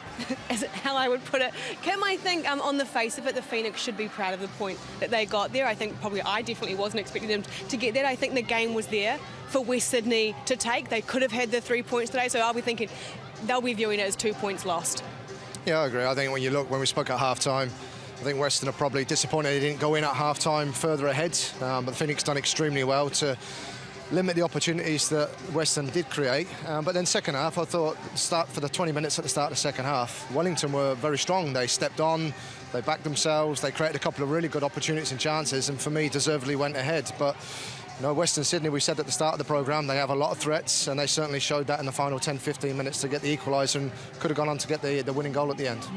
how I would put it. Kim, I think on the face of it, the Phoenix should be proud of the point that they got there. I think I definitely wasn't expecting them to get that. I think the game was there for West Sydney to take. They could have had the 3 points today, so I'll be thinking they'll be viewing it as 2 points lost. Yeah, I agree. I think when we spoke at half-time, I think Western are probably disappointed they didn't go in at half-time further ahead, but the Phoenix done extremely well to limit the opportunities that Western did create. But then second half, I thought, for the 20 minutes at the start of the second half, Wellington were very strong. They stepped on, they backed themselves, they created a couple of really good opportunities and chances, and for me, deservedly went ahead. But No, Western Sydney, we said at the start of the programme, they have a lot of threats, and they certainly showed that in the final 10-15 minutes to get the equaliser, and could have gone on to get the winning goal at the end.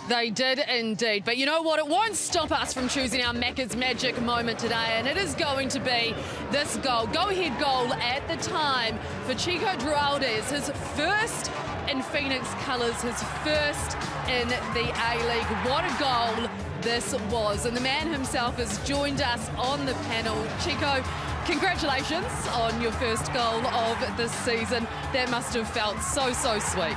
They did indeed. But you know what? It won't stop us from choosing our Macca's magic moment today, and it is going to be this goal. Go-ahead goal at the time for Chico Draldes, his first in Phoenix colours, his first in the A-League. What a goal this was. And the man himself has joined us on the panel. Chico, congratulations on your first goal of this season. That must have felt so, so sweet.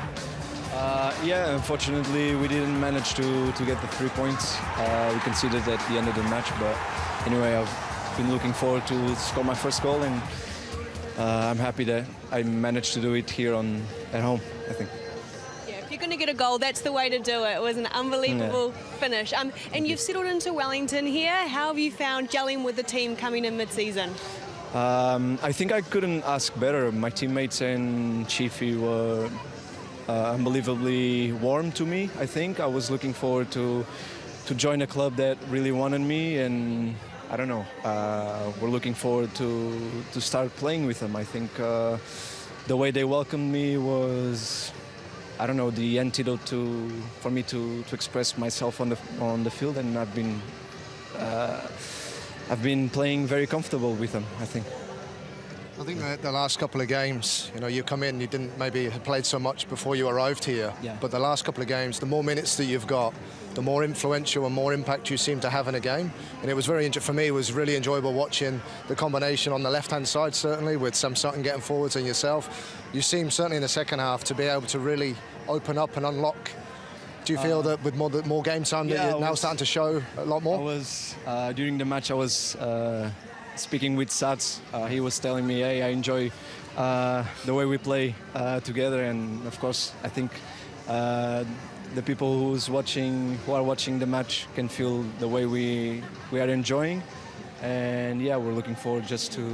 Yeah, unfortunately we didn't manage to get the 3 points. We conceded at the end of the match, but anyway, I've been looking forward to score my first goal, and I'm happy that I managed to do it here at home, I think. Yeah, if you're going to get a goal, that's the way to do it. It was an unbelievable finish. And you've settled into Wellington here. How have you found gelling with the team coming in mid-season? I think I couldn't ask better. My teammates and Chiefy were unbelievably warm to me. I think I was looking forward to join a club that really wanted me, and I don't know, we're looking forward to start playing with them. I think the way they welcomed me was, I don't know, the antidote for me to express myself on the field, and I've been playing very comfortable with them, I think. I think that the last couple of games, you know, you come in, you didn't maybe have played so much before you arrived here, but the last couple of games, the more minutes that you've got, the more influential and more impact you seem to have in a game. And it was for me, it was really enjoyable watching the combination on the left-hand side, certainly, with Sam Sutton getting forwards and yourself. You seem, certainly in the second half, to be able to really open up and unlock. Do you feel that with more game time that you're now starting to show a lot more? During the match, I was speaking with Sats. He was telling me, hey, I enjoy the way we play together, and of course I think the people who are watching the match can feel the way we are enjoying, and yeah, we're looking forward just to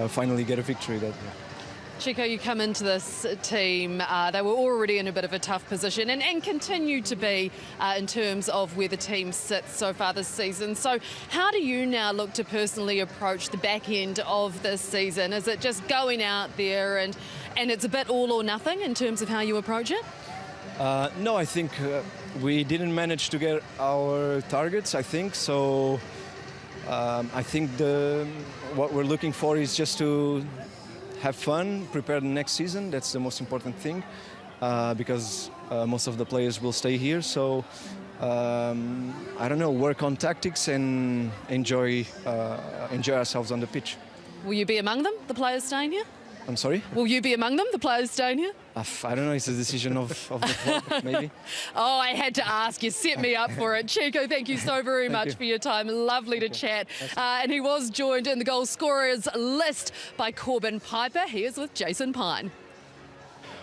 finally get a victory. Chico, you come into this team, they were already in a bit of a tough position and continue to be in terms of where the team sits so far this season. So how do you now look to personally approach the back end of this season? Is it just going out there and it's a bit all or nothing in terms of how you approach it? No, I think we didn't manage to get our targets, I think. So I think what we're looking for is just to have fun, prepare the next season. That's the most important thing, because most of the players will stay here. So I don't know, work on tactics and enjoy ourselves on the pitch. Will you be among them, the players staying here? I'm sorry? Will you be among them, the players staying here? I don't know, it's a decision of the club, maybe. Oh, I had to ask. You set me up for it. Chico, thank you so very much for your time. Lovely to chat. And he was joined in the goal scorers list by Corbin Piper. He is with Jason Pine.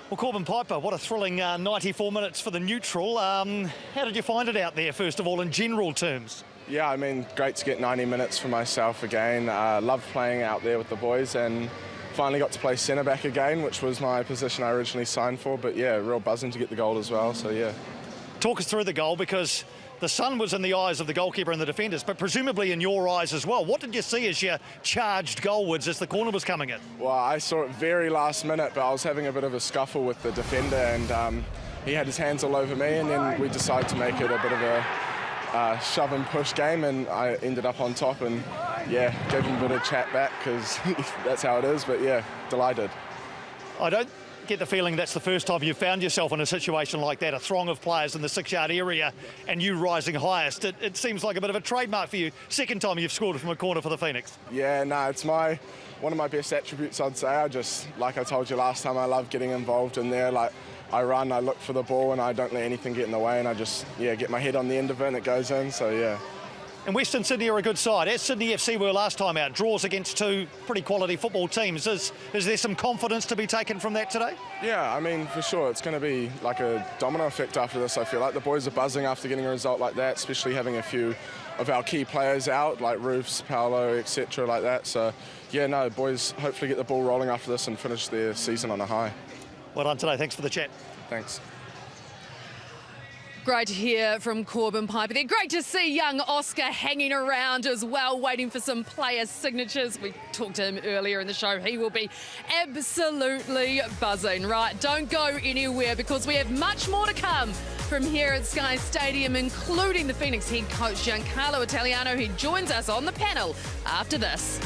Well, Corbin Piper, what a thrilling 94 minutes for the neutral. How did you find it out there, first of all, in general terms? Yeah, I mean, great to get 90 minutes for myself again. Loved playing out there with the boys, and finally got to play centre-back again, which was my position I originally signed for. But yeah, real buzzing to get the goal as well, so yeah. Talk us through the goal, because the sun was in the eyes of the goalkeeper and the defenders, but presumably in your eyes as well. What did you see as you charged goalwards as the corner was coming in? Well, I saw it very last minute, but I was having a bit of a scuffle with the defender, and he had his hands all over me, and then we decided to make it a bit of a shove and push game, and I ended up on top, and yeah, gave him a bit of chat back, because that's how it is, but yeah, delighted. I don't get the feeling that's the first time you've found yourself in a situation like that, a throng of players in the 6-yard area and you rising highest. It seems like a bit of a trademark for you. Second time you've scored from a corner for the Phoenix. Yeah, no, it's one of my best attributes, I'd say. Like I told you last time, I love getting involved in there. Like, I run, I look for the ball, and I don't let anything get in the way, and I just, get my head on the end of it and it goes in, so yeah. And Western Sydney are a good side, as Sydney FC were last time out. Draws against two pretty quality football teams. Is there some confidence to be taken from that today? Yeah, I mean, for sure. It's going to be like a domino effect after this, I feel like. The boys are buzzing after getting a result like that, especially having a few of our key players out, like Roofs, Paolo, etc., like that. So, yeah, no, boys hopefully get the ball rolling after this and finish their season on a high. Well done today. Thanks for the chat. Thanks. Great to hear from Corbin Piper there. Great to see young Oscar hanging around as well, waiting for some player signatures. We talked to him earlier in the show. He will be absolutely buzzing. Right, don't go anywhere because we have much more to come from here at Sky Stadium, including the Phoenix head coach Giancarlo Italiano, who joins us on the panel after this.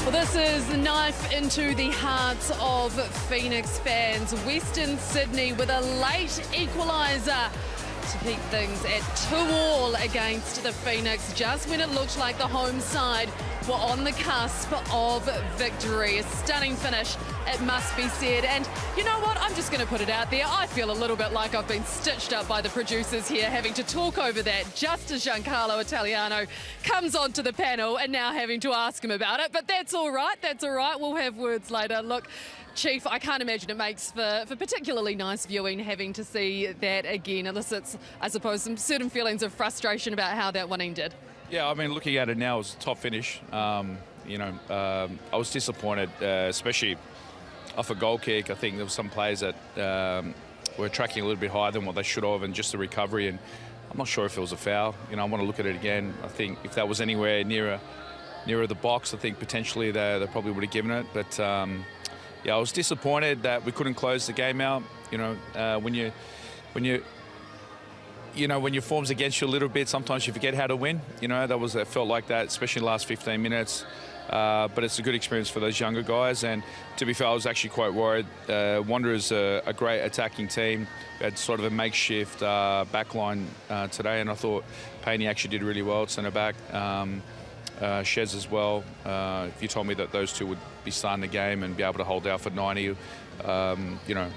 Well, this is the knife into the hearts of Phoenix fans. Western Sydney with a late equaliser to keep things at 2-2 against the Phoenix, just when it looked like the home side were on the cusp of victory. A stunning finish, it must be said. And you know what? I'm just going to put it out there. I feel a little bit like I've been stitched up by the producers here, having to talk over that just as Giancarlo Italiano comes onto the panel and now having to ask him about it. But that's all right. That's all right. We'll have words later. Look, Chief, I can't imagine it makes for particularly nice viewing having to see that again. Elicits, I suppose, some certain feelings of frustration about how that one ended. Yeah, I mean, looking at it now, it was a top finish. I was disappointed, especially off a goal kick. I think there were some players that were tracking a little bit higher than what they should have, and just the recovery. And I'm not sure if it was a foul. I want to look at it again. I think if that was anywhere nearer the box, I think potentially they probably would have given it. But yeah, I was disappointed that we couldn't close the game out. When your form's against you a little bit, sometimes you forget how to win. It felt like that, especially in the last 15 minutes. but it's a good experience for those younger guys. And to be fair, I was actually quite worried. Wanderers are a great attacking team. We had sort of a makeshift back line today, and I thought Payne actually did really well at centre back. Shez as well. If you told me that those two would be starting the game and be able to hold out for 90, I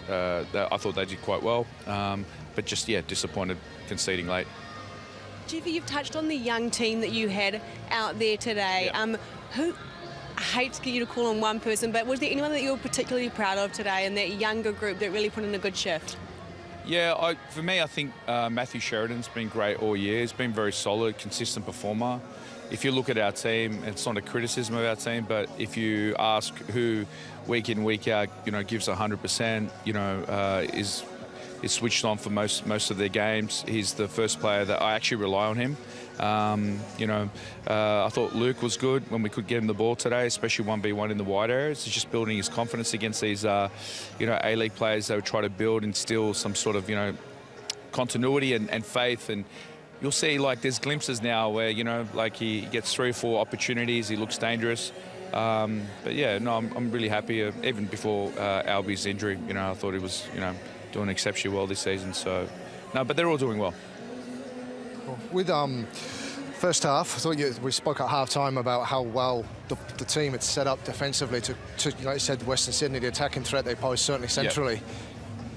thought they did quite well. But just, yeah, disappointed conceding late. Jeffy, you've touched on the young team that you had out there today. Yeah. I hate to get you to call on one person, but was there anyone that you were particularly proud of today in that younger group that really put in a good shift? Yeah, for me, I think Matthew Sheridan's been great all year. He's been very solid, consistent performer. If you look at our team, it's not a criticism of our team, but if you ask who week in, week out, gives 100%, is switched on for most of their games, he's the first player that I actually rely on him. I thought Luke was good when we could get him the ball today, especially 1v1 in the wide areas. He's just building his confidence against these, A-League players. They would try to instill some sort of, continuity and faith. And you'll see, there's glimpses now where, he gets 3 or 4 opportunities. He looks dangerous. But yeah, no, I'm really happy. Even before Albie's injury, I thought he was, doing exceptionally well this season. So, no, but they're all doing well. With first half, I thought we spoke at half-time about how well the team had set up defensively to like you said, Western Sydney, the attacking threat they posed, certainly centrally,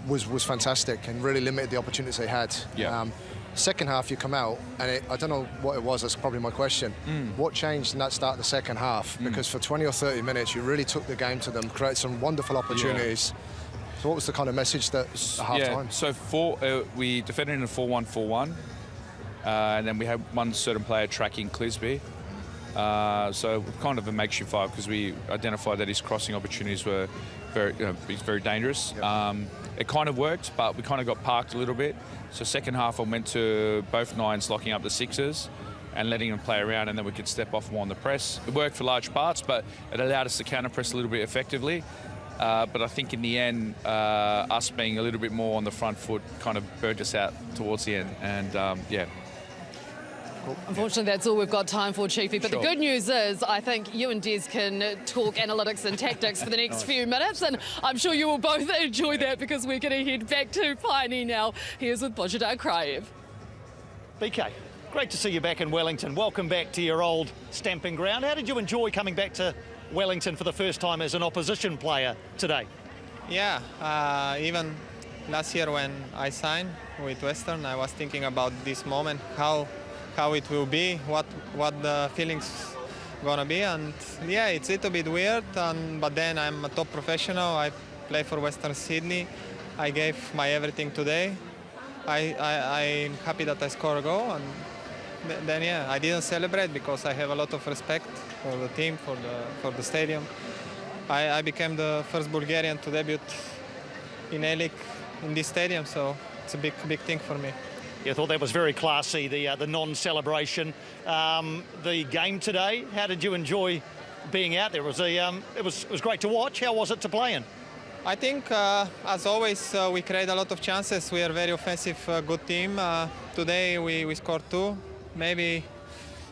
was fantastic and really limited the opportunities they had. Yeah. Second half, you come out, and I don't know what it was, that's probably my question. What changed in that start of the second half? Because for 20 or 30 minutes, you really took the game to them, created some wonderful opportunities. Yeah. So what was the kind of message that at half-time? Yeah, so we defended in a 4-1-4-1, and then we had one certain player tracking Clisby. So kind of a makeshift 5 because we identified that his crossing opportunities were he's very dangerous. Yep. It kind of worked, but we kind of got parked a little bit. So second half I went to both 9s locking up the 6s and letting them play around, and then we could step off more on the press. It worked for large parts, but it allowed us to counter-press a little bit effectively. But I think in the end, us being a little bit more on the front foot kind of burnt us out towards the end. And, yeah. Unfortunately, that's all we've got time for, Chiefy. But Sure. The good news is I think you and Des can talk analytics and tactics for the next few minutes, and I'm sure you will both enjoy that because we're going to head back to Piney now. Here's with Bozhidar Kraev. BK, great to see you back in Wellington. Welcome back to your old stamping ground. How did you enjoy coming back to Wellington for the first time as an opposition player today? Yeah, even last year when I signed with Western, I was thinking about this moment, how it will be, what the feelings gonna be, and yeah, it's a little bit weird, but then I'm a top professional. I play for Western Sydney. I gave my everything today. I'm happy that I scored a goal, and then yeah, I didn't celebrate because I have a lot of respect for the team, for the stadium. I became the first Bulgarian to debut in A-League in this stadium, so it's a big thing for me. Yeah, I thought that was very classy, the non-celebration. The game today, how did you enjoy being out there? It was great to watch. How was it to play in? I think, as always, we create a lot of chances. We are a very offensive, good team. Today we scored 2. Maybe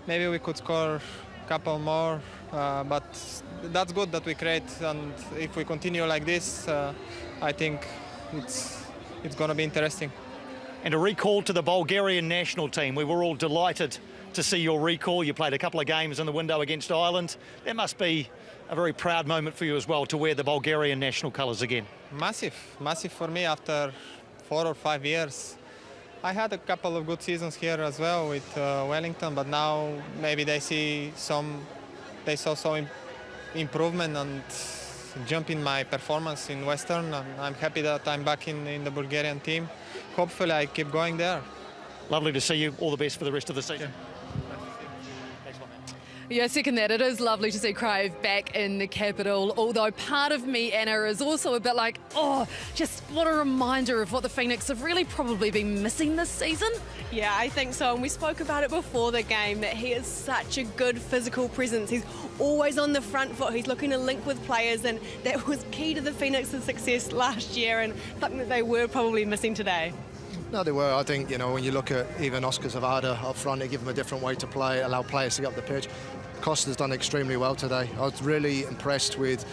we could score a couple more, but that's good that we create. And if we continue like this, I think it's going to be interesting. And a recall to the Bulgarian national team. We were all delighted to see your recall. You played a couple of games in the window against Ireland. That must be a very proud moment for you as well to wear the Bulgarian national colours again. Massive for me after 4 or 5 years. I had a couple of good seasons here as well with Wellington, but now maybe they saw some improvement and jump in my performance in Western. I'm happy that I'm back in the Bulgarian team. Hopefully I keep going there. Lovely to see you. All the best for the rest of the season. Yeah, second that. It is lovely to see Kraev back in the capital, although part of me, Anna, is also a bit like, just what a reminder of what the Phoenix have really probably been missing this season. Yeah, I think so. And we spoke about it before the game, that he is such a good physical presence. He's always on the front foot. He's looking to link with players, and that was key to the Phoenix's success last year and something that they were probably missing today. No, they were. I think, when you look at even Oscar Zavada up front, they give him a different way to play, allow players to get up the pitch. Costa's done extremely well today. I was really impressed with,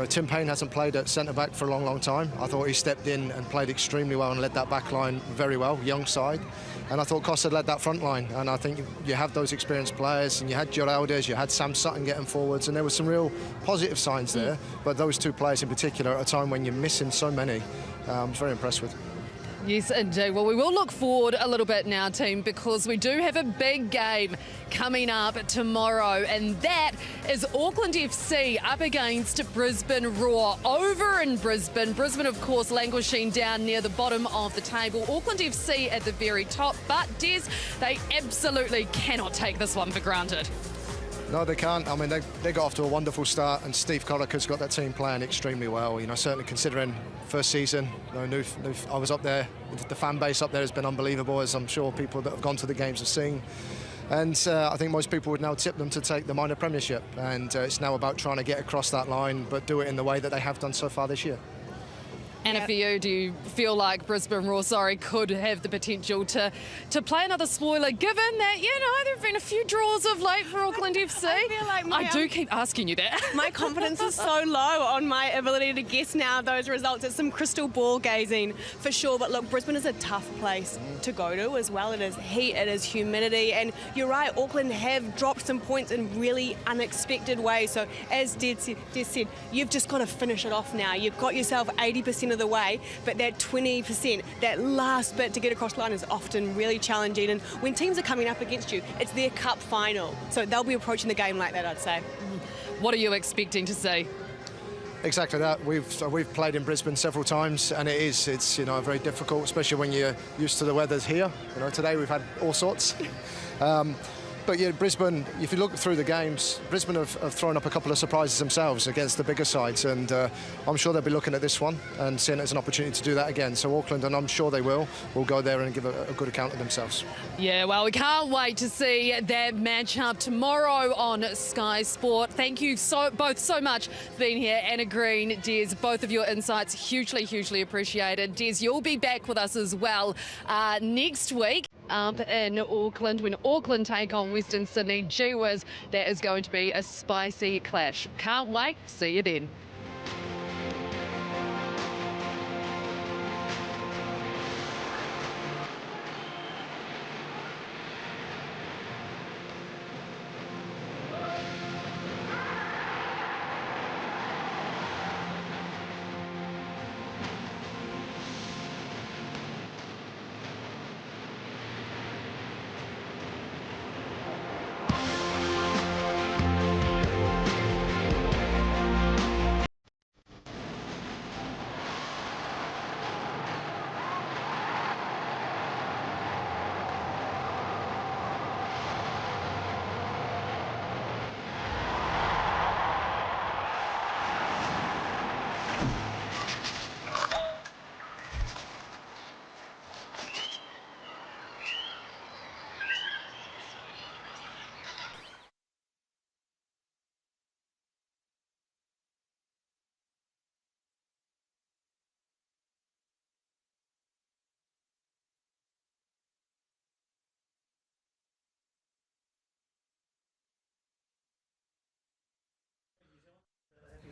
Tim Payne hasn't played at centre-back for a long, long time. I thought he stepped in and played extremely well and led that back line very well, young side. And I thought Costa led that front line. And I think you have those experienced players, and you had Geraldez, you had Sam Sutton getting forwards, and there were some real positive signs there. But those two players in particular, at a time when you're missing so many, I was very impressed with. Yes, indeed. Well, we will look forward a little bit now, team, because we do have a big game coming up tomorrow, and that is Auckland FC up against Brisbane Roar over in Brisbane. Brisbane, of course, languishing down near the bottom of the table. Auckland FC at the very top, but Des, they absolutely cannot take this one for granted. No, they can't. I mean, they got off to a wonderful start, and Steve Corica's got that team playing extremely well. Certainly considering first season, I was up there. The fan base up there has been unbelievable, as I'm sure people that have gone to the games have seen. And I think most people would now tip them to take the minor premiership. And it's now about trying to get across that line, but do it in the way that they have done so far this year. Anna, for you, do you feel like Brisbane Roar, could have the potential to play another spoiler, given that, there have been a few draws of late for Auckland FC? I feel like I do keep asking you that. My confidence is so low on my ability to guess now those results. It's some crystal ball gazing for sure. But look, Brisbane is a tough place to go to as well. It is heat, it is humidity. And you're right, Auckland have dropped some points in really unexpected ways. So as Des said, you've just got to finish it off now. You've got yourself 80% of the way, but that 20%, that last bit to get across the line is often really challenging. And when teams are coming up against you, it's their cup final. So they'll be approaching the game like that, I'd say. What are you expecting to see? Exactly that. We've played in Brisbane several times, and it's very difficult, especially when you're used to the weathers here. Today we've had all sorts. But yeah, Brisbane, if you look through the games, Brisbane have thrown up a couple of surprises themselves against the bigger sides, and I'm sure they'll be looking at this one and seeing it as an opportunity to do that again. So Auckland, and I'm sure they will go there and give a good account of themselves. Yeah, well, we can't wait to see that match-up tomorrow on Sky Sport. Thank you both so much for being here. Anna Green, Des, both of your insights hugely, hugely appreciated. Des, you'll be back with us as well next week up in Auckland when Auckland take on Western Sydney. Gee whiz, that is going to be a spicy clash. Can't wait. See you then.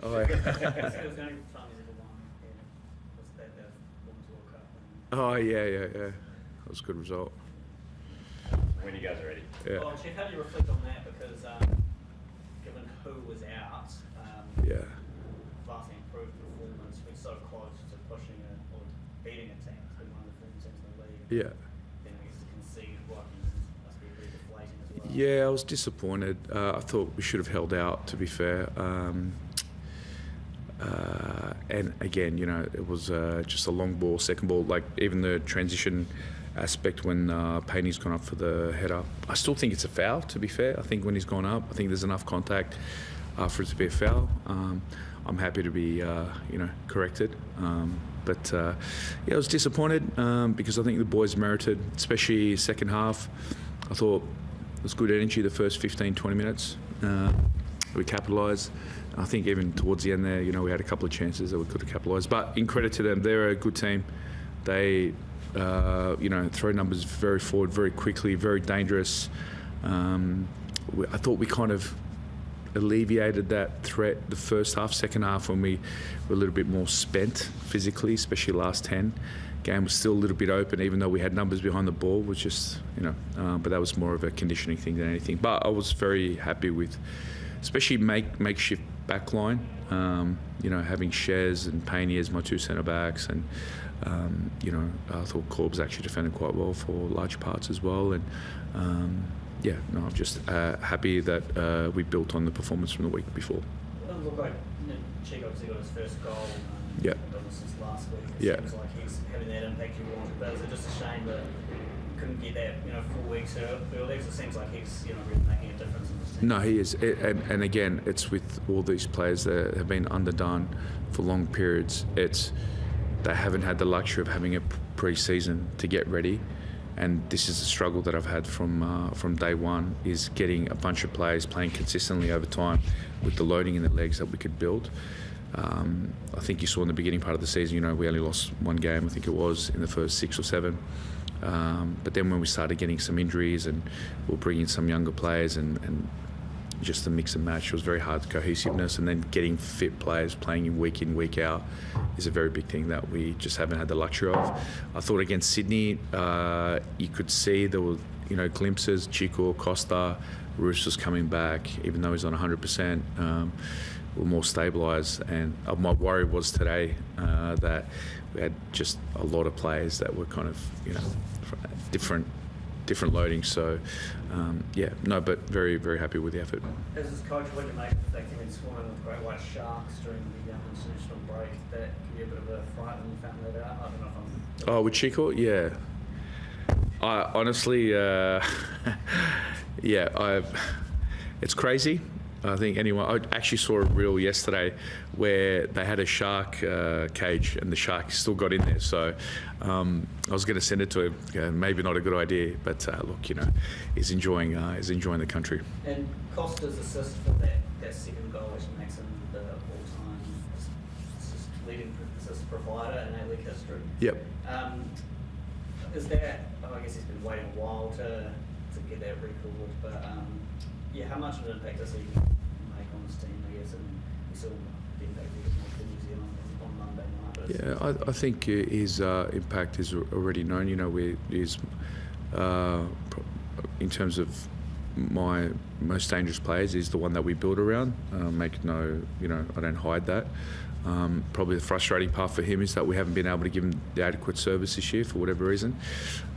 Oh, yeah. Oh, yeah. That was a good result. When you guys are ready. Yeah. Well, Chief, how do you reflect on that? Because given who was out, vastly improved performance, we're so close to pushing or beating a team. It's been one of the form teams in the league. Yeah. Then I guess to concede what must be pretty deflating as well. Yeah, I was disappointed. I thought we should have held out, to be fair. And again, it was just a long ball, second ball, like even the transition aspect when Payne's gone up for the header. I still think it's a foul, to be fair. I think when he's gone up, I think there's enough contact for it to be a foul. I'm happy to be, corrected. But I was disappointed because I think the boys merited, especially second half. I thought it was good energy the first 15, 20 minutes. We capitalised. I think even towards the end there, we had a couple of chances that we could have capitalised. But in credit to them, they're a good team. They, throw numbers very forward, very quickly, very dangerous. I thought we kind of alleviated that threat the first half. Second half, when we were a little bit more spent physically, especially last 10. Game was still a little bit open, even though we had numbers behind the ball, was just, but that was more of a conditioning thing than anything. But I was very happy with, especially makeshift backline, having Shez and Payne as my two centre-backs, and, I thought Corb's actually defended quite well for large parts as well. And, I'm just happy that we built on the performance from the week before. It doesn't look like Chico obviously got his first goal since last week. It seems like he's having that impact you wanted, but is it just a shame that you couldn't get that 4 weeks earlier? It seems like he's really making a difference in this team. No, he is, and again, it's with all these players that have been underdone for long periods. They haven't had the luxury of having a pre-season to get ready. And this is a struggle that I've had from day one, is getting a bunch of players playing consistently over time with the loading in the legs that we could build. I think you saw in the beginning part of the season, we only lost one game, I think it was, in the first 6 or 7. But then when we started getting some injuries and we'll bring in some younger players and just the mix and match, it was very hard, cohesiveness, and then getting fit players playing in, week out, is a very big thing that we just haven't had the luxury of. I thought against Sydney, you could see there were, glimpses. Chico, Costa, Roos was coming back, even though he's on 100%. Were more stabilised, and my worry was today that we had just a lot of players that were kind of, different loadings. So, but very, very happy with the effort. As his coach, what do you make of the fact he's been swimming with great white sharks during the international break? That can be a bit of a fright when you found that out. I don't know if I'm... Oh, with Chico? Yeah. I honestly, it's crazy. I think I actually saw a reel yesterday where they had a shark cage and the shark still got in there. So I was going to send it to him. Maybe not a good idea, but look, he's enjoying the country. And Costa's assist for that second goal, which makes him the all-time leading assist provider in A-League history. Yep. Is that? I guess he's been waiting a while to get that record, but. How much of an impact does he make on his team, I guess, and we saw the impact he has for New Zealand on Monday night? I think his impact is already known. In terms of my most dangerous players, is the one that we build around. I don't hide that. Probably the frustrating part for him is that we haven't been able to give him the adequate service this year for whatever reason,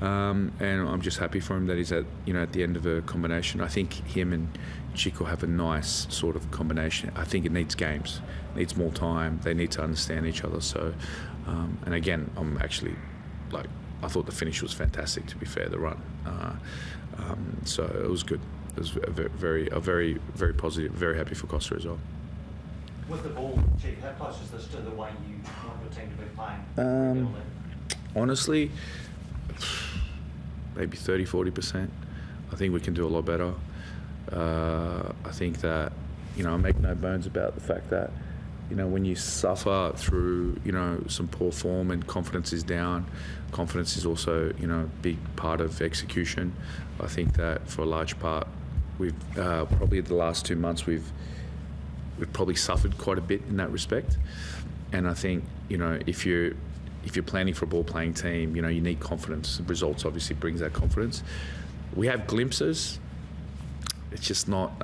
and I'm just happy for him that he's at the end of a combination. I think him and Chico have a nice sort of combination. I think it needs games, needs more time. They need to understand each other. So, and again, I'm actually I thought the finish was fantastic. To be fair, the run, so it was good. It was very, very positive. Very happy for Costa as well. With the ball, Chief, how close is this to the way you want your team to be playing? Honestly, maybe 30-40%. I think we can do a lot better. I think that, I make no bones about the fact that, when you suffer through, some poor form and confidence is down, confidence is also, a big part of execution. I think that for a large part, we've probably the last 2 months we've probably suffered quite a bit in that respect. And I think, if you're planning for a ball-playing team, you need confidence. Results obviously brings that confidence. We have glimpses. It's just not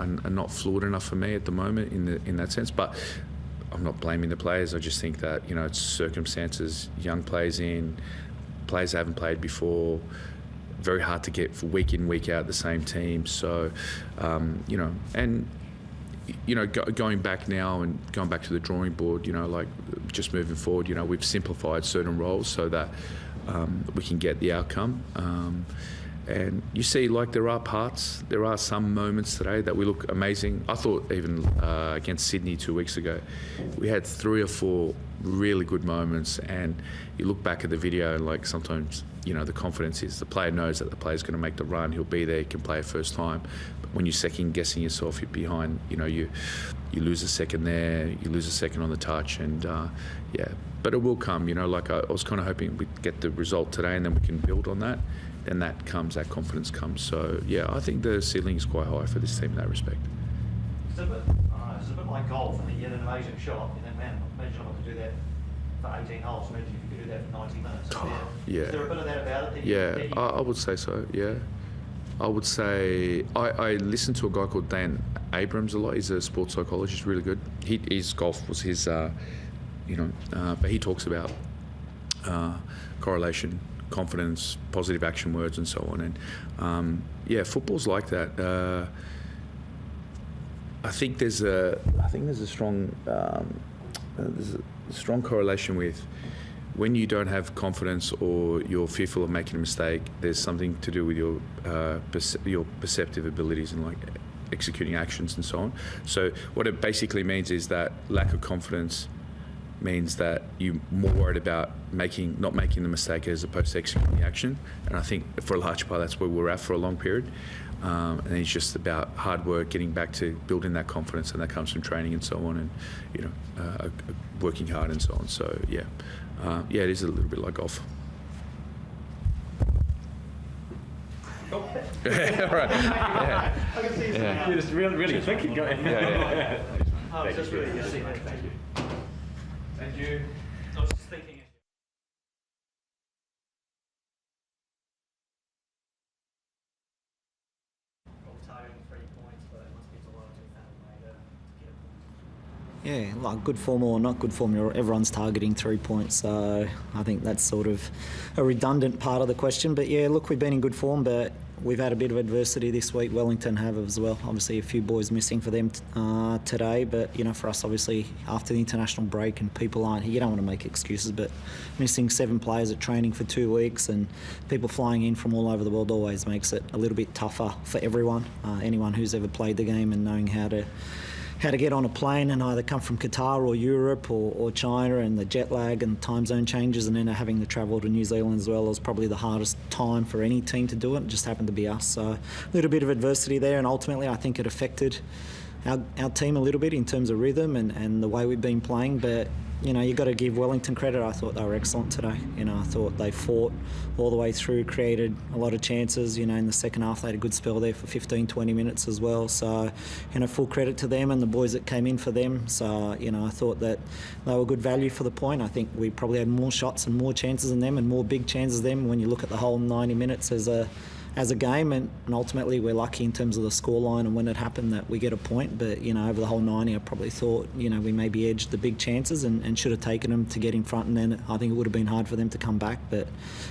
fluid enough for me at the moment in that sense. But I'm not blaming the players. I just think that, it's circumstances, young players players haven't played before, very hard to get for week in, week out the same team. So, going back now and going back to the drawing board, just moving forward, we've simplified certain roles so that we can get the outcome. And you see, there are some moments today that we look amazing. I thought even against Sydney 2 weeks ago, we had 3 or 4 really good moments, and you look back at the video and sometimes, the confidence is the player knows that the player's going to make the run, he'll be there, he can play it first time. But when you're second guessing yourself, you're behind, you lose a second there, you lose a second on the touch, and but it will come, I was kind of hoping we'd get the result today and then we can build on that. Then that confidence comes. So, I think the ceiling is quite high for this team in that respect. So, a bit like golf. I think you had an amazing shot, and then, man, imagine if I could do that for 18 holes. Imagine if you could do that for 90 minutes. Yeah. Is there a bit of that about it? Yeah, I would say so, yeah. I would say, I listen to a guy called Dan Abrams a lot. He's a sports psychologist, really good. His golf was his, but he talks about correlation, confidence, positive action words, and so on. And football's like that. I think there's a strong correlation with when you don't have confidence or you're fearful of making a mistake. There's something to do with your perceptive abilities and like executing actions and so on. So what it basically means is that lack of confidence means that you're more worried about not making the mistake as opposed to executing the action. And I think for a large part that's where we're at for a long period. And it's just about hard work, getting back to building that confidence, and that comes from training and so on, and working hard and so on. So it is a little bit like golf. Cool. Right. Yeah. I can see Yeah. You're just really thinking, go ahead. Yeah. Oh, it's just really good to see, mate. Thank you. Thank you. I was just thinking. Targeting 3 points, but it must be a lot of to get a point. Yeah, like good form or not good form, everyone's targeting 3 points. So I think that's sort of a redundant part of the question. But yeah, look, we've been in good form, but we've had a bit of adversity this week. Wellington have as well. Obviously, a few boys missing for them today. But for us, obviously, after the international break and people aren't here, you don't want to make excuses. But missing 7 players at training for 2 weeks and people flying in from all over the world always makes it a little bit tougher for everyone. Anyone who's ever played the game and knowing how to get on a plane and either come from Qatar or Europe or China, and the jet lag and time zone changes, and then having to travel to New Zealand as well is probably the hardest time for any team to do it. It just happened to be us. So a little bit of adversity there, and ultimately I think it affected our team a little bit in terms of rhythm and the way we've been playing. But you've got to give Wellington credit. I thought they were excellent today. I thought they fought all the way through, created a lot of chances. In the second half, they had a good spell there for 15, 20 minutes as well. So, full credit to them and the boys that came in for them. So, I thought that they were good value for the point. I think we probably had more shots and more chances than them and more big chances than them when you look at the whole 90 minutes as a game, and ultimately we're lucky in terms of the scoreline and when it happened that we get a point. But over the whole 90, I probably thought we maybe edged the big chances and should have taken them to get in front, and then I think it would have been hard for them to come back. But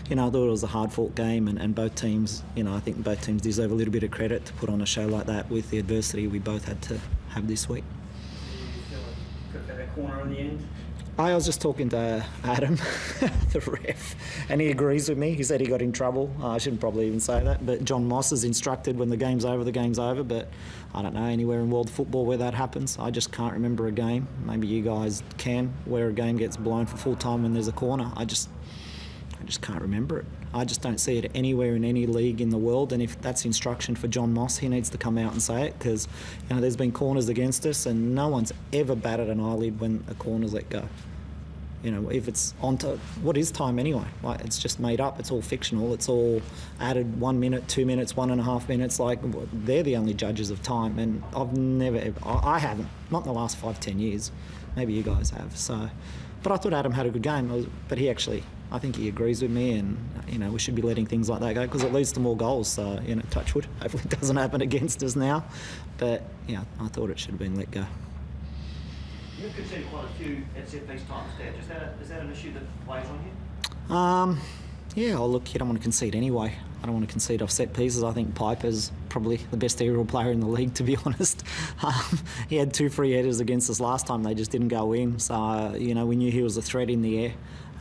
I thought it was a hard fought game, and both teams, I think both teams deserve a little bit of credit to put on a show like that with the adversity we both had to have this week. Do you feel like could have had a corner in the end? I was just talking to Adam, the ref, and he agrees with me. He said he got in trouble. I shouldn't probably even say that, but John Moss is instructed when the game's over, the game's over. But I don't know anywhere in world football where that happens. I just can't remember a game. Maybe you guys can, where a game gets blown for full time when there's a corner. I just can't remember it. I just don't see it anywhere in any league in the world. And if that's instruction for John Moss, he needs to come out and say it, because there's been corners against us and no one's ever batted an eyelid when a corner's let go. If it's onto, what is time anyway? Like, it's just made up. It's all fictional. It's all added 1 minute, 2 minutes, 1.5 minutes. Like, they're the only judges of time. And I've never, ever, I haven't, not in the last 5-10 years. Maybe you guys have. So, but I thought Adam had a good game. But he actually, I think he agrees with me, and we should be letting things like that go because it leads to more goals. So touch wood. Hopefully it doesn't happen against us now. But I thought it should have been let go. You've conceded quite a few at set piece times, Dad. Is that an issue that weighs on you? Yeah, look, you don't want to concede anyway. I don't want to concede off set pieces. I think Piper's probably the best aerial player in the league, to be honest. He had 2 free headers against us last time. They just didn't go in. So, we knew he was a threat in the air.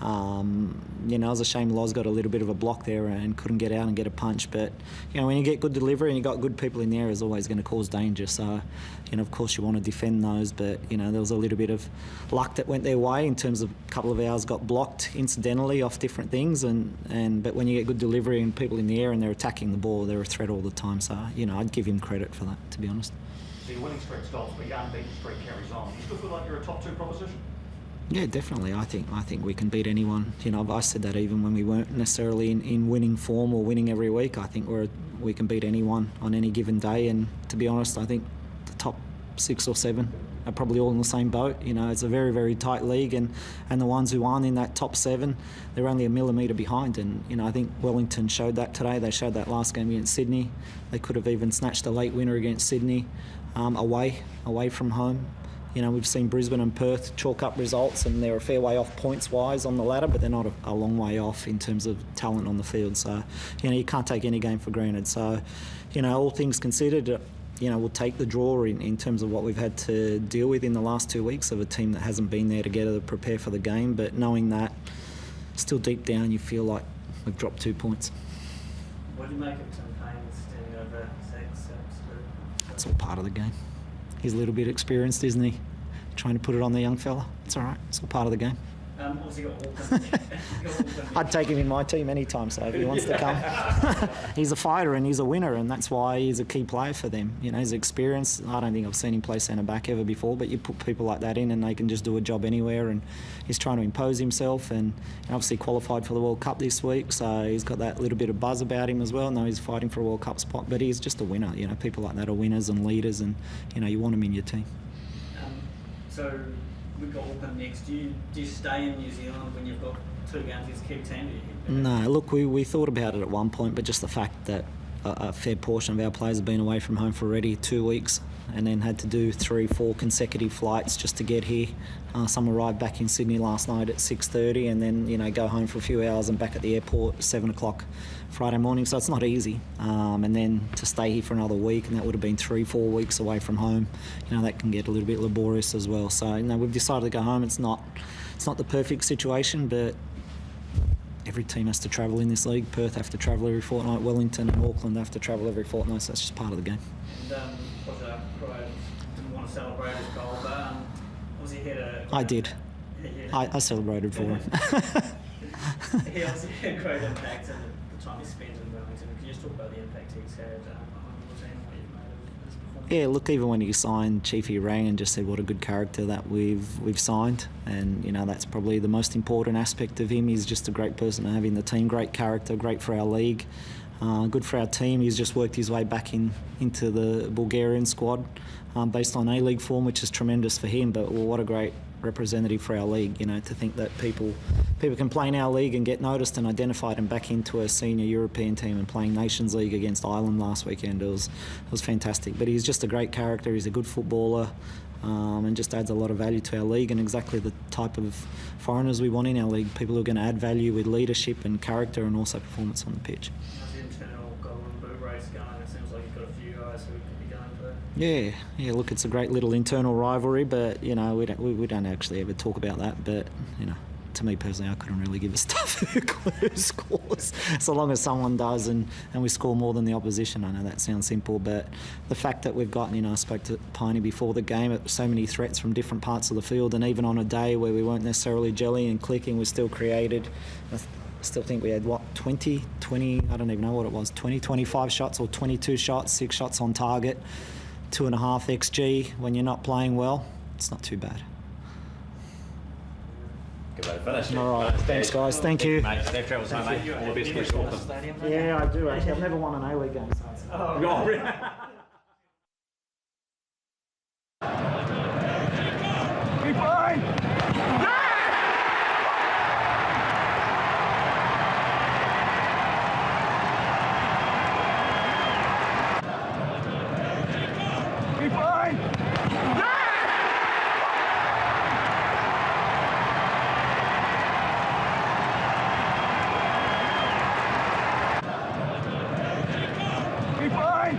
It was a shame Loz got a little bit of a block there and couldn't get out and get a punch. But, when you get good delivery and you got good people in there, it's always going to cause danger. So, of course you want to defend those. But, there was a little bit of luck that went their way in terms of a couple of ours got blocked incidentally off different things. But when you get good delivery and people in the air and they're attacking the ball, they're a threat all the time. So, I'd give him credit for that, to be honest. So your winning streak stops, but your unbeaten streak carries on. Do you still feel like you're a top 2 proposition? Yeah, definitely. I think we can beat anyone. I said that even when we weren't necessarily in winning form or winning every week. I think we can beat anyone on any given day. And to be honest, I think the top top 6 or 7 are probably all in the same boat. You know, it's a very, very tight league, and the ones who aren't in that top 7, they're only a millimetre behind. And, you know, I think Wellington showed that today. They showed that last game against Sydney. They could have even snatched a late winner against Sydney away from home. You know, we've seen Brisbane and Perth chalk up results, and they're a fair way off points-wise on the ladder, but they're not a long way off in terms of talent on the field. So, you know, you can't take any game for granted. So, you know, all things considered, you know, we'll take the draw in terms of what we've had to deal with in the last 2 weeks of a team that hasn't been there together to prepare for the game. But knowing that, still deep down, you feel like we've dropped 2 points. What do you make of Tim Payne standing over 6? It's all part of the game. He's a little bit experienced, isn't he? Trying to put it on the young fella. It's all right. It's all part of the game. Obviously got Auckland. I'd take him in my team anytime, so if he wants to come. He's a fighter and he's a winner, and that's why he's a key player for them. You know, he's experienced. I don't think I've seen him play centre-back ever before, but you put people like that in and they can just do a job anywhere, and he's trying to impose himself, and obviously qualified for the World Cup this week, so he's got that little bit of buzz about him as well. No, he's fighting for a World Cup spot, but he's just a winner. You know, people like that are winners and leaders, and, you know, you want them in your team. So we've got Auckland next. Do you stay in New Zealand when you've got 2 games against keep team? No, look, we thought about it at one point, but just the fact that a fair portion of our players have been away from home for already 2 weeks, and then had to do 3-4 consecutive flights just to get here. Some arrived back in Sydney last night at 6:30, and then, you know, go home for a few hours and back at the airport at 7 o'clock Friday morning. So it's not easy. And then to stay here for another week, and that would have been 3-4 weeks away from home. You know, that can get a little bit laborious as well. So, you know, we've decided to go home. It's not the perfect situation, but every team has to travel in this league. Perth have to travel every fortnight. Wellington and Auckland have to travel every fortnight. So that's just part of the game. And Bozhidar Kraev didn't want to celebrate his goal, but obviously he had a... I did. I celebrated for him. He obviously had a great impact in the time he spent in Wellington. Can you just talk about the impact he's had on the team and what you've made of his performance? Yeah, look, even when he signed, Chiefy rang and just said what a good character that we've signed, and, you know, that's probably the most important aspect of him. He's just a great person to have in the team, great character, great for our league, good for our team. He's just worked his way back into the Bulgarian squad based on A-League form, which is tremendous for him, but what a great representative for our league, you know, to think that people can play in our league and get noticed and identified and back into a senior European team and playing Nations League against Ireland last weekend. It was fantastic. But he's just a great character. He's a good footballer, and just adds a lot of value to our league, and exactly the type of foreigners we want in our league, people who are going to add value with leadership and character and also performance on the pitch. How's the internal golden boot race going? It seems like you've got a few guys who could be going for that. Yeah, look, it's a great little internal rivalry, but, you know, we don't actually ever talk about that, but, you know, to me personally, I couldn't really give a stuff who scores, so long as someone does and we score more than the opposition. I know that sounds simple, but the fact that we've gotten, you know, I spoke to Piney before the game, so many threats from different parts of the field, and even on a day where we weren't necessarily gelling and clicking, we still created. I still think we had, 20, I don't even know what it was, 25 shots or 22 shots, 6 shots on target, 2.5 XG. When you're not playing well, it's not too bad. Good way to finish. All right, thanks guys, thank you. Mate, safe travels home, mate. All the best for Auckland. Yeah, I do actually. I've never won an A-League game. Oh, really? Be fine! Be fine! Be fine!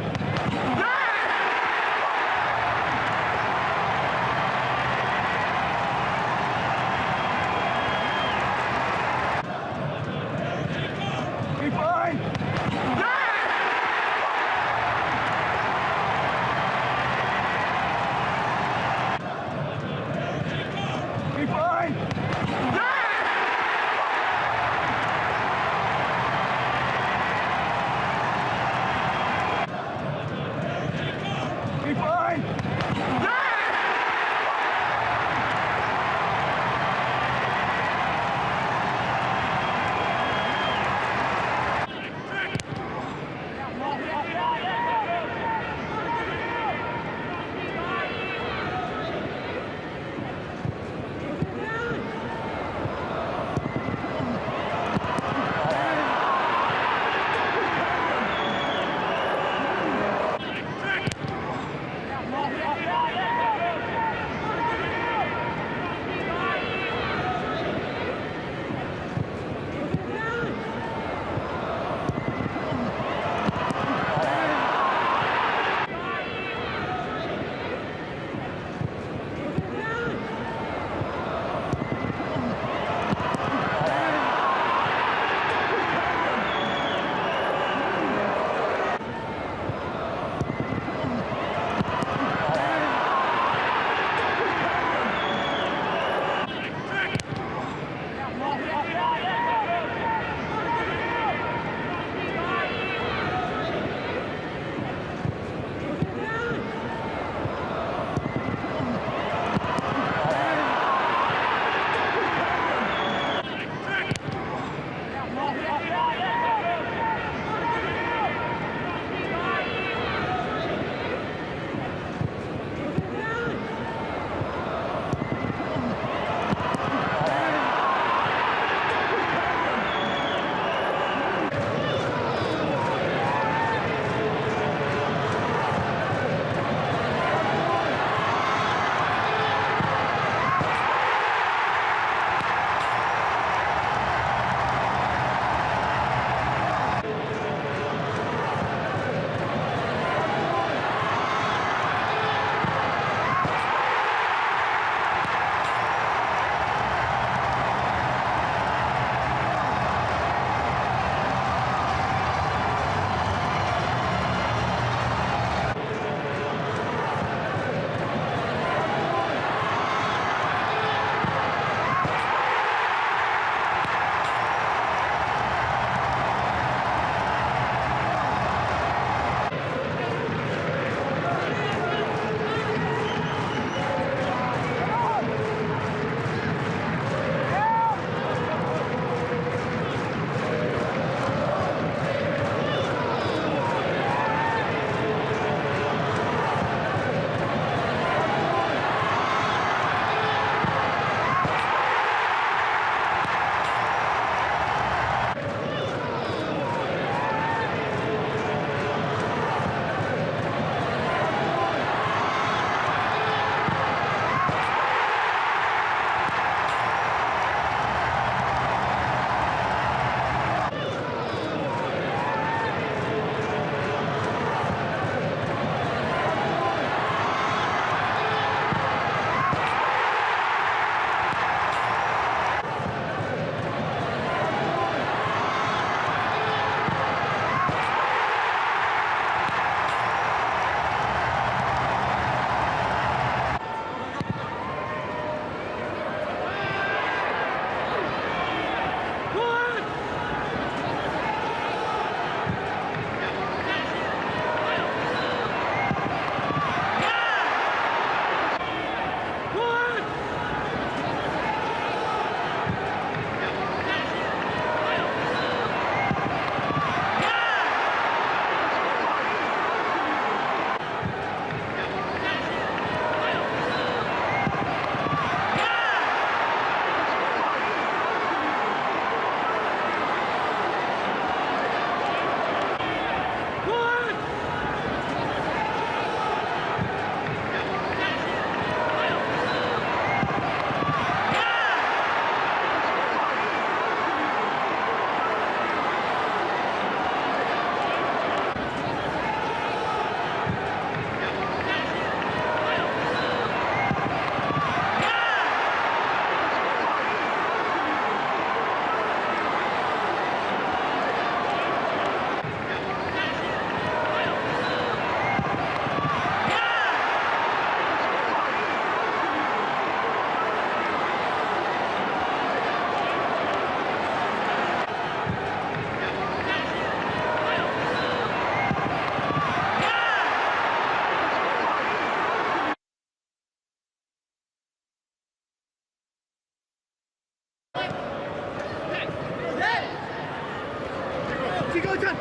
go, turn.